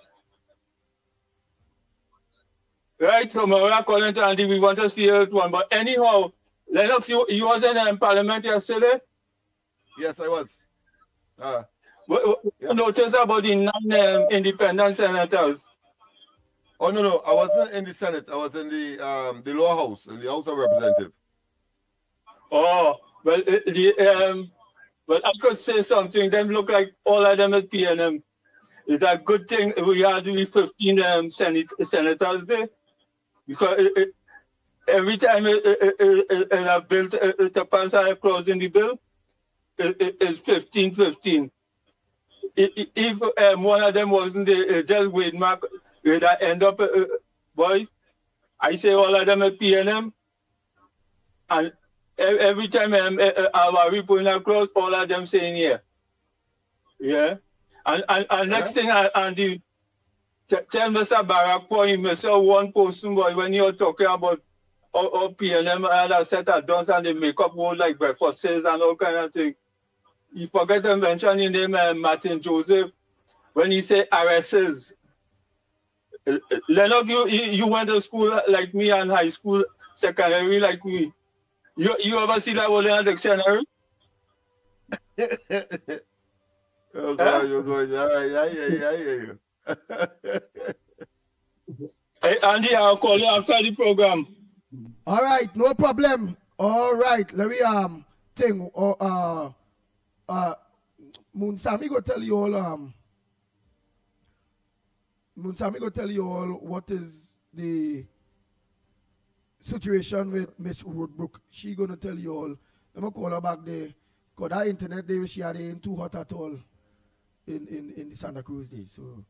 Right, so we're calling to Andy. We want to see it one. But anyhow, Lennox, you was in Parliament yesterday? Yes, I was. What notice about the 9 independent senators? Oh no, I wasn't in the Senate. I was in the lower house, in the House of Representatives. Oh, well, but I could say something. Them look like all of them is PNM. It's a good thing we had to be 15 senators there, because every time a bill to pass a clause in the bill, it's 15. If one of them wasn't there, just wait, Mark, would end up, boy, I say all of them are PNM, and every time we put in a clause, all of them saying yeah. Yeah. And next thing, Andy, tell Mr. Barack point, Mr. One person, boy, when you're talking about all PNM and a set of dons and they make up whole like breakfast and all kind of thing. You forget to mention his name, Martin Joseph, when he say RSs. Lennox, you went to school like me and high school, secondary like we. You ever see that word in a dictionary? Oh God, you're going. All right, I hear you. Hey, Andy, I'll call you after the program. All right, no problem. All right, let me thing. Moonsami go tell you all. Moonsami go tell you all what is the situation with Miss Woodbrook. She gonna tell you all. Let me call her back there. Cause that internet day she had ain't too hot at all in the Santa Cruz day. So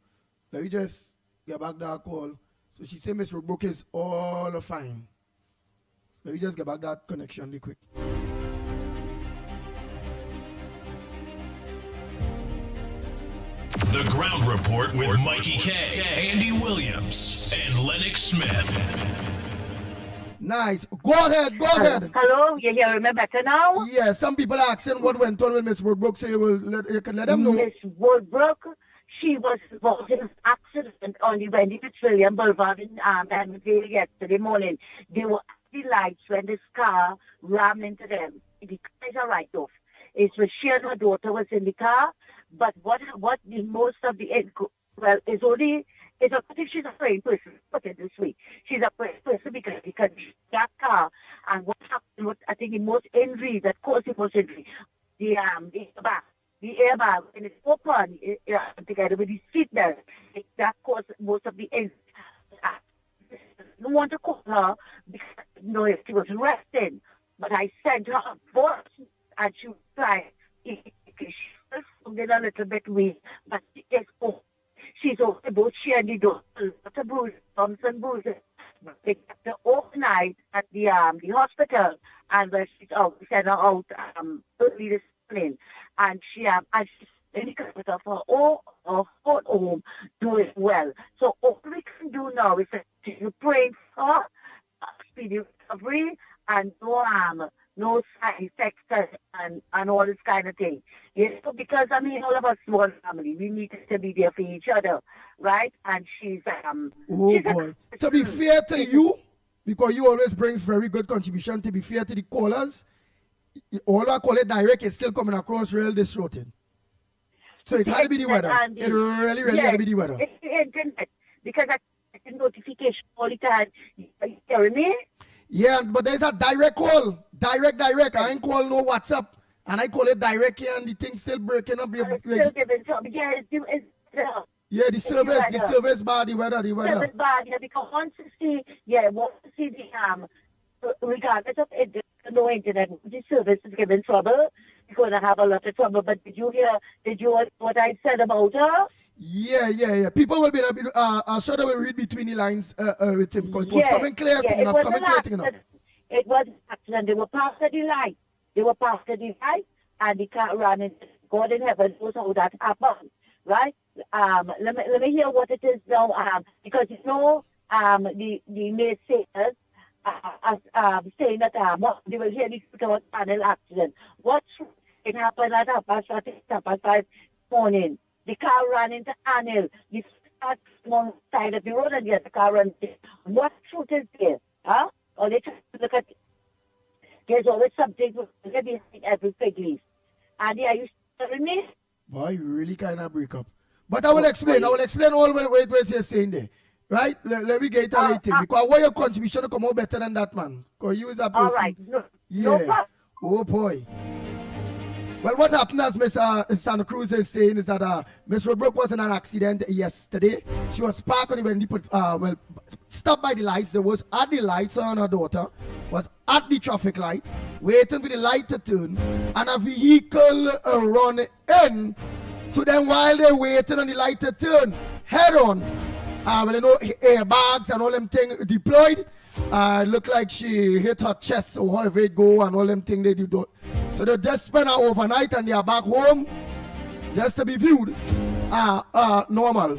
let me just get back that call. So she said Miss Woodbrook is all fine. Let me just get back that connection really quick. The Ground Report with Mikey K, Andy Williams, and Lennox Smith. Nice. Go ahead. Hello, you hear me better now? Yeah, some people asking what went on with Miss Woodbrook, so you can let them know. Miss Woodbrook, she was involved in an accident on the Wendy Fitzwilliam Boulevard in Edmonton yesterday morning. They were at the lights when this car rammed into them. The cars are right off. It's when she and her daughter was in the car, but what the most of the is only. It's a think she's a brave person, put it this way. She's a brave person because that car and what happened, what I think the most injury that caused the most injury, the airbag, when it's open, together with the seatbelt, that caused most of the injury. I don't want to call her because I didn't know if she was resting, but I sent her a voice and she replied, she was feeling a little bit weak, but she is okay. She's okay, both she and the daughter, lots of bruises, bumps and bruises. They kept her overnight at the hospital, and she's out. We sent her out early this morning, and she's in the comfort of her own home, doing well. So all we can do now is to pray for her, speedy recovery, and no side effects and all this kind of thing. Yes, so because all of us one family, we need to be there for each other, right? And she's boy. To be fair to you, because you always brings very good contribution. To be fair to the callers, all I call it direct is still coming across real disrupted. So it had to be the weather. It really had to be the weather. It's the internet because I get notification all the time. You hearing me? Yeah, but there's a direct call. Direct. I ain't call no WhatsApp. And I call it direct here and the thing still breaking up. Yeah, the service bar, the weather. Service bar, yeah, because once you see the regardless of it, no internet, the service is giving trouble. You're going to have a lot of trouble. But did you hear what I said about her? Yeah. People will be I'm sure they will read between the lines with him because it was coming clear. It was an accident. They were past the light. And the car ran into God in heaven knows how that happened, right? Let me hear what it is now. Because the naysayers saying that they will hear the panel accident. What's It happened at 5:30 morning. The car ran into Anil. The car on the side of the road and yet the car ran. What truth is there? Huh? Or they try to look at there's always something behind every fig leaf. And are you telling me? Boy, you really kind of break up. But I will explain. I will explain all what you're saying there. Right? Let me get a little thing. Because what your contribution to come out better than that, man. Because you is a person. All right. No Yeah. Oh, boy. Well, what happened as Miss Santa Cruz is saying is that Miss Roadbrook was in an accident yesterday. She was parked on the stopped by the lights. There was at the lights on her daughter, was at the traffic light, waiting for the light to turn, and a vehicle run in to them while they're waiting on the light to turn, head on. Airbags and all them things deployed. Looked like she hit her chest or however it go and all them things they do. So they just spent her overnight and they are back home just to be viewed normal.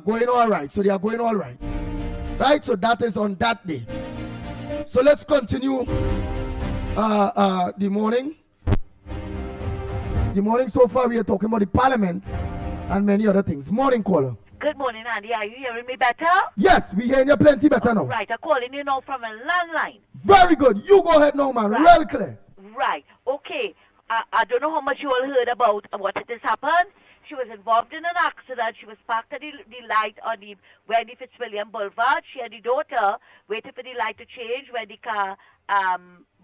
Going all right. So they are going all right. Right? So that is on that day. So let's continue the morning. The morning so far we are talking about the parliament and many other things. Morning caller. Good morning, Andy. Are you hearing me better? Yes, we hearing you plenty better now. Right, I'm calling you now from a landline. Very good. You go ahead now, man. Right. Real clear. Right. Okay. I don't know how much you all heard about what has happened. She was involved in an accident. She was parked at the light on the Wendy Fitzwilliam Boulevard. She and the daughter waited for the light to change when the car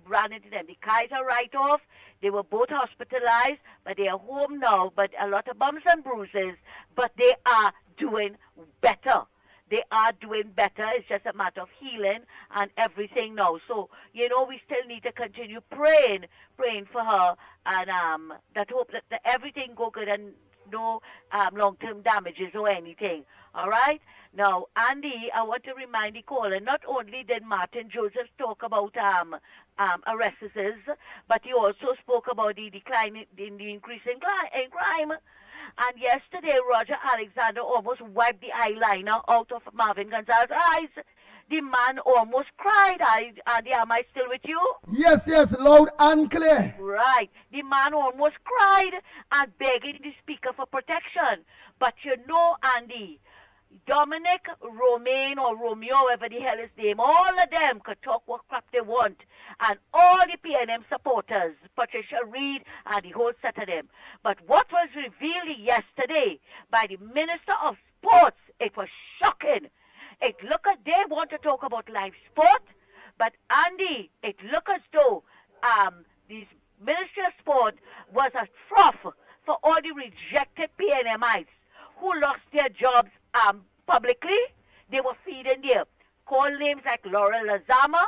ran into them. The car is a write-off. They were both hospitalized, but they are home now. But a lot of bumps and bruises. But they are doing better. They are doing better. It's just a matter of healing and everything now. So, we still need to continue praying for her, and that hope that everything go good and no long-term damages or anything. All right? Now, Andy, I want to remind the caller, not only did Martin Joseph talk about arrests, but he also spoke about the decline in the increase in crime. And yesterday, Roger Alexander almost wiped the eyeliner out of Marvin Gonzalez's eyes. The man almost cried. Andy, am I still with you? Yes, loud and clear. Right. The man almost cried and begging the speaker for protection. But Andy, Dominic, Romaine, or Romeo, whatever the hell his name, all of them could talk what crap they want. And all the PNM supporters, Patricia Reid and the whole set of them. But what was revealed yesterday by the Minister of Sports, it was shocking. They want to talk about live sport, but Andy, it looked as though the Ministry of Sport was a trough for all the rejected PNMites who lost their jobs publicly. They were feeding there. Call names like Laurel Lazama,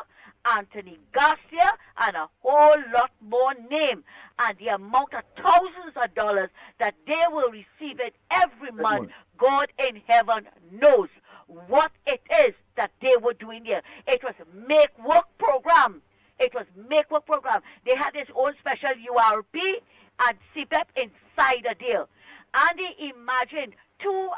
Anthony Garcia, and a whole lot more names. And the amount of thousands of dollars that they will receive it every month, God in heaven knows what it is that they were doing there. It was a make-work program. They had this own special URP and CPEP inside a deal. And they imagined two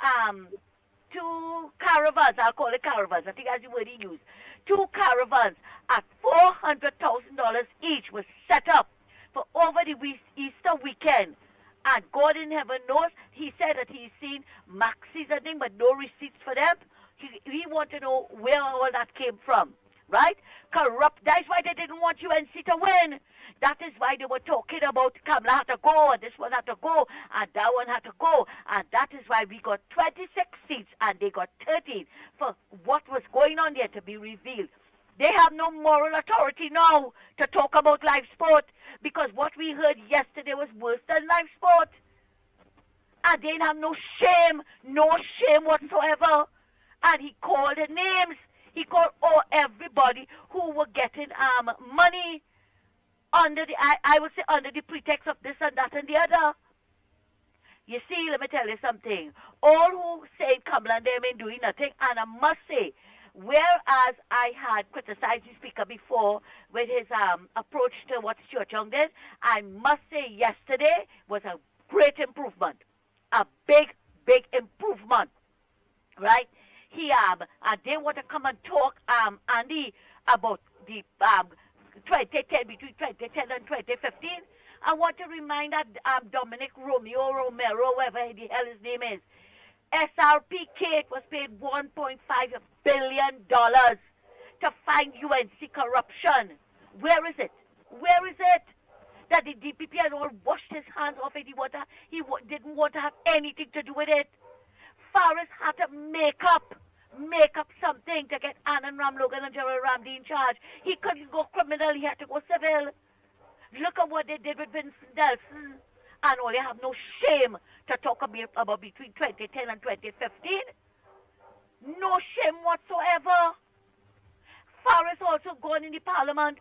caravans, I'll call it caravans, I think that's the word he used. 2 caravans at $400,000 each was set up for over the Easter weekend. And God in heaven knows, he said that he's seen maxis and things, but no receipts for them. He wanted to know where all that came from, right? Corrupt. That's why they didn't want UNC to win. That is why they were talking about Kamala had to go, and this one had to go, and that one had to go. And that is why we got 26 seats, and they got 13 for what was going on there to be revealed. They have no moral authority now to talk about live sport, because what we heard yesterday was worse than live sport. And they have no shame whatsoever. And he called the names. He called everybody who were getting money under the, I would say, under the pretext of this and that and the other. You see, let me tell you something. All who say Kamala and them ain't doing nothing, and I must say, whereas I had criticized the speaker before with his approach to what Stuart Young did, I must say yesterday was a great improvement. A big improvement. Right? And they want to come and talk, Andy, about the 2010, between 2010 and 2015. I want to remind that Dominic Romero, whatever the hell his name is, SRP Kate was paid $1.5 billion to find UNC corruption. Where is it? Where is it? That the DPP had all washed his hands off it. He didn't want to have anything to do with it. Faris had to make up something to get Anand Ram Logan and Gerald Ramsey in charge. He couldn't go criminal, he had to go civil. Look at what they did with Vincent Nelson. And all, they have no shame to talk about between 2010 and 2015. No shame whatsoever. Faris also gone in the parliament,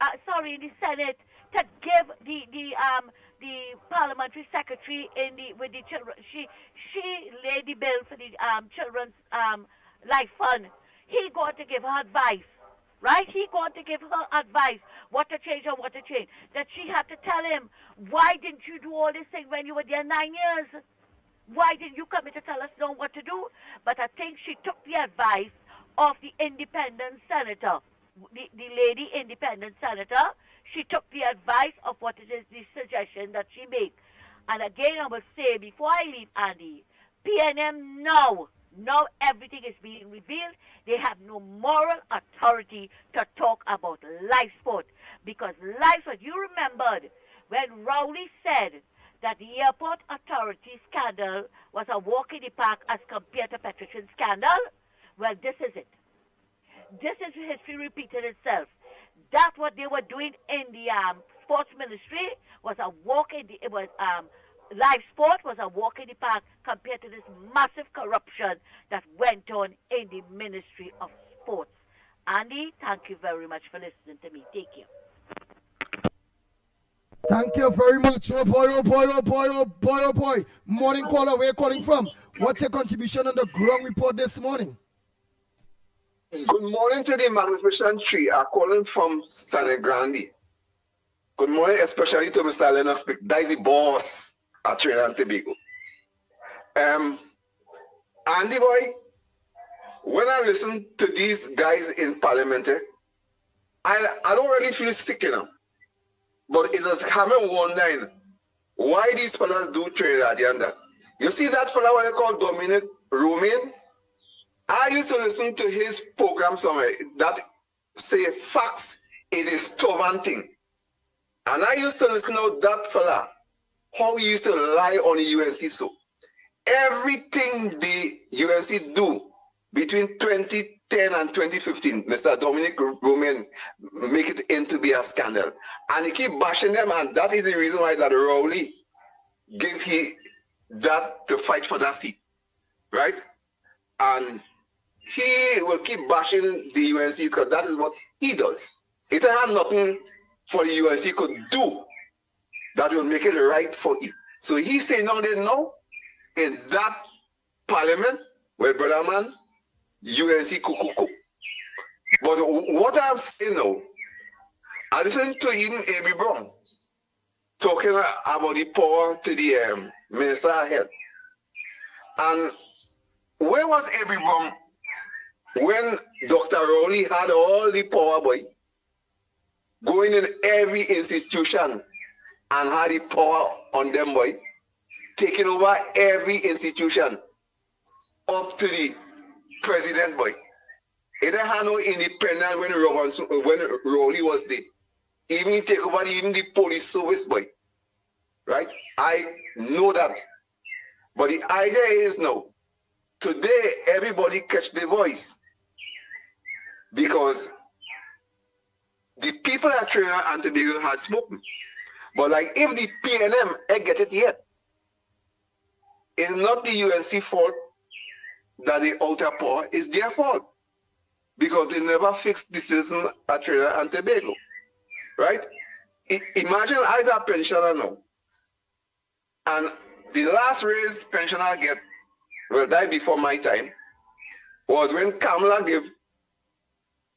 in the Senate, to give the parliamentary secretary with the children. She laid the bill for the children's life fund. He got to give her advice, right? He got to give her advice, what to change or what to change. That she had to tell him, why didn't you do all this thing when you were there 9 years? Why didn't you come in to tell us now what to do? But I think she took the advice of the independent senator, the lady independent senator. She took the advice of what it is, the suggestion that she made. And again, I will say, before I leave, Andy, PNM now everything is being revealed. They have no moral authority to talk about life sport. Because life sport, you remembered when Rowley said that the airport authority scandal was a walk in the park as compared to Petrician scandal? Well, this is it. This is history repeated itself. That's what they were doing in the sports ministry was a walk in the, live sport was a walk in the park compared to this massive corruption that went on in the Ministry of Sports. Andy, thank you very much for listening to me. Take care. Thank you very much. Oh boy. Morning caller, where you calling from? What's your contribution on the ground report this morning? Good morning to the Magnificent Tree. I'm calling from San Grande. Good morning, especially to Mr. Lennox. That is the boss at Trinidad and Tobago. Andy boy, when I listen to these guys in Parliament, I don't really feel sick, but it's just coming wondering why these fellas do Trinidad and that. You see that fella what they call Dominic Romain? I used to listen to his program somewhere that say facts is a stubborn thing. And I used to listen to that fella, how he used to lie on the UNC so. Everything the UNC do between 2010 and 2015, Mr. Dominic Romain make it into be a scandal. And he keep bashing them, and that is the reason why that Rowley gave he that to fight for that seat. Right? And he will keep bashing the UNC because that is what he does. It had nothing for the UNC could do that will make it right for you. So he say no, they know in that parliament where brother man, UNC kukuku. But what I'm saying now, I listened to even A.B. Brown talking about the power to the Minister of Health. And where was A.B. Brown when Dr. Rowley had all the power, boy, going in every institution and had the power on them, boy, taking over every institution up to the president, boy. It had no independent when Rowley was there. Even he take over even the police service, boy. Right? I know that. But the idea is now, today everybody catch the voice. Because the people at Trinidad and Tobago had spoken. But like if the PNM ain't get it yet, it's not the UNC fault that the outer power, it's their fault. Because they never fixed the system at Trinidad and Tobago. Right? Imagine I was a pensioner now. And the last raise pensioner get, well, died before my time, was when Kamala gave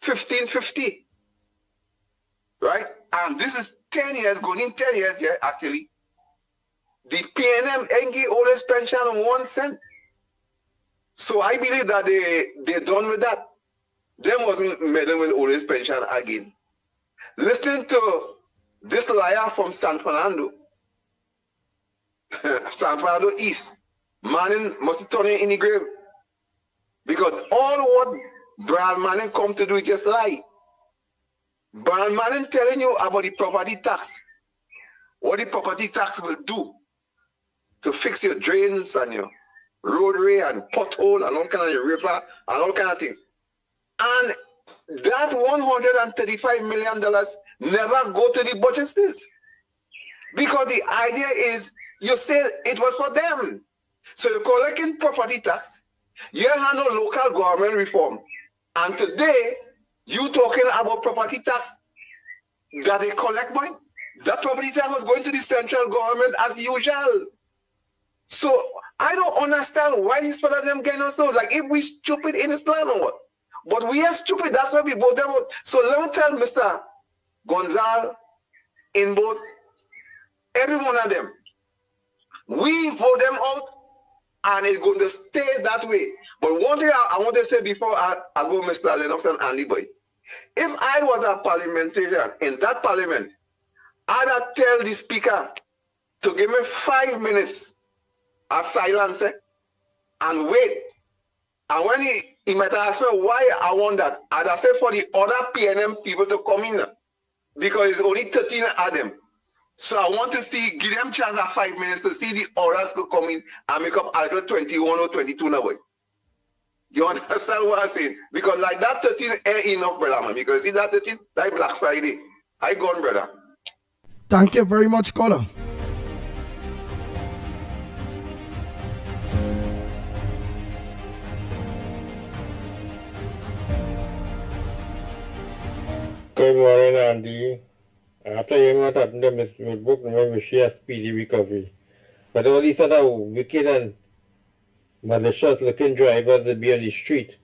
1550. Right? And this is 10 years, going in 10 years here, actually. The PNM ain't give all this pension 1 cent. So I believe that they're done with that. Them wasn't meddling with all this pension again. Listening to this liar from San Fernando, San Fernando East, Manning must turn in the grave. Because all what Brian Manning come to do is just lie. Brian Manning telling you about the property tax. What the property tax will do to fix your drains and your roadway and pothole and all kind of river and all kind of things. And that $135 million never go to the budget states. Because the idea is, you say it was for them. So you're collecting property tax, you have no local government reform. And today, you talking about property tax that they collect money. That property tax was going to the central government as usual. So I don't understand why these fellas them getting us so. Like, if we stupid in this plan or what? But we are stupid, that's why we vote them out. So let me tell Mr. Gonzal, in both, every one of them, we vote them out and it's going to stay that way. But one thing I want to say before I go Mr. Lennox and Andy Boy, if I was a parliamentarian in that parliament, I'd tell the speaker to give me 5 minutes of silence and wait. And when he might ask me why I want that, I'd say for the other PNM people to come in because it's only 13 of them. So I want to see, give them chance of 5 minutes to see the others to come in and make up Article 21 or 22 now. You understand what I'm saying? Because like that 13 ain't enough, brother, man. Because see that 13, like Black Friday. I gone, brother. Thank you very much, caller. Good morning, Andy. After hearing what happened to Miss Woodbrook, I wish she a speedy recovery. But all these other wicked and malicious looking drivers that be on the street,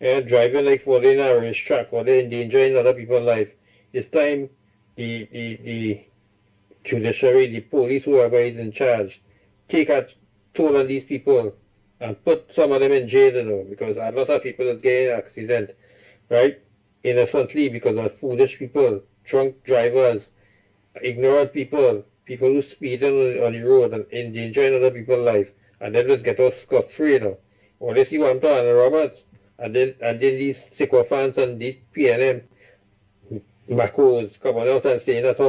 driving like for in a racetrack or they're endangering other people's life. It's time the judiciary, the police, whoever is in charge, take a toll on these people and put some of them in jail, you know, because a lot of people is getting an accident, right? Innocently because of foolish people, drunk drivers, ignorant people, people who speed on the road and endangering other people's life, and then just get us scot-free, you know. Or they see what I'm talking about, Roberts, and then these sycophants and these PNM macos coming out and saying that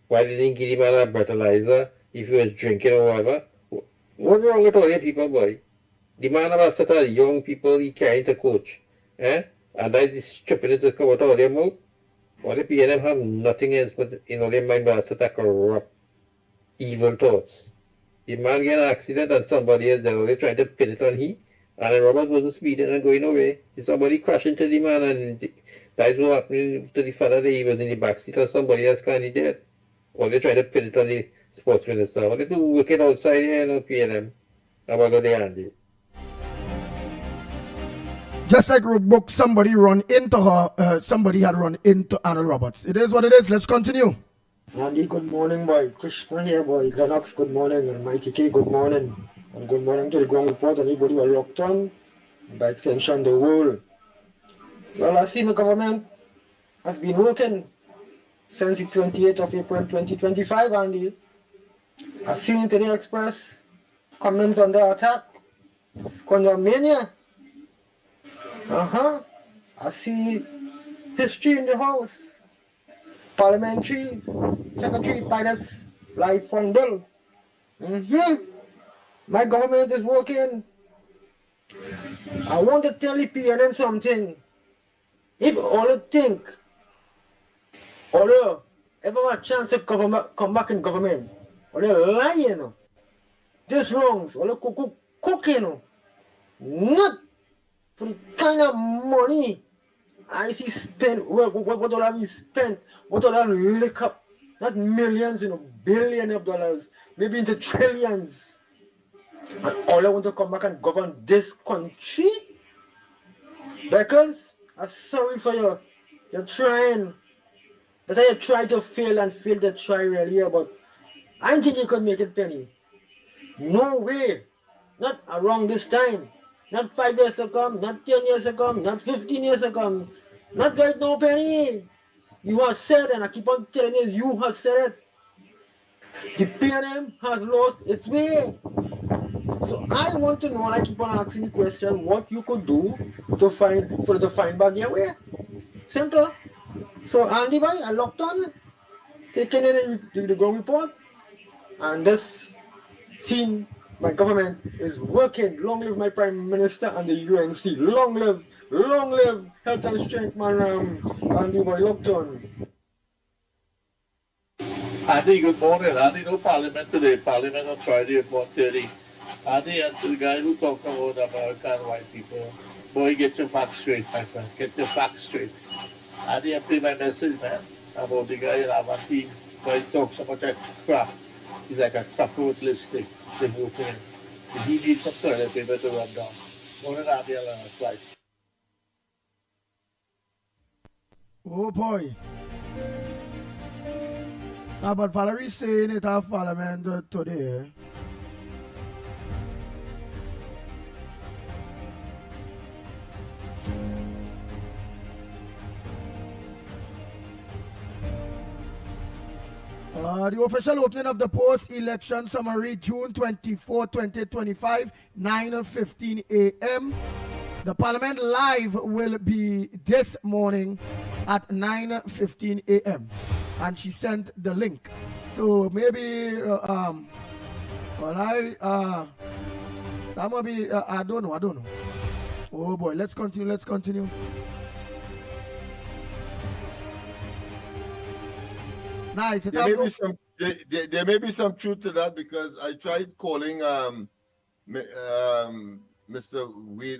why they didn't give the man a breathalyzer if he was drinking or whatever. What's wrong with all these people, boy? The man about such a young people he carrying to coach, and that is stupidity to come out of their mouth. All the PNM have nothing else but in all their mind but such a corrupt, evil thoughts. The man get an accident and somebody else, they're already trying to pin it on he, and then Robert wasn't speeding and going away. Somebody crashed into the man, and that's what happened to the father that he was in the back seat and somebody else kind of dead. Or they try to pin it on the sports minister. Or they do wicked outside here, PNM. About the Andy. Just like Rookbook, somebody run into her, somebody had run into Arnold Roberts. It is what it is. Let's continue. Andy, good morning, boy. Krishna here, boy. Lennox, good morning. And Mickie, good morning. And good morning to the ground report. Anybody who are locked on, and by extension, the world. Well, I see the government has been working since the 28th of April 2025, Andy. I've seen today Express comments on the attack. It's condominium. I see history in the house. Parliamentary Secretary Pilots Life Fund Bill. My government is working. I want to tell the PNN something. If all you think, or you ever have a chance to come back in government, or you lying, this wrongs, or you cooking, not for the kind of money I see spent, what all have you spent, what all have lick up, not millions, billions of dollars, maybe into trillions. And all I want to come back and govern this country? Because I'm sorry for you. You're trying. But you try to fail and fail to try really, but I don't think you could make it, Penny. No way. Not around this time. Not 5 years to come, not 10 years to come, not 15 years to come. Not right now, Penny. You have said, and I keep on telling you have said it. The PNM has lost its way. So I want to know, and I keep on asking the question, what you could do to find back your way. Simple. So Andy boy, I locked on, taking in the ground report, and this scene, my government is working. Long live my Prime Minister and the UNC. Long live health and strength, man. Andy boy, locked on. Andy, good morning. Andy, no Parliament today. Parliament on Friday at 1:30. Andy, and the guy who talked about American white people, boy, get your facts straight, my friend. Get your facts straight. Andy, I play my message, man, about the guy in Avanti, where he talks so much like crap. He's like a couple with lipstick. They vote him. He needs some toilet paper to run down. Morning, Andy, on a flight. Oh boy. But Valerie saying it at Parliament today. The official opening of the post-election summary, June 24, 2025, 9:15 a.m. The Parliament Live will be this morning at 9:15 a.m. And she sent the link. So maybe, that might be, I don't know. Oh boy, let's continue. Nice. There may be some truth to that, because I tried calling Mr.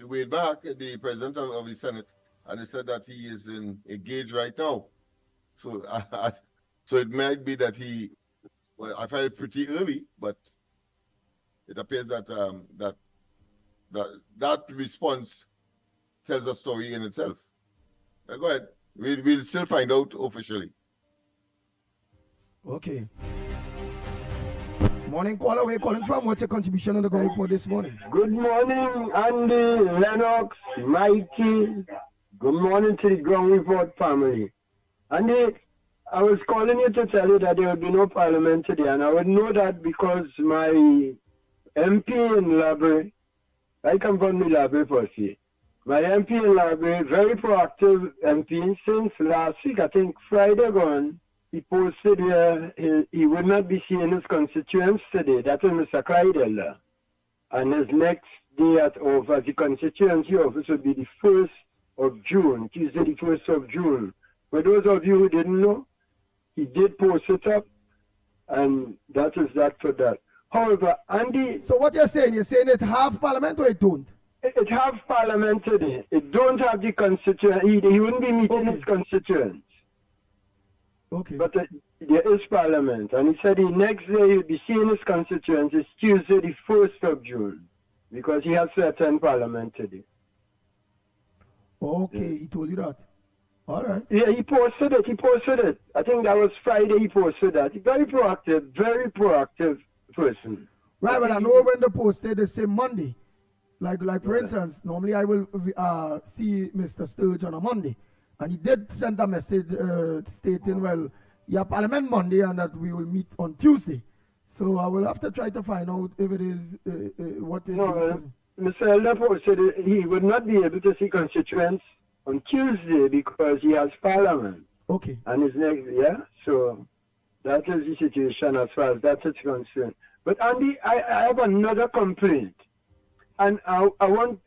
Wade back, the president of the Senate, and he said that he is engaged right now. So so it might be that I find it pretty early, but it appears that that response tells a story in itself. Go ahead. We'll still find out officially. Okay. Morning caller, where you calling from? What's your contribution on the ground report this morning? Good morning, Andy, Lennox, Mickie. Good morning to the ground report family. Andy, I was calling you to tell you that there will be no parliament today, and I would know that because my MP in Library, I come from the Library first year. My MP in Library, very proactive MP since last week, I think Friday gone. He posted he would not be seeing his constituents today. That is Mr. Clydell. And his next day at the constituency office would be the 1st of June, Tuesday the 1st of June. For those of you who didn't know, he did post it up, and that is that for that. However, Andy... So what you're saying it have parliament or it don't? It have parliament today. It don't have the constituent. He wouldn't be meeting his constituents. Okay. But there is parliament, and he said the next day he'll be seeing his constituents is Tuesday the 1st of June, because he has to attend parliament today. Okay, he told you that. All right. Yeah, he posted it. I think that was Friday he posted that. Very proactive person. Right, but I know when they posted, they say Monday. Like for instance, normally I will see Mr. Sturge on a Monday. And he did send a message stating, well, you have Parliament Monday and that we will meet on Tuesday. So I will have to try to find out if it is what is. No, Mr. Elder said he would not be able to see constituents on Tuesday because he has Parliament. Okay. And his next, so that is the situation as far as that is concerned. But Andy, I have another complaint. And I want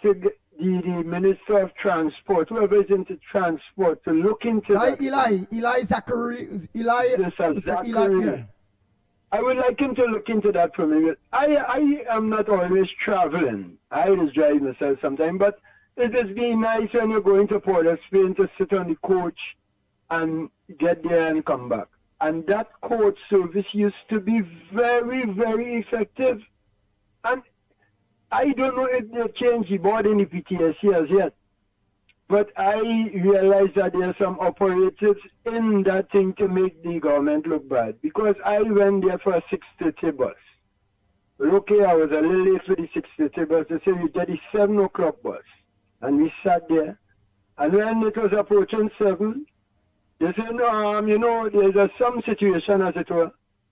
to get the Minister of Transport, whoever is into transport, to look into that. Eli Zachary. Yeah. I would like him to look into that for me. I am not always traveling. I just drive myself sometimes, but it has been nice when you're going to Port of Spain to sit on the coach and get there and come back. And that coach service used to be very, very effective. And I don't know if they changed the board in the PTSC as yet, but I realize that there are some operators in that thing to make the government look bad, because I went there for a 6:30 bus. Okay, I was a little late for the 6:30 bus. They said we get the 7 o'clock bus, and we sat there. And when it was approaching 7, You see, you know, there's some situation as it were.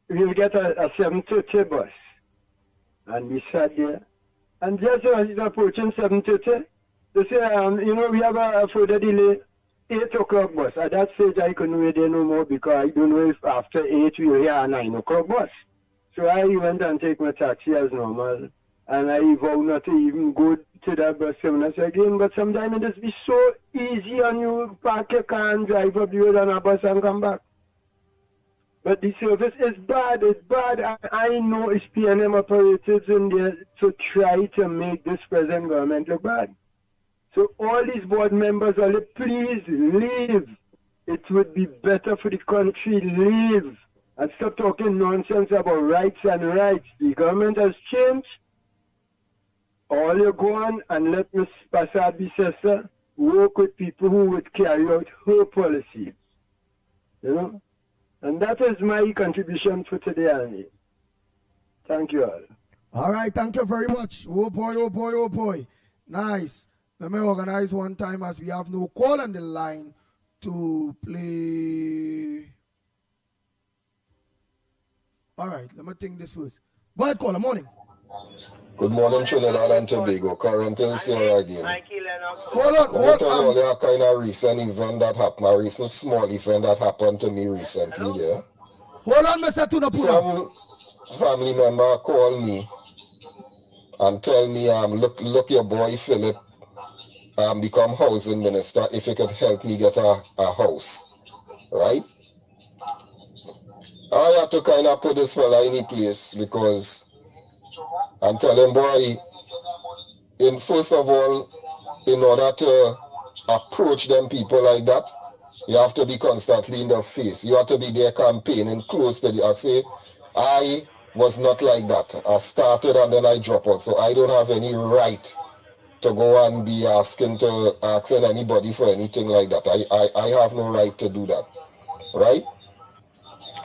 We'll get a 7:30 bus, and we sat there. And just as it's approaching 7:30, they say, you know, we have a further delay, 8 o'clock bus. At that stage, I couldn't wait there no more because I don't know if after 8 we'll hear a 9 o'clock bus. So I went and take my taxi as normal, and I vowed not to even go to that bus terminus again. But sometimes it just be so easy on you park your car and drive up the road on a bus and come back. But the service is bad, it's bad. I know it's PNM operators in there to try to make this present government look bad. So all these board members, please leave. It would be better for the country, leave. And stop talking nonsense about rights and rights. The government has changed. All you go on and let Ms. Pasabi Sessa work with people who would carry out her policies. You know? And that is my contribution for today, Annie. Thank you all. All right, thank you very much. Oh boy, oh boy, oh boy. Nice. Let me organize one time as we have no call on the line to play. All right, let me think this first. Go ahead, caller. Morning. Good morning, Trinidad and Tobago. Current in Sierra again. Hold on, Let me tell you all a kind of recent event that happened, a recent small event that happened to me recently there. Hold on, Mr. Tunapuna. Some family member called me and tell me, look your boy Philip become housing minister if he could help me get a house. Right? I had to kind of put this fella in his place because I'm telling boy, first of all, in order to approach them people like that, you have to be constantly in their face. You have to be there campaigning close to I say, I was not like that. I started and then I drop out. So I don't have any right to go and be asking anybody for anything like that. I have no right to do that. Right?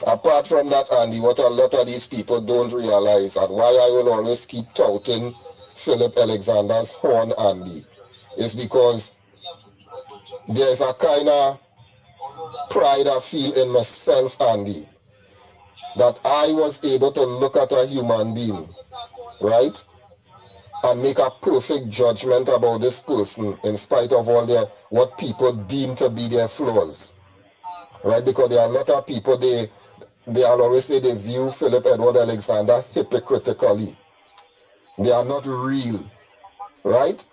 Apart from that, Andy, what a lot of these people don't realize and why I will always keep touting Philip Alexander's horn, Andy, is because there's a kind of pride I feel in myself, Andy, that I was able to look at a human being, right, and make a perfect judgment about this person in spite of all what people deem to be their flaws, right? Because there are a lot of people, I'll always say they view Philip Edward Alexander hypocritically. They are not real, right?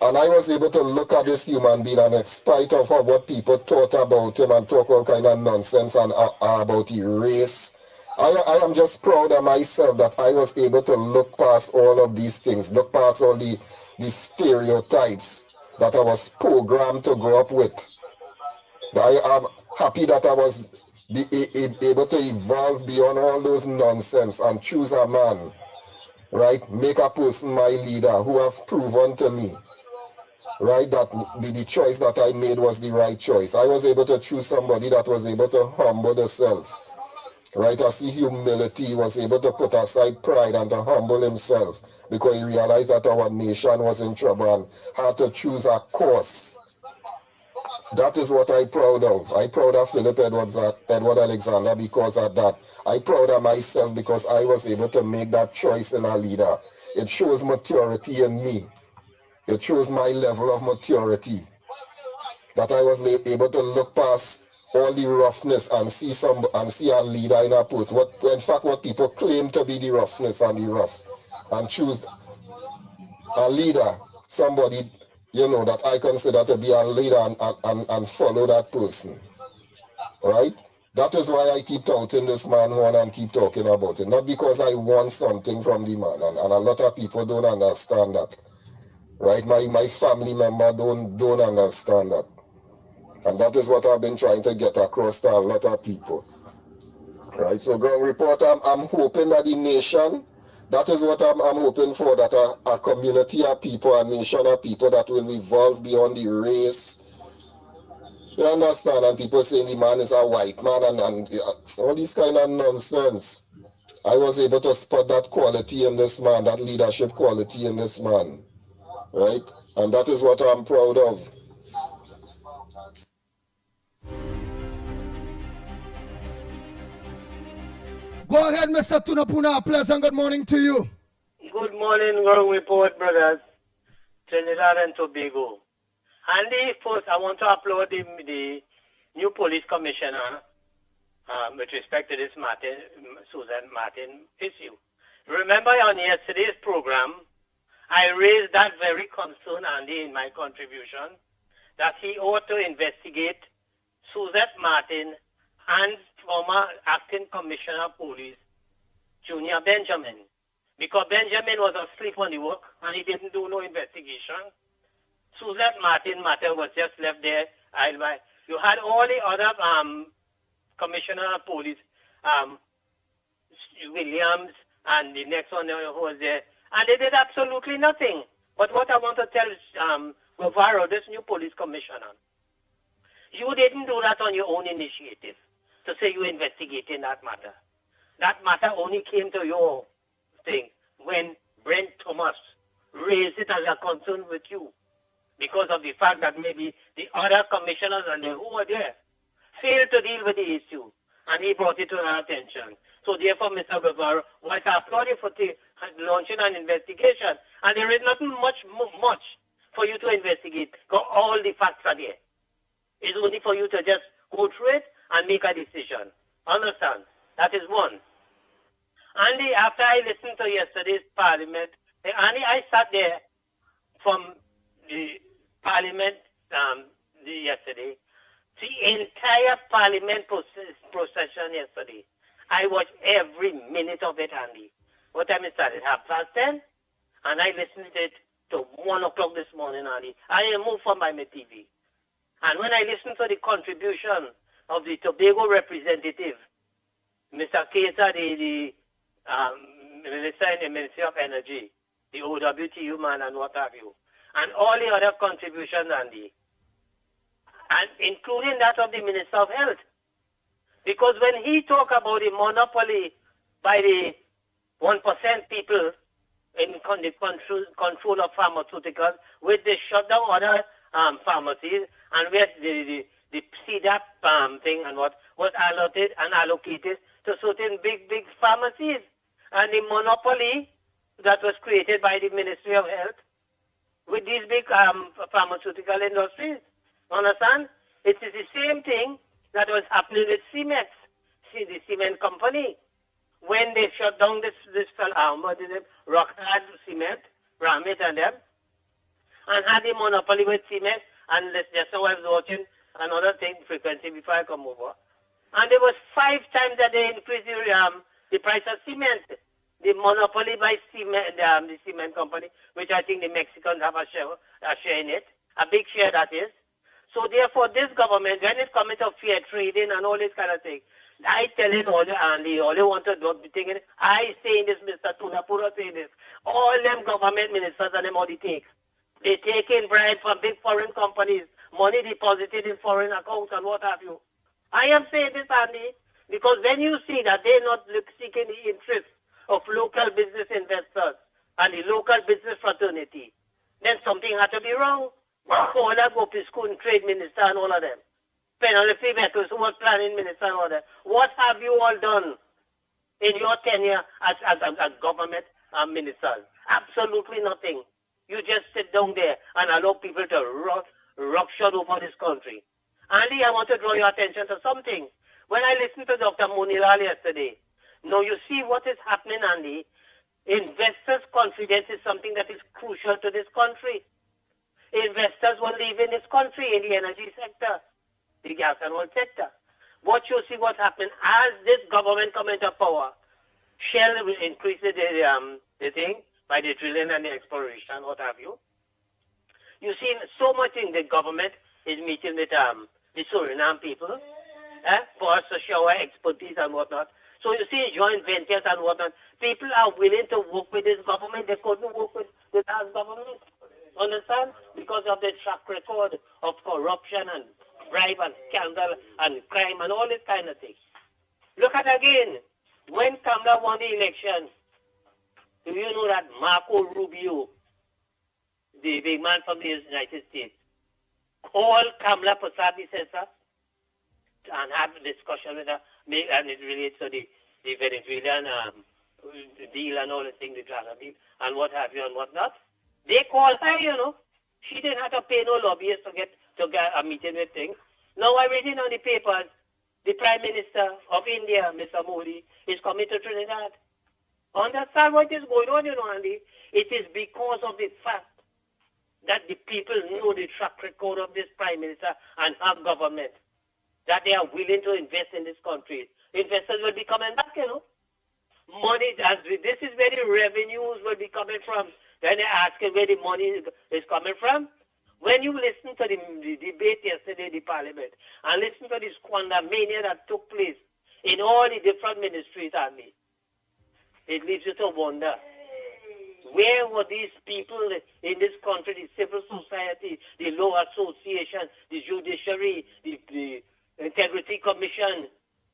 And I was able to look at this human being, and in spite of what people thought about him and talk all kind of nonsense and about his race, I am just proud of myself that I was able to look past all of these things, look past all the stereotypes that I was programmed to grow up with. I am happy that I was able to evolve beyond all those nonsense and choose a man, right? Make a person my leader who have proven to me, right, that the choice that I made was the right choice. I was able to choose somebody that was able to humble himself, right? I see humility. He was able to put aside pride and to humble himself because he realized that our nation was in trouble and had to choose a course. That is what I'm proud of. I'm proud of Philip Edward Alexander because of that. I'm proud of myself because I was able to make that choice in a leader. It shows maturity in me. It shows my level of maturity. That I was able to look past all the roughness and see a leader in a post. In fact, what people claim to be the roughness and the rough, and choose a leader, somebody, that I consider to be a leader and follow that person, right? That is why I keep touting this man on and keep talking about it. Not because I want something from the man, and a lot of people don't understand that, right? My family member don't understand that. And that is what I've been trying to get across to a lot of people, right? So, ground report, I'm hoping that the nation, that is what I'm hoping for, that a community of people, a nation of people that will evolve beyond the race. You understand? And people saying the man is a white man and all this kind of nonsense. I was able to spot that quality in this man, that leadership quality in this man, right? And that is what I'm proud of. Go ahead, Mr. Tunapuna. Pleasant good morning to you. Good morning, Ground Report, brothers. Trinidad and Tobago. Andy, first, I want to applaud the new police commissioner with respect to this Susan Martin issue. Remember on yesterday's program, I raised that very concern, Andy, in my contribution, that he ought to investigate Suzette Martin and former acting commissioner of police, Junior Benjamin. Because Benjamin was asleep on the work and he didn't do no investigation. Suzette Martin matter was just left there. You had all the other commissioner of police, Williams, and the next one who was there, and they did absolutely nothing. But what I want to tell Guevara, this new police commissioner, you didn't do that on your own initiative to say you investigating that matter. That matter only came to your thing when Brent Thomas raised it as a concern with you because of the fact that maybe the other commissioners and who were there failed to deal with the issue, and he brought it to our attention. So therefore, Mr. Guevara, whilst I applaud you for launching an investigation, and there is nothing much for you to investigate, because all the facts are there. It's only for you to just go through it and make a decision. Understand? That is one. Andy, after I listened to yesterday's parliament, Andy, I sat there from the parliament yesterday, the entire parliament procession yesterday. I watched every minute of it, Andy. What time it started? 10:30? And I listened to it to 1 o'clock this morning, Andy. I moved from my TV. And when I listened to the contribution of the Tobago representative, Mr. Keita, the Minister in the Ministry of Energy, the OWTU man and what have you, and all the other contributions, Andy, and including that of the Minister of Health. Because when he talk about the monopoly by the 1% people in the control of pharmaceuticals, with the shutdown other pharmacies, and where the CDAP thing and what was allocated to certain big pharmacies, and the monopoly that was created by the Ministry of Health with these big pharmaceutical industries. Understand? It is the same thing that was happening with Cement, the cement company, when they shut down this Rockhard Cement, Ramit and them, and had the monopoly with cement. And just now I was watching another thing, frequency, before I come over. And there was 5 times that they increased the price of cement. The monopoly by cement, the cement company, which I think the Mexicans have a share in it, a big share that is. So therefore, this government, when it comes to fair trading and all this kind of thing, I tell it all, Andy, all you want to do be thinking, I saying this, Mr. Tunapura saying this, all them government ministers and them all they take. They take in bribe from big foreign companies, money deposited in foreign accounts and what have you. I am saying this, Andy, because when you see that they're not seeking the interests of local business investors and the local business fraternity, then something had to be wrong. All that go to school and trade minister and all of them. Penalty metals, who was planning minister and all that. What have you all done in your tenure as government ministers? Absolutely nothing. You just sit down there and allow people to roughshod over this country. Andy, I want to draw your attention to something. When I listened to Dr. Monilal yesterday, now you see what is happening, Andy. Investors' confidence is something that is crucial to this country. Investors will leave in this country in the energy sector, the gas and oil sector. What you see what happened as this government come into power, Shell will increase the thing by the drilling and the exploration, what have you. You see so much in the government is meeting with the Suriname people for us to show our expertise and whatnot. So you see joint ventures and whatnot. People are willing to work with this government. They couldn't work with our government. Understand? Because of the track record of corruption and bribe and scandal and crime and all this kind of things. Look at again, when Kamala won the election, do you know that Marco Rubio, the big man from the United States, called Kamala Prasad, he says, and have a discussion with her, and it relates to the the Venezuelan deal and all the things, the drug deal, and what have you and what not. They call her, you know. She didn't have to pay no lobbyists to get a meeting with things. Now I'm reading on the papers, the Prime Minister of India, Mr. Modi, is coming to Trinidad. Understand what is going on, you know, Andy? It is because of the fact that the people know the track record of this Prime Minister and our government, that they are willing to invest in this country. Investors will be coming back, you know. Money, this is where the revenues will be coming from. Then they're asking where the money is coming from. When you listen to the debate yesterday in the Parliament and listen to the squander mania that took place in all the different ministries, Andy, it leaves you to wonder, where were these people in this country, the civil society, the law association, the judiciary, the integrity commission,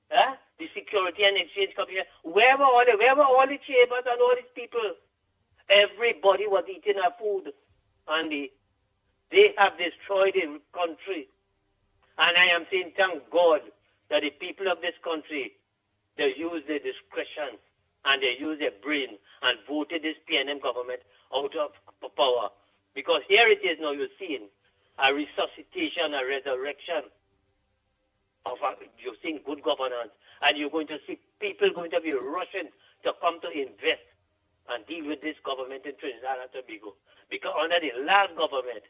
the security and exchange commission? Where were all the chambers and all these people? Everybody was eating our food, and they have destroyed the country. And I am saying, thank God that the people of this country, they use their discretion and they use their brain and voted this PNM government out of power. Because here it is now, you're seeing a resuscitation, a resurrection of you're seeing good governance. And you're going to see people going to be rushing to come to invest and deal with this government in Trinidad and Tobago. Because under the last government,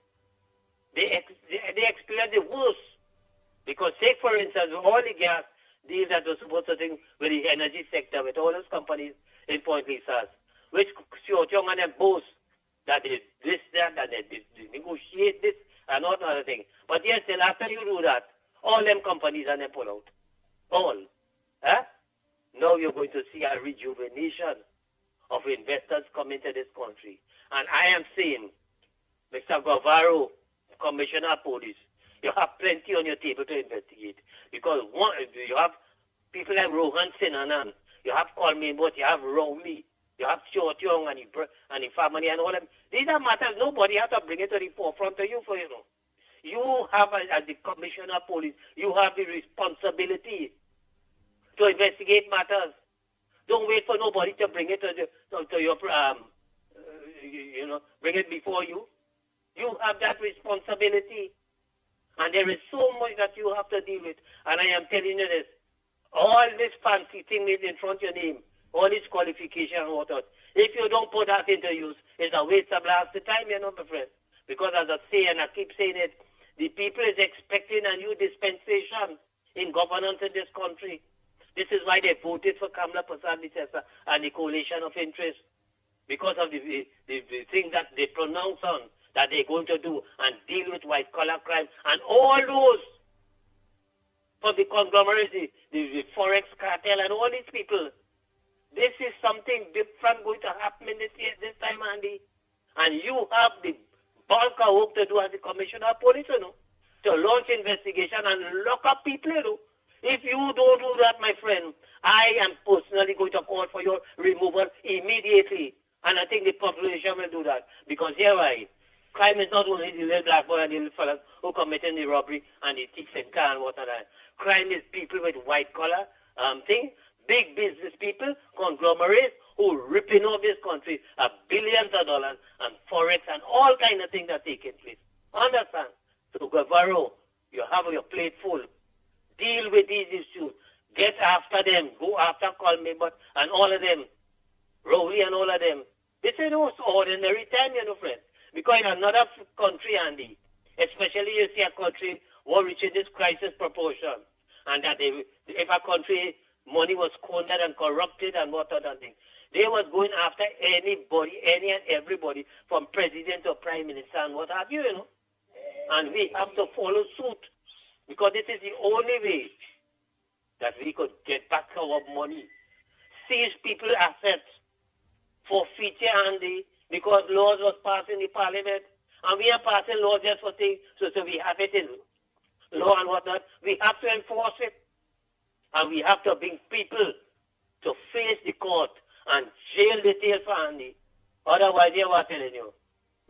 they experienced the worst. Because take, for instance, all the gas deals that were supposed to do with the energy sector, with all those companies in Point Lisas, which Xiao and them boast that they this, that, and they negotiate this and all other things. But yes, till after you do that, all them companies and them pull out. All. Now you're going to see a rejuvenation of investors coming to this country. And I am saying, Mr. Guevara, Commissioner of Police, you have plenty on your table to investigate. Because you have people like Rohan Sinanan, you have Colmin, but you have Rowley, you have Short Young and the family and all them. These are matters nobody has to bring it to the forefront of you for, you know. You have, as the Commissioner of Police, you have the responsibility to investigate matters. Don't wait for nobody to bring it to your, you know, bring it before you. You have that responsibility. And there is so much that you have to deal with. And I am telling you this. All this fancy thing is in front of your name. All this qualification and what else. If you don't put that into use, it's a waste of blast of time, you know, my friend. Because as I say, and I keep saying it, the people is expecting a new dispensation in governance in this country. This is why they voted for Kamala Prasad-Vitesa and the coalition of interest. Because of the thing that they pronounce on, that they're going to do and deal with white-collar crime and all those from the conglomerates, the Forex cartel and all these people. This is something different going to happen in this time, Andy. And you have the bulk of work to do as the Commissioner of Police, you know, to launch investigation and lock up people, you know. If you don't do that, my friend, I am personally going to call for your removal immediately. And I think the population will do that. Because here crime is not only the little black boy and the little fellas who committing the robbery and the thieves and car and whatnot. Crime is people with white collar thing, big business people, conglomerates who ripping off this country billions of dollars and forex and all kind of things that are taking place. Understand? So Guevara, you have your plate full. Deal with these issues. Get after them. Go after Colmin and all of them. Rowley and all of them. This is no ordinary time, you know, friend. Because in another country, Andy, especially you see a country who reaches this crisis proportion, and that if a country money was squandered and corrupted and what other thing, they was going after anybody, any and everybody, from president to prime minister and what have you, you know. And we have to follow suit, because this is the only way that we could get back our money, seize people's assets, forfeiture, Andy, because laws was passed in the parliament, and we are passing laws just for things, so we have it in law and whatnot. We have to enforce it, and we have to bring people to face the court and jail the tail for Andy. Otherwise, they were telling you,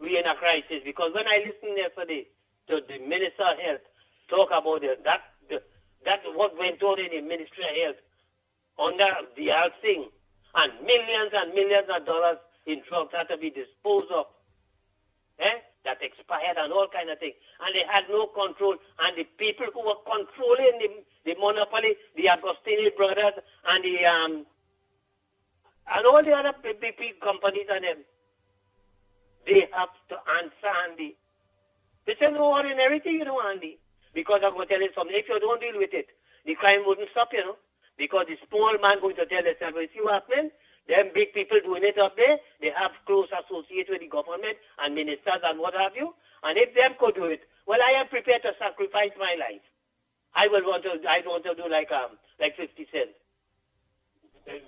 we in a crisis. Because when I listened yesterday to the Minister of Health talk about that what went on in the Ministry of Health under the whole thing. And millions of dollars in drugs had to be disposed of. That expired and all kind of things. And they had no control. And the people who were controlling the monopoly, the Agostini brothers and the and all the other big companies and them, they have to answer, Andy. This is no ordinary thing, Andy. Because I'm going to tell you something. If you don't deal with it, the crime wouldn't stop, Because the small man going to tell himself, you see what happening? Them big people doing it up there, they have close associates with the government and ministers and what have you. And if them could do it, well, I am prepared to sacrifice my life. I don't want to do like 50 Cent.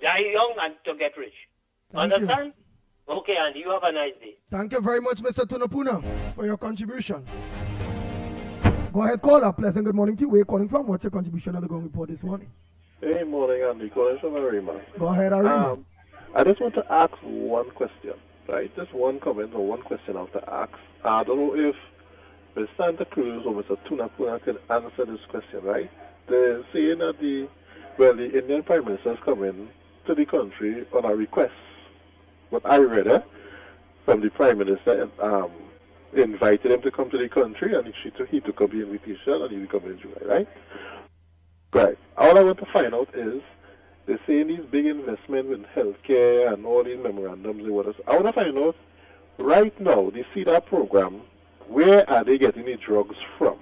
Die young and to get rich. Understand? Okay, Andy, you have a nice day. Thank you very much, Mr. Tunapuna, for your contribution. Go ahead, caller. Pleasant good morning to you. Where are you calling from? What's your contribution on the Ground Report this morning? Hey, morning, Andy. Calling from Arima. Go ahead, Arima. I just want to ask one question, right? Just one comment or one question I have to ask. I don't know if Mr. Santa Cruz or Mr. Tunapuna can answer this question, right? They're saying that the Indian Prime Minister is coming to the country on a request. What I read from the Prime Minister invited him to come to the country, and he took up the invitation and he will come in July, right? Right. All I want to find out is, they're saying these big investments in healthcare and all these memorandums and what else. I want to find out, right now, they see that program, where are they getting the drugs from?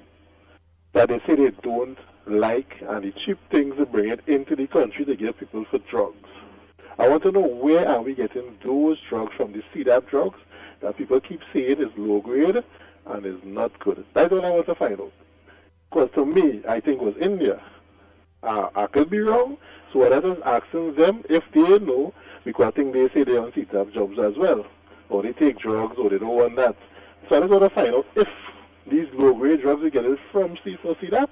That they say they don't like, and the cheap things they bring it into the country to give people for drugs. I want to know, where are we getting those drugs from? The CDAP drugs that people keep saying is low grade and is not good. That's what I want to find out. Because to me, I think it was India. I could be wrong. So what I was asking them, if they know, because I think they say they don't CDAP jobs as well, or they take drugs, or they don't want that. So I just want to find out if these low grade drugs we get it from CDAP,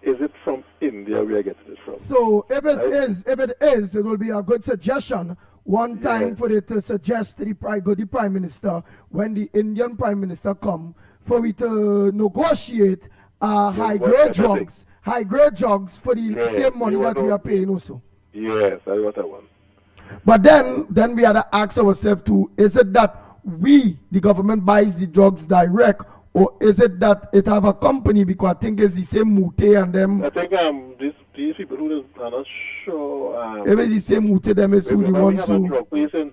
is it from India we are getting it from? So if it is, it will be a good suggestion one time for it to suggest to the Prime Minister when the Indian Prime Minister come for we to negotiate high grade drugs for the same money that we are paying also. Yes, that's what I want. But then we had to ask ourselves too, is it that we, the government, buys the drugs direct, or is it that it have a company? Because I think it's the same Mute and them. I think these people who are not sure. If it's the same Mute, them is who the ones who. We have a drug place in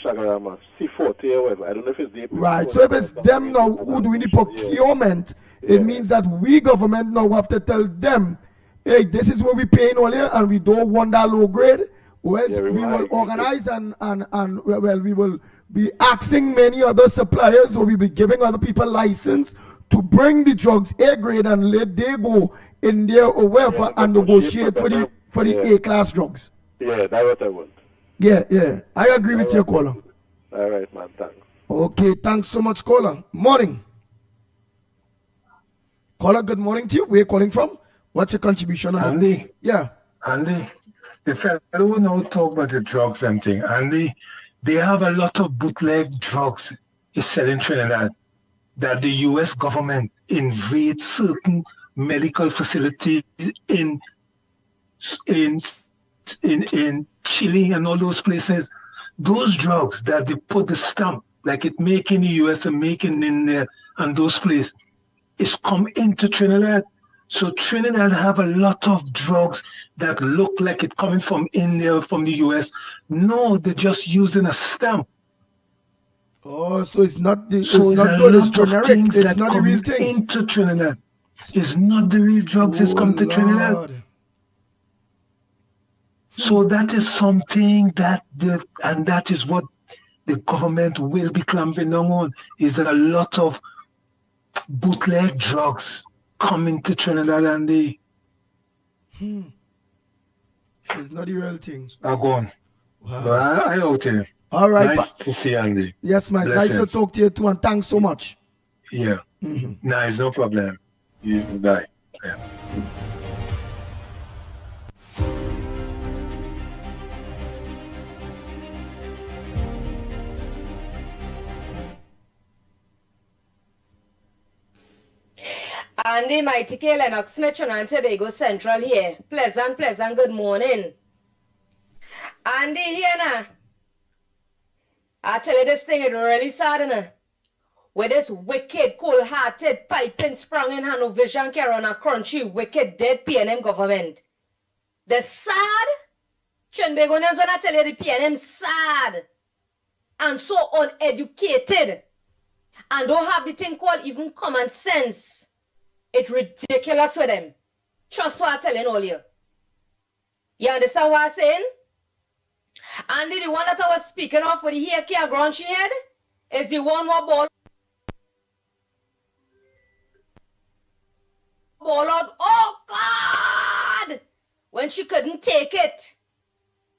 Chagarama, C40 or whatever. I don't know if it's the. Right, so if it's them now who doing the procurement, it means that we government now have to tell them, hey, this is what we're paying all here, and we don't want that low grade. Or else we will organize and we will be asking many other suppliers, or we'll be giving other people license to bring the drugs A grade and let they go in there or wherever and negotiate for the A class drugs. Yeah, that's what I want. Yeah. I agree with your caller. All right, man. Thanks. Okay, thanks so much, caller. Morning. Caller, good morning to you. Where are you calling from? What's your contribution on Andy? Yeah. Andy, the fellow who now talk about the drugs and thing, Andy, they have a lot of bootleg drugs is selling Trinidad that the U.S. government invades certain medical facilities in Chile and all those places. Those drugs that they put the stamp, like it make in the U.S. and making in there and those places, is come into Trinidad. So Trinidad have a lot of drugs that look like it coming from India, from the US. No, they're just using a stamp. Oh, so it's not good. It's generic. It's not the real thing. Into Trinidad, it's not the real drugs. It's come to Trinidad. So that is something that that is what the government will be clamping down on. Is that a lot of bootleg drugs coming to Trinidad and they. So it's not the real thing. Are gone. Wow. But I out here. All right. Nice to see you, Andy. Yes, man. It's nice to talk to you too, and thanks so much. Yeah. Nice, no problem. You bye. Yeah. Andy, Mickie, Lennox, Metro and Tobago Central here. Pleasant, good morning. Andy, here now. I tell you this thing, it really sad, now. With this wicked, cold-hearted, piping sprung in hand of vision care on a crunchy, wicked, dead PNM government. The sad, Chenbegonians, when I tell you the PNM sad and so uneducated and don't have the thing called even common sense. It's ridiculous with them. Trust what I'm telling all you. You understand what I'm saying? Andy, the one that I was speaking of with the hair care grungy head is the one more ball out. Oh God! When she couldn't take it.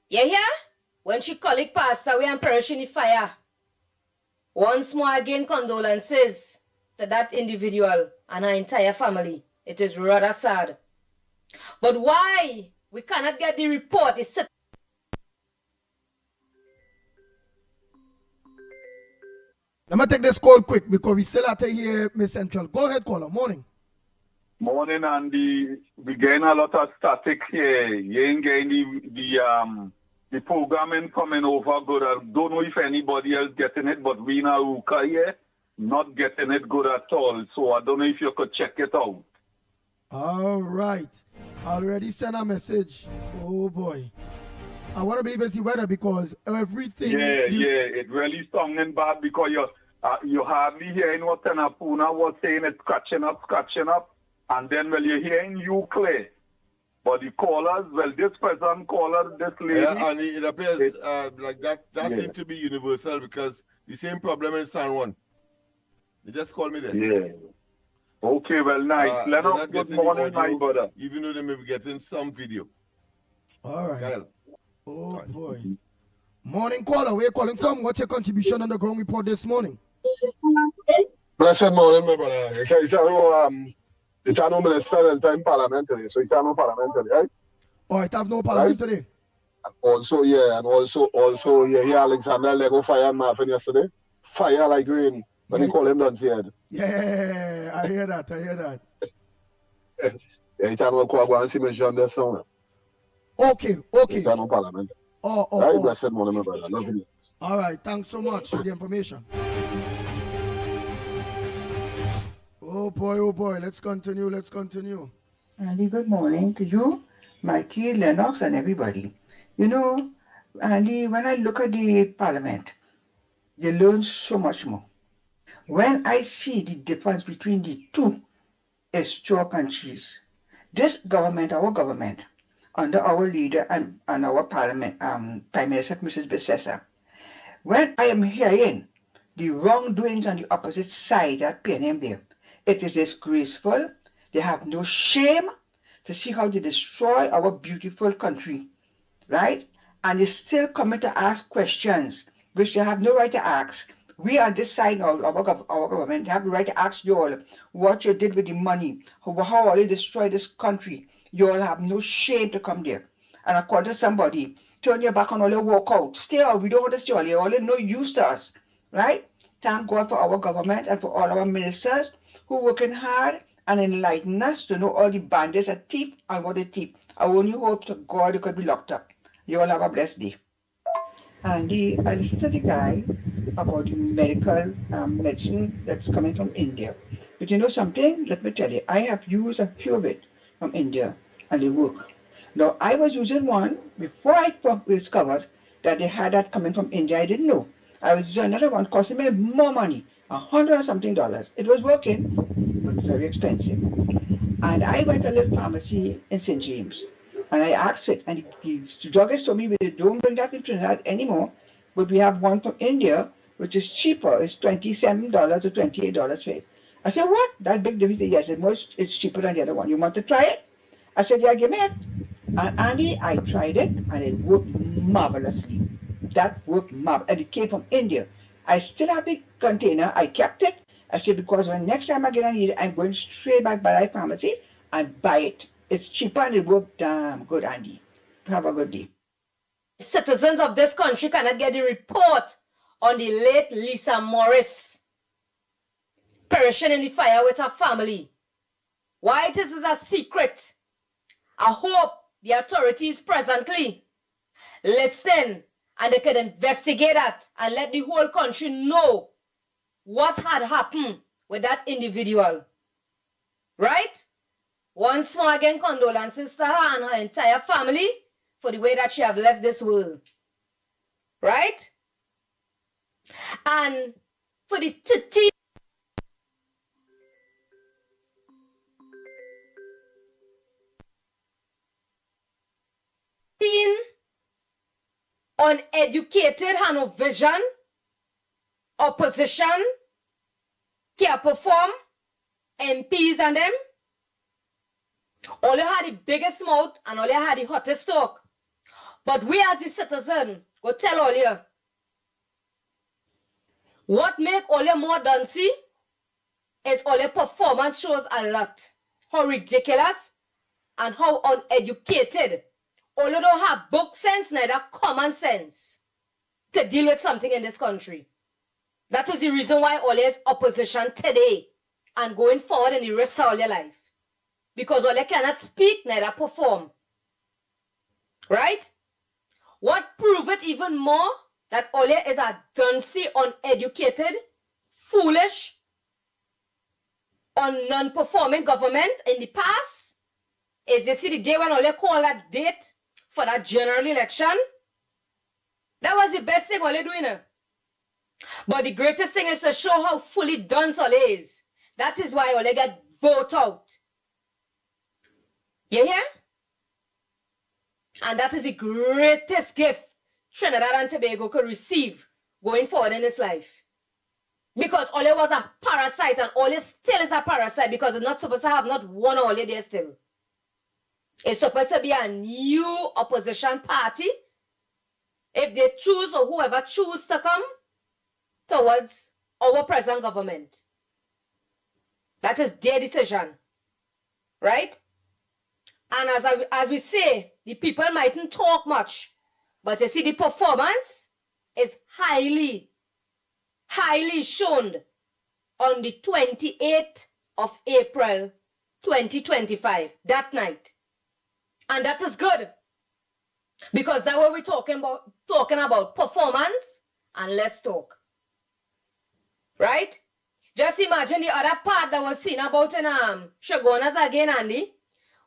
You hear? When she colleague passed away and perished in the fire. Once more again, condolences to that individual and her entire family. It is rather sad. But why we cannot get the report is Let me take this call quick because we still have to hear Miss Central. Go ahead, caller. Morning. Morning, Andy. We getting a lot of static here. You ain't getting the programming coming over good. I don't know if anybody else getting it, but we in Aruka here not getting it good at all. So I don't know if you could check it out. All right. Already sent a message. Oh boy. I want to believe it's the weather because everything. Yeah. It really sounding bad because you hardly hearing what Tenapuna was saying. It's scratching up. And then you're hearing you clear. But the callers, this person caller, this lady. Yeah, and it appears like that seems to be universal because the same problem in San Juan. They just called me there. Yeah. Okay, well, nice. Lennox, good morning, my brother. Even though they may be getting some video. All right. Kyle. Oh, boy. Morning, caller. Where you calling from? What's your contribution on the ground report this morning? Blessed morning, my brother. It's no minister in time parliamentary, so it's no parliamentary, right? Oh, it have no parliament today? Also, yeah, and also, you hear Alexander Lego fire Marvin yesterday? Fire like rain. When he call him down head. Yeah, I hear that. Yeah, it's no go and see me John this song. Okay. It's no parliament. Oh. Blessed morning, my brother. Love you. All right, thanks so much for the information. Oh boy, let's continue. Andy, good morning to you, Mikey, Lennox, and everybody. You know, Andy, when I look at the parliament, you learn so much more. When I see the difference between the two, it's chalk and cheese. This government, our government, under our leader and our parliament, Prime Minister Mrs. Besessa, when I am hearing the wrongdoings on the opposite side at PNM there, it is disgraceful. They have no shame to see how they destroy our beautiful country, right? And they still coming to ask questions which they have no right to ask. We on this side of our government have the right to ask you all what you did with the money, how all you destroyed this country. You all have no shame to come there. And according to somebody, turn your back on all your walk out. Stay out. We don't want to stay all. You're all no use to us, right? Thank God for our government and for all our ministers who working hard and enlighten us to know all the bandits are thief and what they thief. I only hope to God they could be locked up. You all have a blessed day. And I listened to the guy about the medical medicine that's coming from India. But you know something? Let me tell you, I have used a few of it from India and they work. Now, I was using one before I discovered that they had that coming from India. I didn't know. I was using another one costing me more money, $100 and something. It was working, but it was very expensive. And I went to a little pharmacy in St. James and I asked it, and the druggist told me we don't bring that in Trinidad anymore, but we have one from India which is cheaper. It's $27 or $28 for it. I said, what? That big difference? Yes, it's cheaper than the other one. You want to try it? I said, yeah, give me it. And Andy, I tried it and it worked marvelously. That worked marvelously. And it came from India. I still have the container. I kept it. I said, because when next time I get a need it, I'm going straight back by the pharmacy and buy it. It's cheaper and it worked damn good, Andy. Have a good day. Citizens of this country cannot get the report on the late Lisa Morris perishing in the fire with her family. Why this is a secret? I hope the authorities presently listen, and they could investigate that and let the whole country know what had happened with that individual. Right? Once more again, condolences to her and her entire family for the way that she have left this world. Right? And for the uneducated and no vision, opposition, can perform, MPs and them, all you had the biggest mouth and all you had the hottest talk. But we as the citizen, go tell all you, what make all you more dancy is all your performance shows a lot. How ridiculous and how uneducated. All you don't have book sense, neither common sense to deal with something in this country. That is the reason why all is opposition today and going forward in the rest of all your life. Because all you cannot speak, neither perform. Right? What prove it even more that all you is a duncy, uneducated, foolish, non-performing government in the past is you see the day when all you call that date for that general election. That was the best thing all you doing. But the greatest thing is to show how fully done all is. That is why all you get vote out. You hear? And that is the greatest gift Trinidad and Tobago could receive going forward in this life. Because Ole was a parasite and Ole still is a parasite because it's not supposed to have not one Ole there still. It's supposed to be a new opposition party. If they choose or whoever choose to come towards our present government. That is their decision. Right? And as we say, the people mightn't talk much. But you see the performance is highly shown on the 28th of April 2025, that night. And that is good. Because that's what we're talking about performance and let's talk. Right? Just imagine the other part that was seen about in Shagonas again, Andy,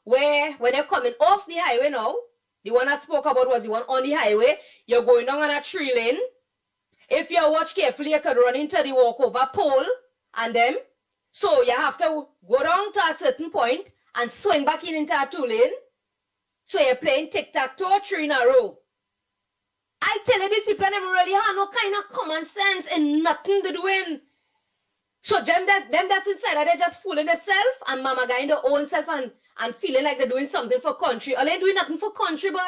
where when you're coming off the highway now, the one I spoke about was the one on the highway, you're going down on a 3-lane. If you watch carefully, you could run into the walkover pole and them. So you have to go down to a certain point and swing back into a 2-lane. So you're playing tic-tac-toe, 3 in a row. I tell you, these people them really have no kind of common sense and nothing to doing. So them that's inside, they're just fooling themselves and mama guy in their own self and feeling like they're doing something for country. All they doing nothing for country, boy.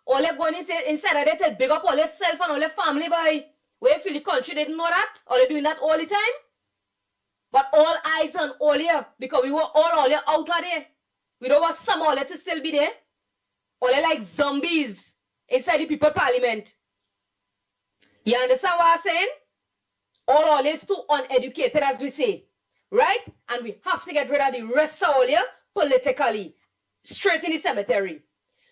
All they going inside, they tell big up all their self and all their family, boy. Where you feel the country didn't know that? All they doing that all the time? But all eyes on all here because we were all here out of there. We don't want some all to still be there. All like zombies inside the people parliament. You understand what I'm saying? All is too uneducated, as we say. Right? And we have to get rid of the rest of all here politically. Straight in the cemetery.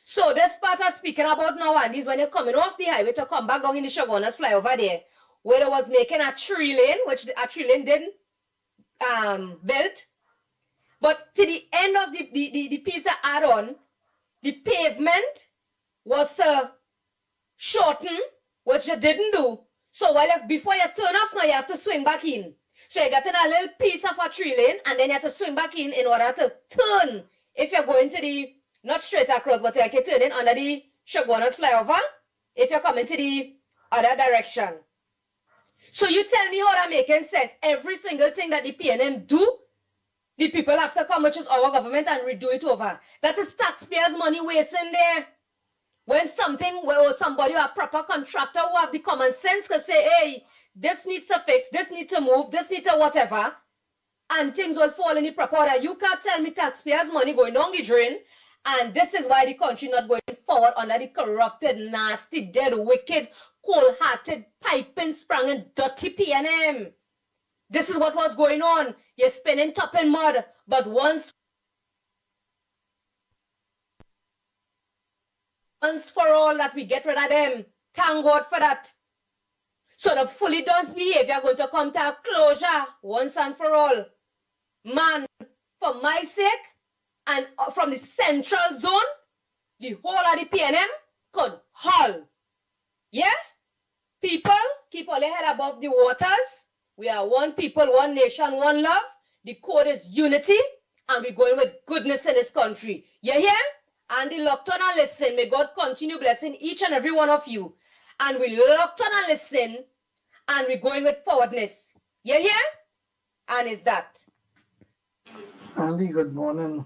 So this part I'm speaking about now, and is when you're coming off the highway to come back down in the Shogunas flyover there, where they was making a 3-lane, which a 3-lane didn't built. But to the end of the piece that add on, the pavement was to shorten, which you didn't do. So before you turn off now, you have to swing back in. So you got in a little piece of a 3-lane, and then you have to swing back in order to turn. If you're going to the, not straight across, but you can turn in under the Shogunas flyover, if you're coming to the other direction. So you tell me how that making sense. Every single thing that the PNM do, the people have to come, which is our government, and redo it over. That is taxpayers' money wasting there. When somebody or a proper contractor who have the common sense can say, hey, this needs to fix, this needs to move, this needs to whatever, and things will fall in the proper order. You can't tell me taxpayers' money going down the drain, and this is why the country not going forward under the corrupted, nasty, dead, wicked, cold-hearted, piping, sprung, and dirty PNM. This is what was going on. You're spinning top in mud, but once once for all that we get rid of them. Thank God for that. So the fully done behavior going to come to a closure once and for all. Man, for my sake, and from the central zone, the whole of the PNM could haul. Yeah? People, keep all your head above the waters. We are one people, one nation, one love. The code is unity, and we're going with goodness in this country. You hear? And the locked on and listen. May God continue blessing each and every one of you. And we locked on and listen, and we're going with forwardness. You hear? And it's that. Andy, good morning.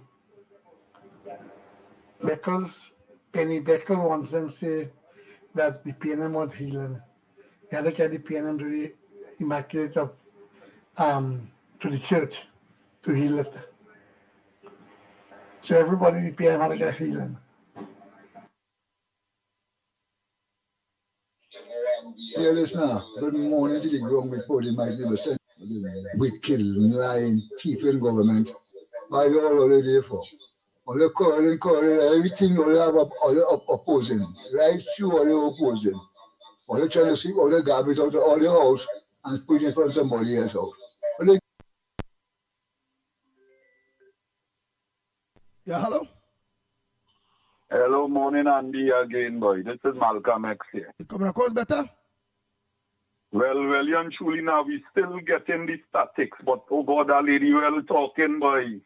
Penny Becker once and say that the PNM was healing. You had to get the PNM to the Immaculate of, to the church to heal it. So everybody in the PNM had to get healing. Yeah, listen, good morning to the ground report in my little sense. Wicked, lying, thieving government. Why you all there for? All the calling, everything you have all opposing. Right through all the opposing. All the trying to sweep all the garbage out of all your house and put it from somebody else's house. Yeah, hello? Hello, morning, Andy, again, boy. This is Malcolm X here. You coming across better? Well, and truly now, we still getting the statics, but oh God, that lady well talking, boy.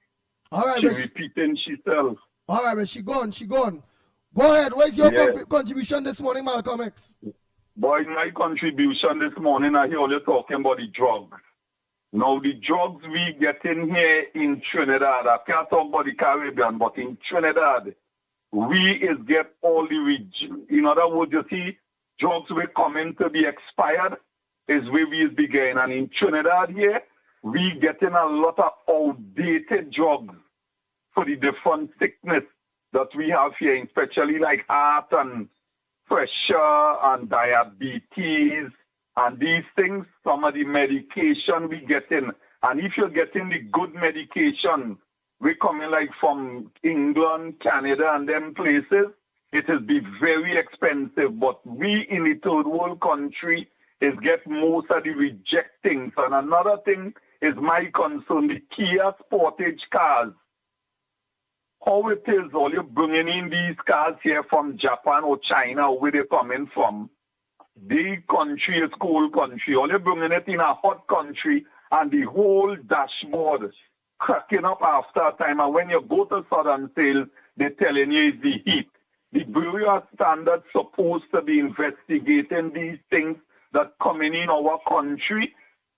All right, she repeating herself. All right, but she gone. Go ahead. Where's your contribution this morning, Malcolm X? Boy, my contribution this morning, I hear all you talking about the drugs. Now, the drugs we get in here in Trinidad, I can't talk about the Caribbean, but in Trinidad, we is get all the, in other words, you see, drugs will coming to be expired is where we is begin. And in Trinidad here, we getting a lot of outdated drugs for the different sickness that we have here, especially like heart and pressure and diabetes and these things, some of the medication we getting. And if you're getting the good medication, we coming like from England, Canada, and them places, it will be very expensive. But we in the third world country is get most of the rejectings. And another thing is my concern, the Kia Sportage cars. How it is, all you bringing in these cars here from Japan or China, where they coming from. The country is cold country. All you bringing it in a hot country, and the whole dashboard cracking up after a time. And when you go to Southern Sales, they're telling you it's the heat. The Bureau of Standards supposed to be investigating these things that coming in our country,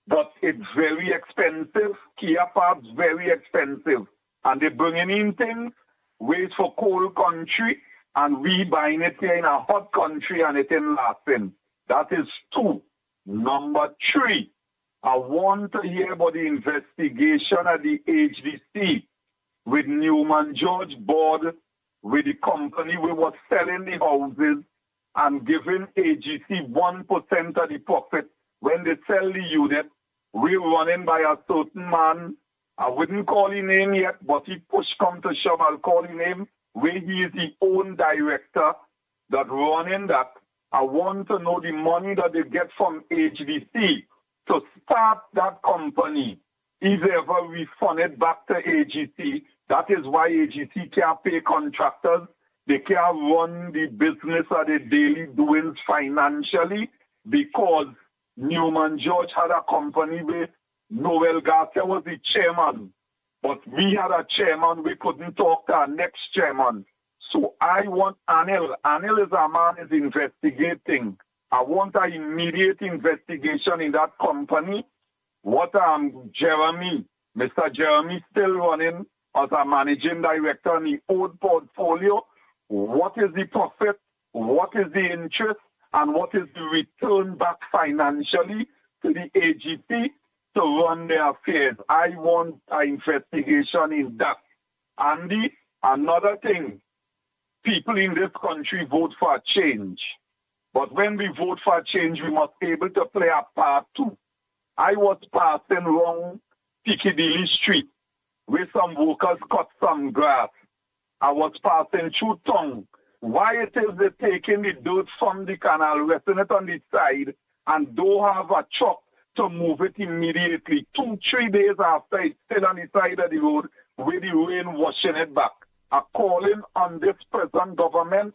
but it's very expensive. Kia parts very expensive. And they're bringing in things, ways for cold country, and we buying it here in a hot country and it ain't lasting. That is 2. Number 3, I want to hear about the investigation at the HDC with Newman George board, with the company we was selling the houses and giving AGC 1% of the profit when they sell the unit. We're running by a certain man. I wouldn't call his name yet, but he push come to shove, I'll call his name, where he is the own director that running that. I want to know the money that they get from HDC to start that company. If they ever refund it back to AGC, that is why AGC can't pay contractors. They can't run the business or the daily doings financially because Newman George had a company where Noel Garcia was the chairman. But we had a chairman, we couldn't talk to our next chairman. So I want Anil. Anil is a man is investigating. I want an immediate investigation in that company. What Jeremy, Mr. Jeremy still running as a managing director in the old portfolio. What is the profit? What is the interest? And what is the return back financially to the AGC to run their affairs? I want an investigation in that. Andy, another thing, people in this country vote for a change. But when we vote for a change, we must be able to play a part too. I was passing along Piccadilly Street where some workers cut some grass. I was passing through town why it is they're taking the dirt from the canal, resting it on the side, and don't have a truck to move it immediately. 2-3 days after, it's still on the side of the road with the rain washing it back. I'm calling on this present government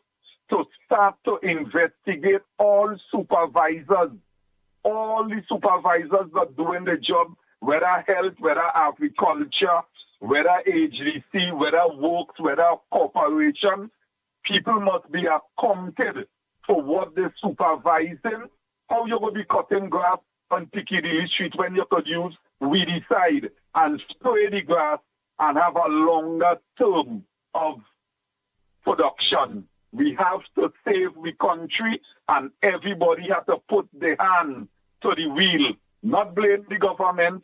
to start to investigate all supervisors, all the supervisors that are doing the job, whether health, whether agriculture, whether HDC, whether works, whether corporation. People must be accounted for what they're supervising. How you going to be cutting grass on Piccadilly Street when you could use weedy side and spray the grass and have a longer term of production? We have to save the country, and everybody has to put their hand to the wheel, not blame the government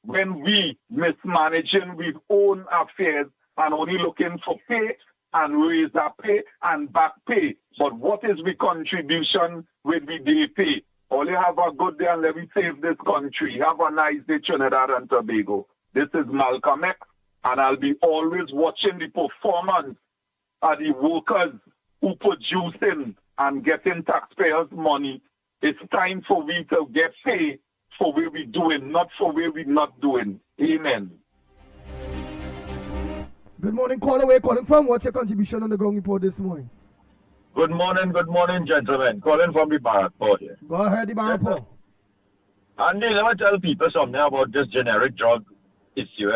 when we mismanaging with own affairs and only looking for pay and raise our pay and back pay. But what is the contribution with the day pay? Only have a good day and let me save this country. Have a nice day, Trinidad and Tobago. This is Malcolm X, and I'll be always watching the performance of the workers who producing and getting taxpayers' money. It's time for we to get paid for what we're doing, not for what we're not doing. Amen. Good morning, caller. Where calling from? What's your contribution on the Ground Report this morning? Good morning, gentlemen. Calling from the Barrack Port here. Go ahead, the Barrack Port. Andy, let me tell people something about this generic drug issue.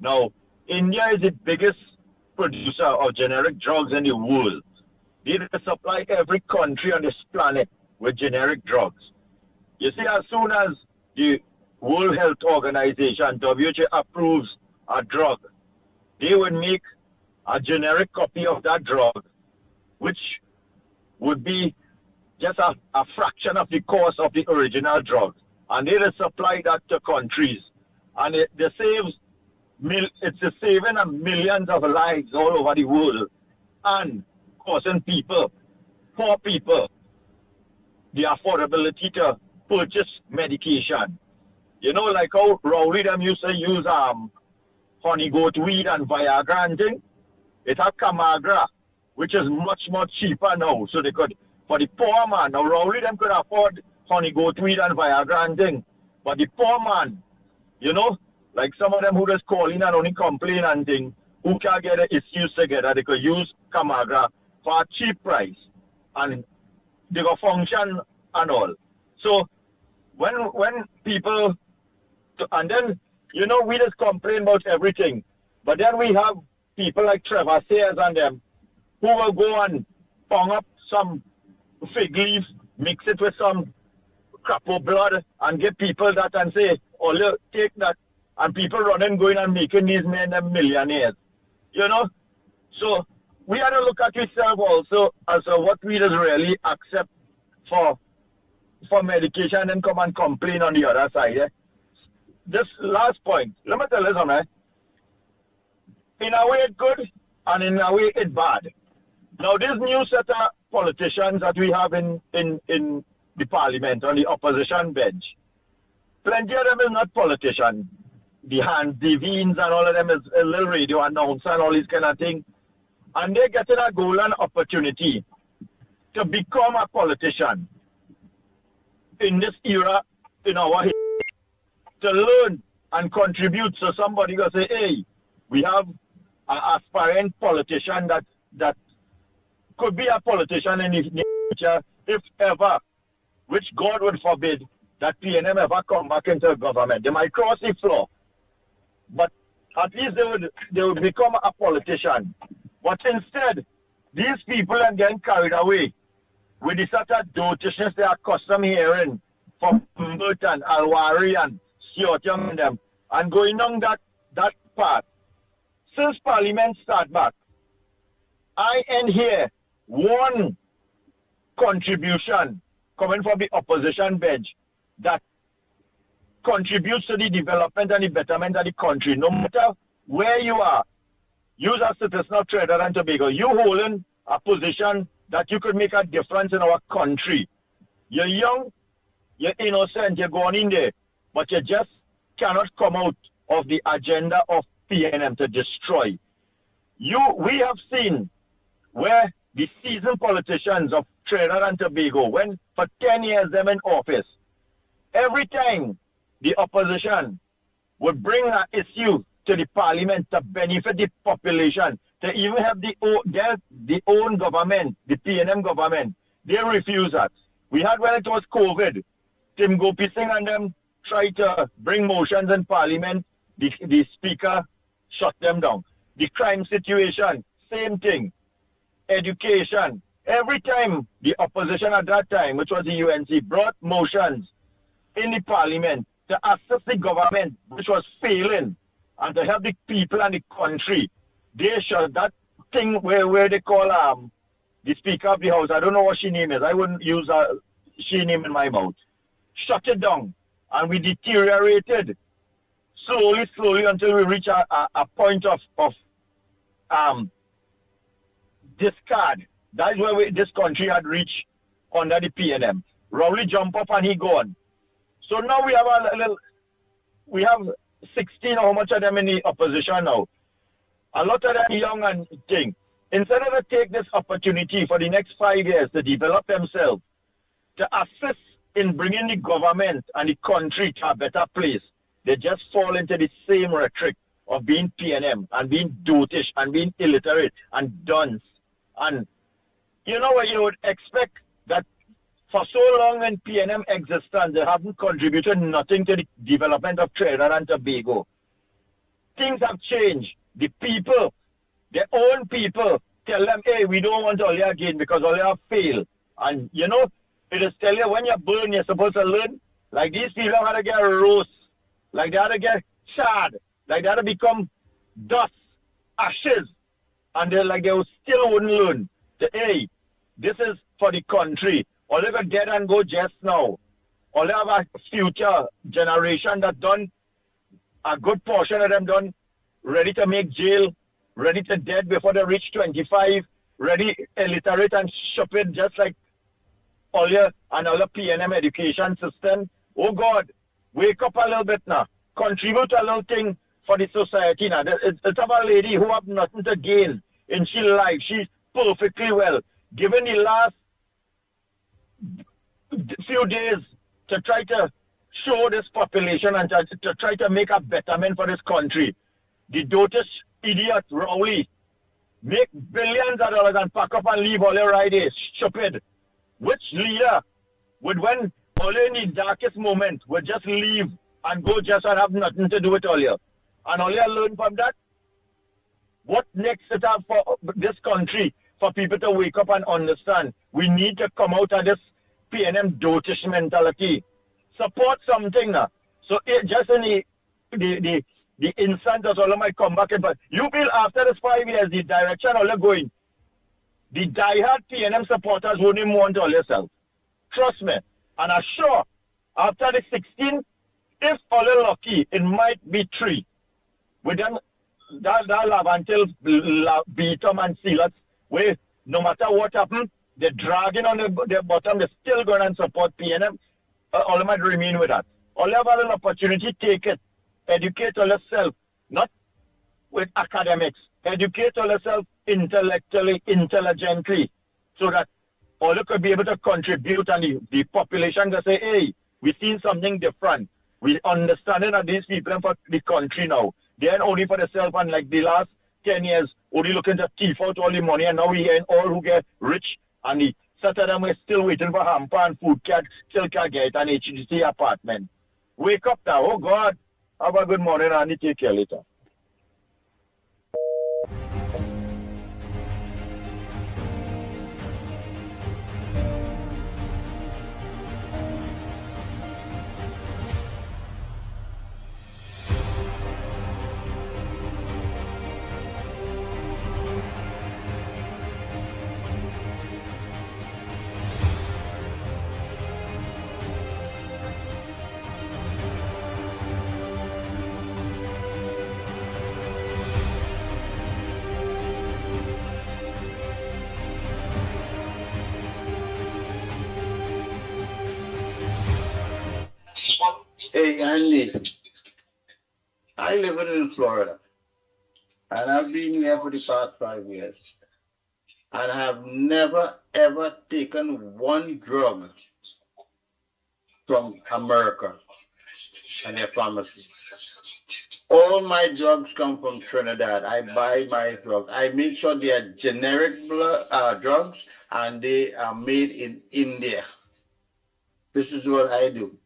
Now, India is the biggest producer of generic drugs in the world. They supply every country on this planet with generic drugs. You see, as soon as the World Health Organization, WHO, approves a drug, they would make a generic copy of that drug, which would be just a fraction of the cost of the original drug. And they will supply that to countries. And it's a saving of millions of lives all over the world. And causing people, poor people, the affordability to purchase medication. You know, like how Rowley them used to use honey goat weed and Viagra and thing. It had Camagra, which is much more cheaper now. So they could, for the poor man, now Rowley them could afford honey goat weed and Viagra and thing. But the poor man, you know, like some of them who just call in and only complain and thing, who can't get the issues together, they could use Camagra for a cheap price. And they go function and all. So when people, and then, you know, we just complain about everything. But then we have people like Trevor Sayers and them who will go and pong up some fig leaves, mix it with some crapo blood and give people that and say, oh, look, take that. And people running, going and making these men them millionaires. You know? So we have to look at ourselves also as what we just really accept for medication and come and complain on the other side. Eh? This last point, let me tell you something. In a way it's good and in a way it's bad. Now this new set of politicians that we have in the parliament on the opposition bench, plenty of them is not politicians. The Hans Devines and all of them is a little radio announcer and all these kind of thing. And they're getting a golden opportunity to become a politician in this era in our history, to learn and contribute. So somebody going to say, hey, we have an aspirant politician that could be a politician in the future, if ever, which God would forbid, that PNM ever come back into government. They might cross the floor, but at least they would become a politician. But instead, these people are getting carried away with the sort of dotishness they are accustomed hearing from Merton, Alwari and Siotong and them, and going on that path. Since Parliament start back, I end here one contribution coming from the opposition bench that contributes to the development and the betterment of the country. No matter where you are, you as a citizen of Trinidad and Tobago, you holding a position that you could make a difference in our country. You're young, you're innocent, you're going in there, but you just cannot come out of the agenda of PNM to destroy. We have seen where the seasoned politicians of Trinidad and Tobago, when for 10 years them in office, every time the opposition would bring an issue to the parliament to benefit the population, to even have the own government, the PNM government, they refuse that. We had when it was COVID, Tim Gopi Singh and them tried to bring motions in parliament, the speaker shut them down. The crime situation, same thing. Education. Every time the opposition at that time, which was the UNC, brought motions in the parliament to assist the government, which was failing, and to help the people and the country, they shut that thing where they call the Speaker of the House, I don't know what she name is, I wouldn't use she name in my mouth, shut it down, and we deteriorated slowly until we reach a point of discard. That is where this country had reached under the PNM. Rowley jump up and he gone. So now we have 16 or how much of them in the opposition now. A lot of them young and thing. Instead of take this opportunity for the next 5 years to develop themselves, to assist in bringing the government and the country to a better place, they just fall into the same rhetoric of being PNM and being dotish and being illiterate and dunce. And you know what you would expect that for so long in PNM existence, they haven't contributed nothing to the development of Trinidad and Tobago. Things have changed. The people, their own people, tell them, hey, we don't want Olia again because Olia failed. And you know, it is tell you when you burn, you're supposed to learn. Like these people had to get roast, like they had to get charred, like they had to become dust, ashes, and they still wouldn't learn. Hey, this is for the country. Or they got dead and go just now. Or they have a future generation that done, a good portion of them done, ready to make jail, ready to dead before they reach 25, ready illiterate and stupid just like Olia and other PNM education system. Oh God, wake up a little bit now. Contribute a little thing for the society now. It's about a lady who have nothing to gain in she life. She's perfectly well. Given the last few days to try to show this population and to try to make a betterment for this country. The dotish idiot Rowley make billions of dollars and pack up and leave all your right is stupid. Which leader would, when only in the darkest moment, would just leave and go just and have nothing to do with Olia? And Olia learn from that? What next it have for this country for people to wake up and understand? We need to come out of this PNM dotish mentality. Support something now. So just in the instant that all might come back, but you feel after this 5 years, the direction all going, the diehard PNM supporters won't even want all yourself. Trust me. And I'm sure after the 16, if all lucky, it might be 3. With them, that love until beat them and seal us, where no matter what happens, they're dragging on their bottom, they're still going and support PNM. All might remain with that. All have an opportunity, take it. Educate all yourself, not with academics. Educate all yourself intellectually, intelligently, so that all you could be able to contribute and the population can say, hey, we've seen something different. We understanding that these people for the country now. They ain't only for themselves, and like the last 10 years, only looking to thief out all the money, and now we hearing all who get rich, and the set of them are still waiting for hamper and food cat, still can't get an HDC apartment. Wake up now, oh God. Have a good morning, and take care later. Hey, Andy, I live in Florida, and I've been here for the past 5 years. and have never ever taken one drug from America and their pharmacies. All my drugs come from Trinidad. I buy my drugs. I make sure they are generic drugs and they are made in India. This is what I do.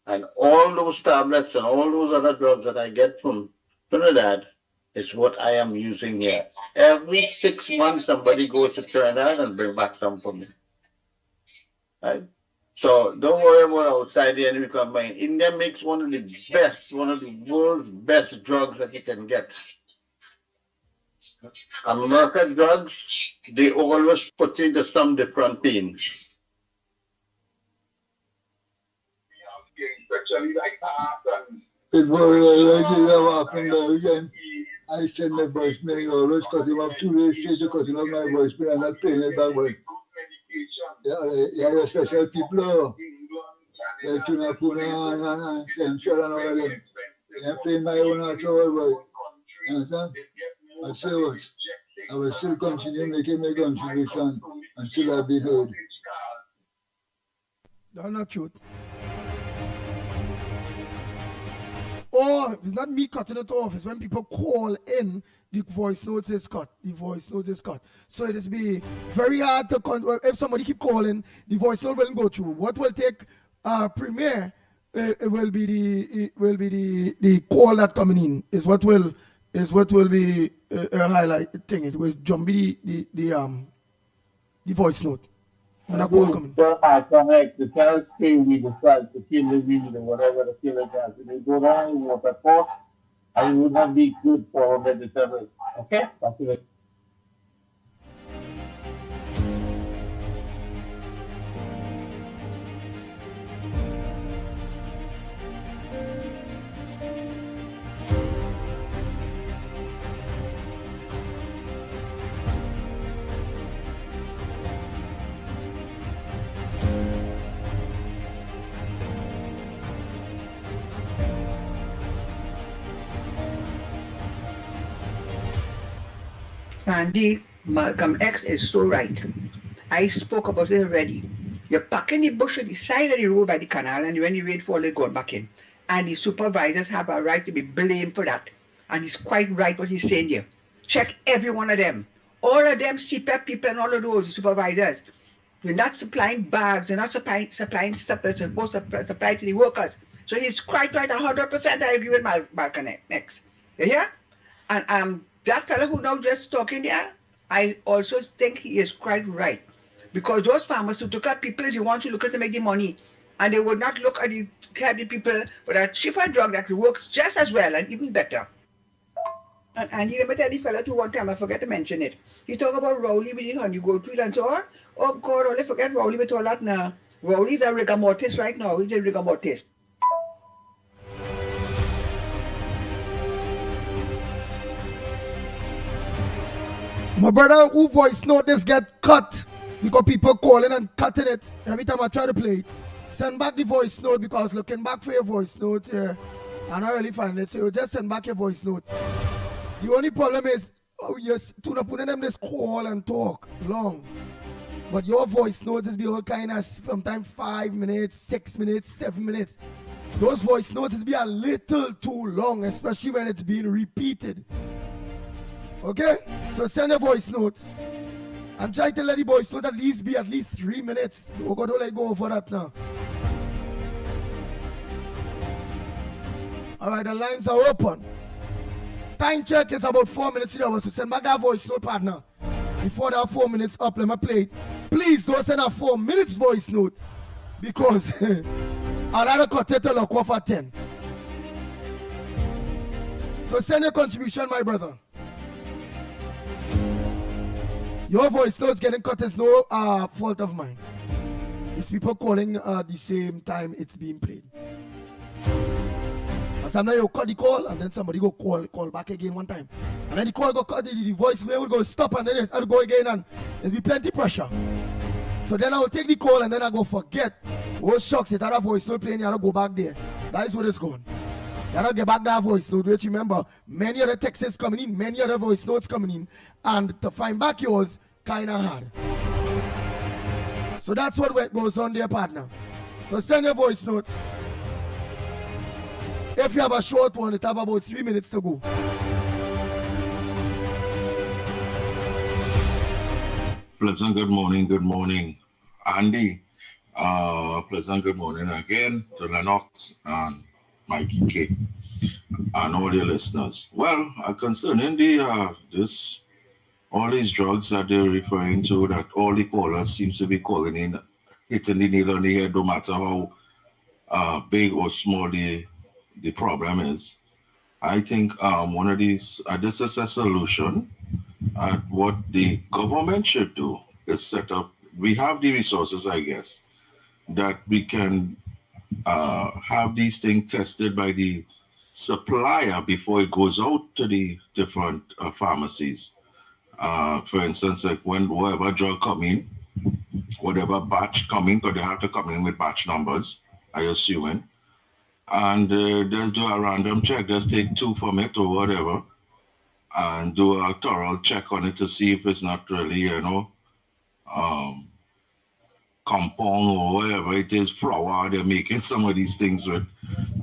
And all those tablets and all those other drugs that I get from Trinidad is what I am using here. Every 6 months, somebody goes to Trinidad and bring back some for me. Right? So don't worry about outside the enemy company. India makes one of the world's best drugs that you can get. American drugs, they always put into some different things. It was happened there again. I send my voicemail, always cut him up 2 days straight to cut him up my voicemail and not playing it back. Yeah, special people, like Tuna Puna and Central and all of them. Yeah, playing my own at all, boy. You understand? I say what? I will still continue making my contribution until I be heard. That's not true. Or it's not me cutting it off, it's when people call in, the voice notes is cut. The voice notes is cut. So it is be very hard to if somebody keep calling, the voice note will go through. What will take premiere it will be the call that coming in is what will be a highlight thing. It will jump the voice note. When I call coming. I connect the tennis screen, we decide to kill the weed or whatever the killer does. If they go down, you want that force, and it would not be good for the tennis. Okay? That's it. Andy, Malcolm X is so right. I spoke about it already. You're parking the bush at the side of the road by the canal, and when you wait for it, go back in. And the supervisors have a right to be blamed for that. And he's quite right what he's saying here. Check every one of them. All of them, CPEP people and all of those supervisors. They're not supplying bags, they're not supplying stuff that's supposed to supply to the workers. So he's quite right, 100%. I agree with Malcolm X. You hear? And that fellow who now just talking there, I also think he is quite right. Because those pharmaceutical people is the ones who look at to make the money. And they would not look at the people with a cheaper drug that works just as well and even better. And you let me tell the fellow too one time, I forget to mention it. He talk about Rowley with the honey gold pill and so on. Oh God, only forget Rowley with all that now. Rowley's a rigor mortis right now. He's a rigor mortis. My brother, who voice note this get cut because people calling and cutting it every time I try to play it. Send back the voice note because looking back for your voice note here, and I really find it. So you just send back your voice note. The only problem is, yes, to not put them this call and talk long. But your voice notes is be all kind of sometimes 5 minutes, 6 minutes, 7 minutes. Those voice notes is be a little too long, especially when it's being repeated. Okay? So send a voice note. I'm trying to let the voice note at least be at least 3 minutes. Oh God, don't let go over that now. Alright, the lines are open. Time check is about 4 minutes in hours. So send back that voice note, partner. Before that 4 minutes up, let me play it. Please don't send a 4 minutes voice note. Because I'd rather cut it to look off at 10. So send your contribution, my brother. Your voice notes getting cut is no fault of mine. It's people calling the same time it's being played. And sometimes you cut the call and then somebody go call back again one time. And then the call go cut, the voice will go stop and then I'll go again and there's be plenty pressure. So then I will take the call and then I go forget. Oh shucks, it had a voice note playing, you gotta go back there. That is what it's going. You gotta get back that voice note, which remember, many other texts coming in, many other voice notes coming in, and to find back yours, kind of hard. So that's what goes on there, partner. So send your voice note. If you have a short one, it have about 3 minutes to go. Pleasant good morning, Andy. Pleasant good morning again to Lennox and Mickie K and all your listeners. Well, concerning the all these drugs that they're referring to, that all the callers seems to be calling in, hitting the nail on the head, no matter how big or small the problem is. I think one of these, this is a solution. What the government should do is set up, we have the resources, I guess, that we can have these things tested by the supplier before it goes out to the different pharmacies. For instance, like when whatever drug come in, whatever batch come in, because they have to come in with batch numbers, I assume, and just do a random check, just take 2 from it or whatever, and do a thorough check on it to see if it's not really, compound or whatever it is, flour they're making some of these things with,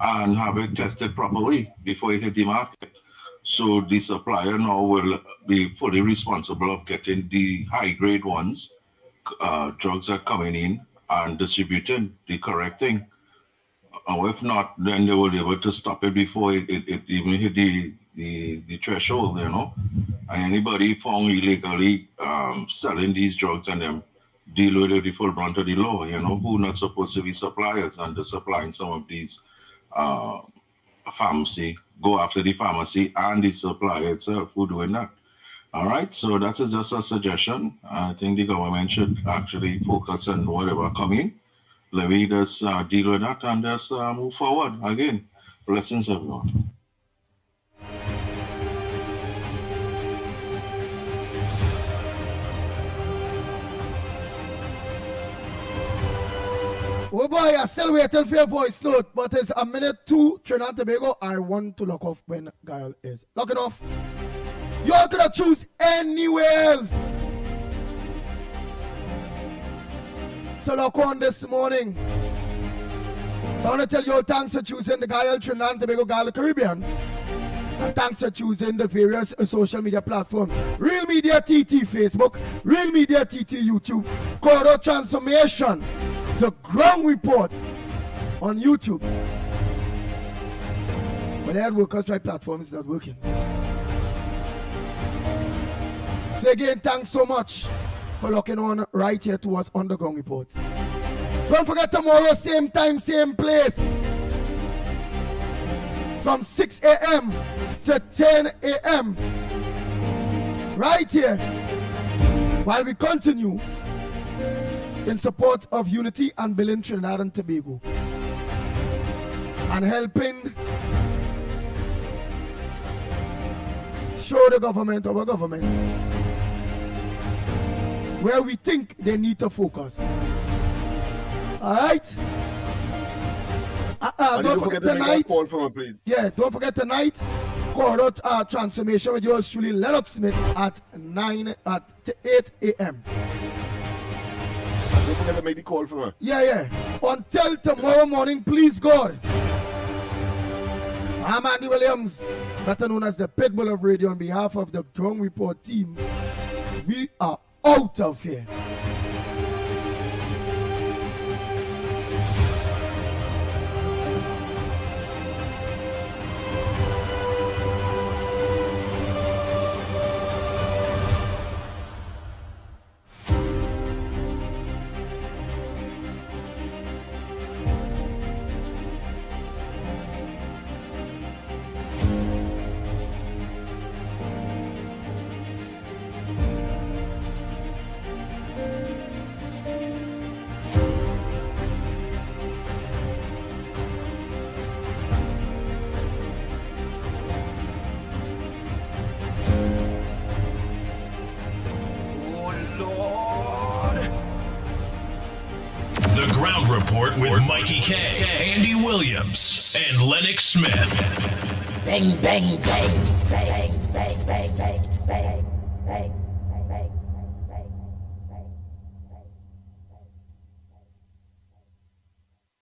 and have it tested properly before it hit the market. So the supplier now will be fully responsible of getting the high-grade ones, drugs are coming in, and distributing the correct thing. Or if not, then they will be able to stop it before it even hit the threshold, And anybody found illegally selling these drugs and them deal with the full brunt of the law, who not supposed to be suppliers and they're supplying some of these pharmacy, go after the pharmacy and the supplier itself who doing that. All right, so that is just a suggestion. I think the government should actually focus on whatever coming. Let me just deal with that and just move forward. Again, blessings everyone. Oh boy, I'm still waiting for your voice note, but it's a minute 2, Trinidad and Tobago. I want to lock off when Gail is locking off. Y'all could have choose anywhere else to lock on this morning. So I want to tell you all thanks for choosing the Gail Trinidad and Tobago, Gail Caribbean. And thanks for choosing the various social media platforms. Real Media TT Facebook, Real Media TT YouTube, Corridor Transformation, The Ground Report on YouTube. But the Head Workers Right platform is not working. So again, thanks so much for locking on right here to us on The Ground Report. Don't forget tomorrow, same time, same place. From 6 a.m. to 10 a.m. Right here. While we continue in support of unity and building Trinidad and Tobago. And helping show the government, our government, where we think they need to focus. Alright? Don't forget tonight. Call from her, please. Yeah, don't forget tonight. Corridor Transformation with yours truly, Lennox Smith at 8 a.m. Don't forget to make the call from her. Yeah. Until tomorrow morning, please God. I'm Andy Williams, better known as the Pitbull of Radio, on behalf of the Ground Report team. We are out of here. Report with Mickie K, Andy Williams, and Lennox Smith. Bang, bang, bang, bang, bang, bang, bang.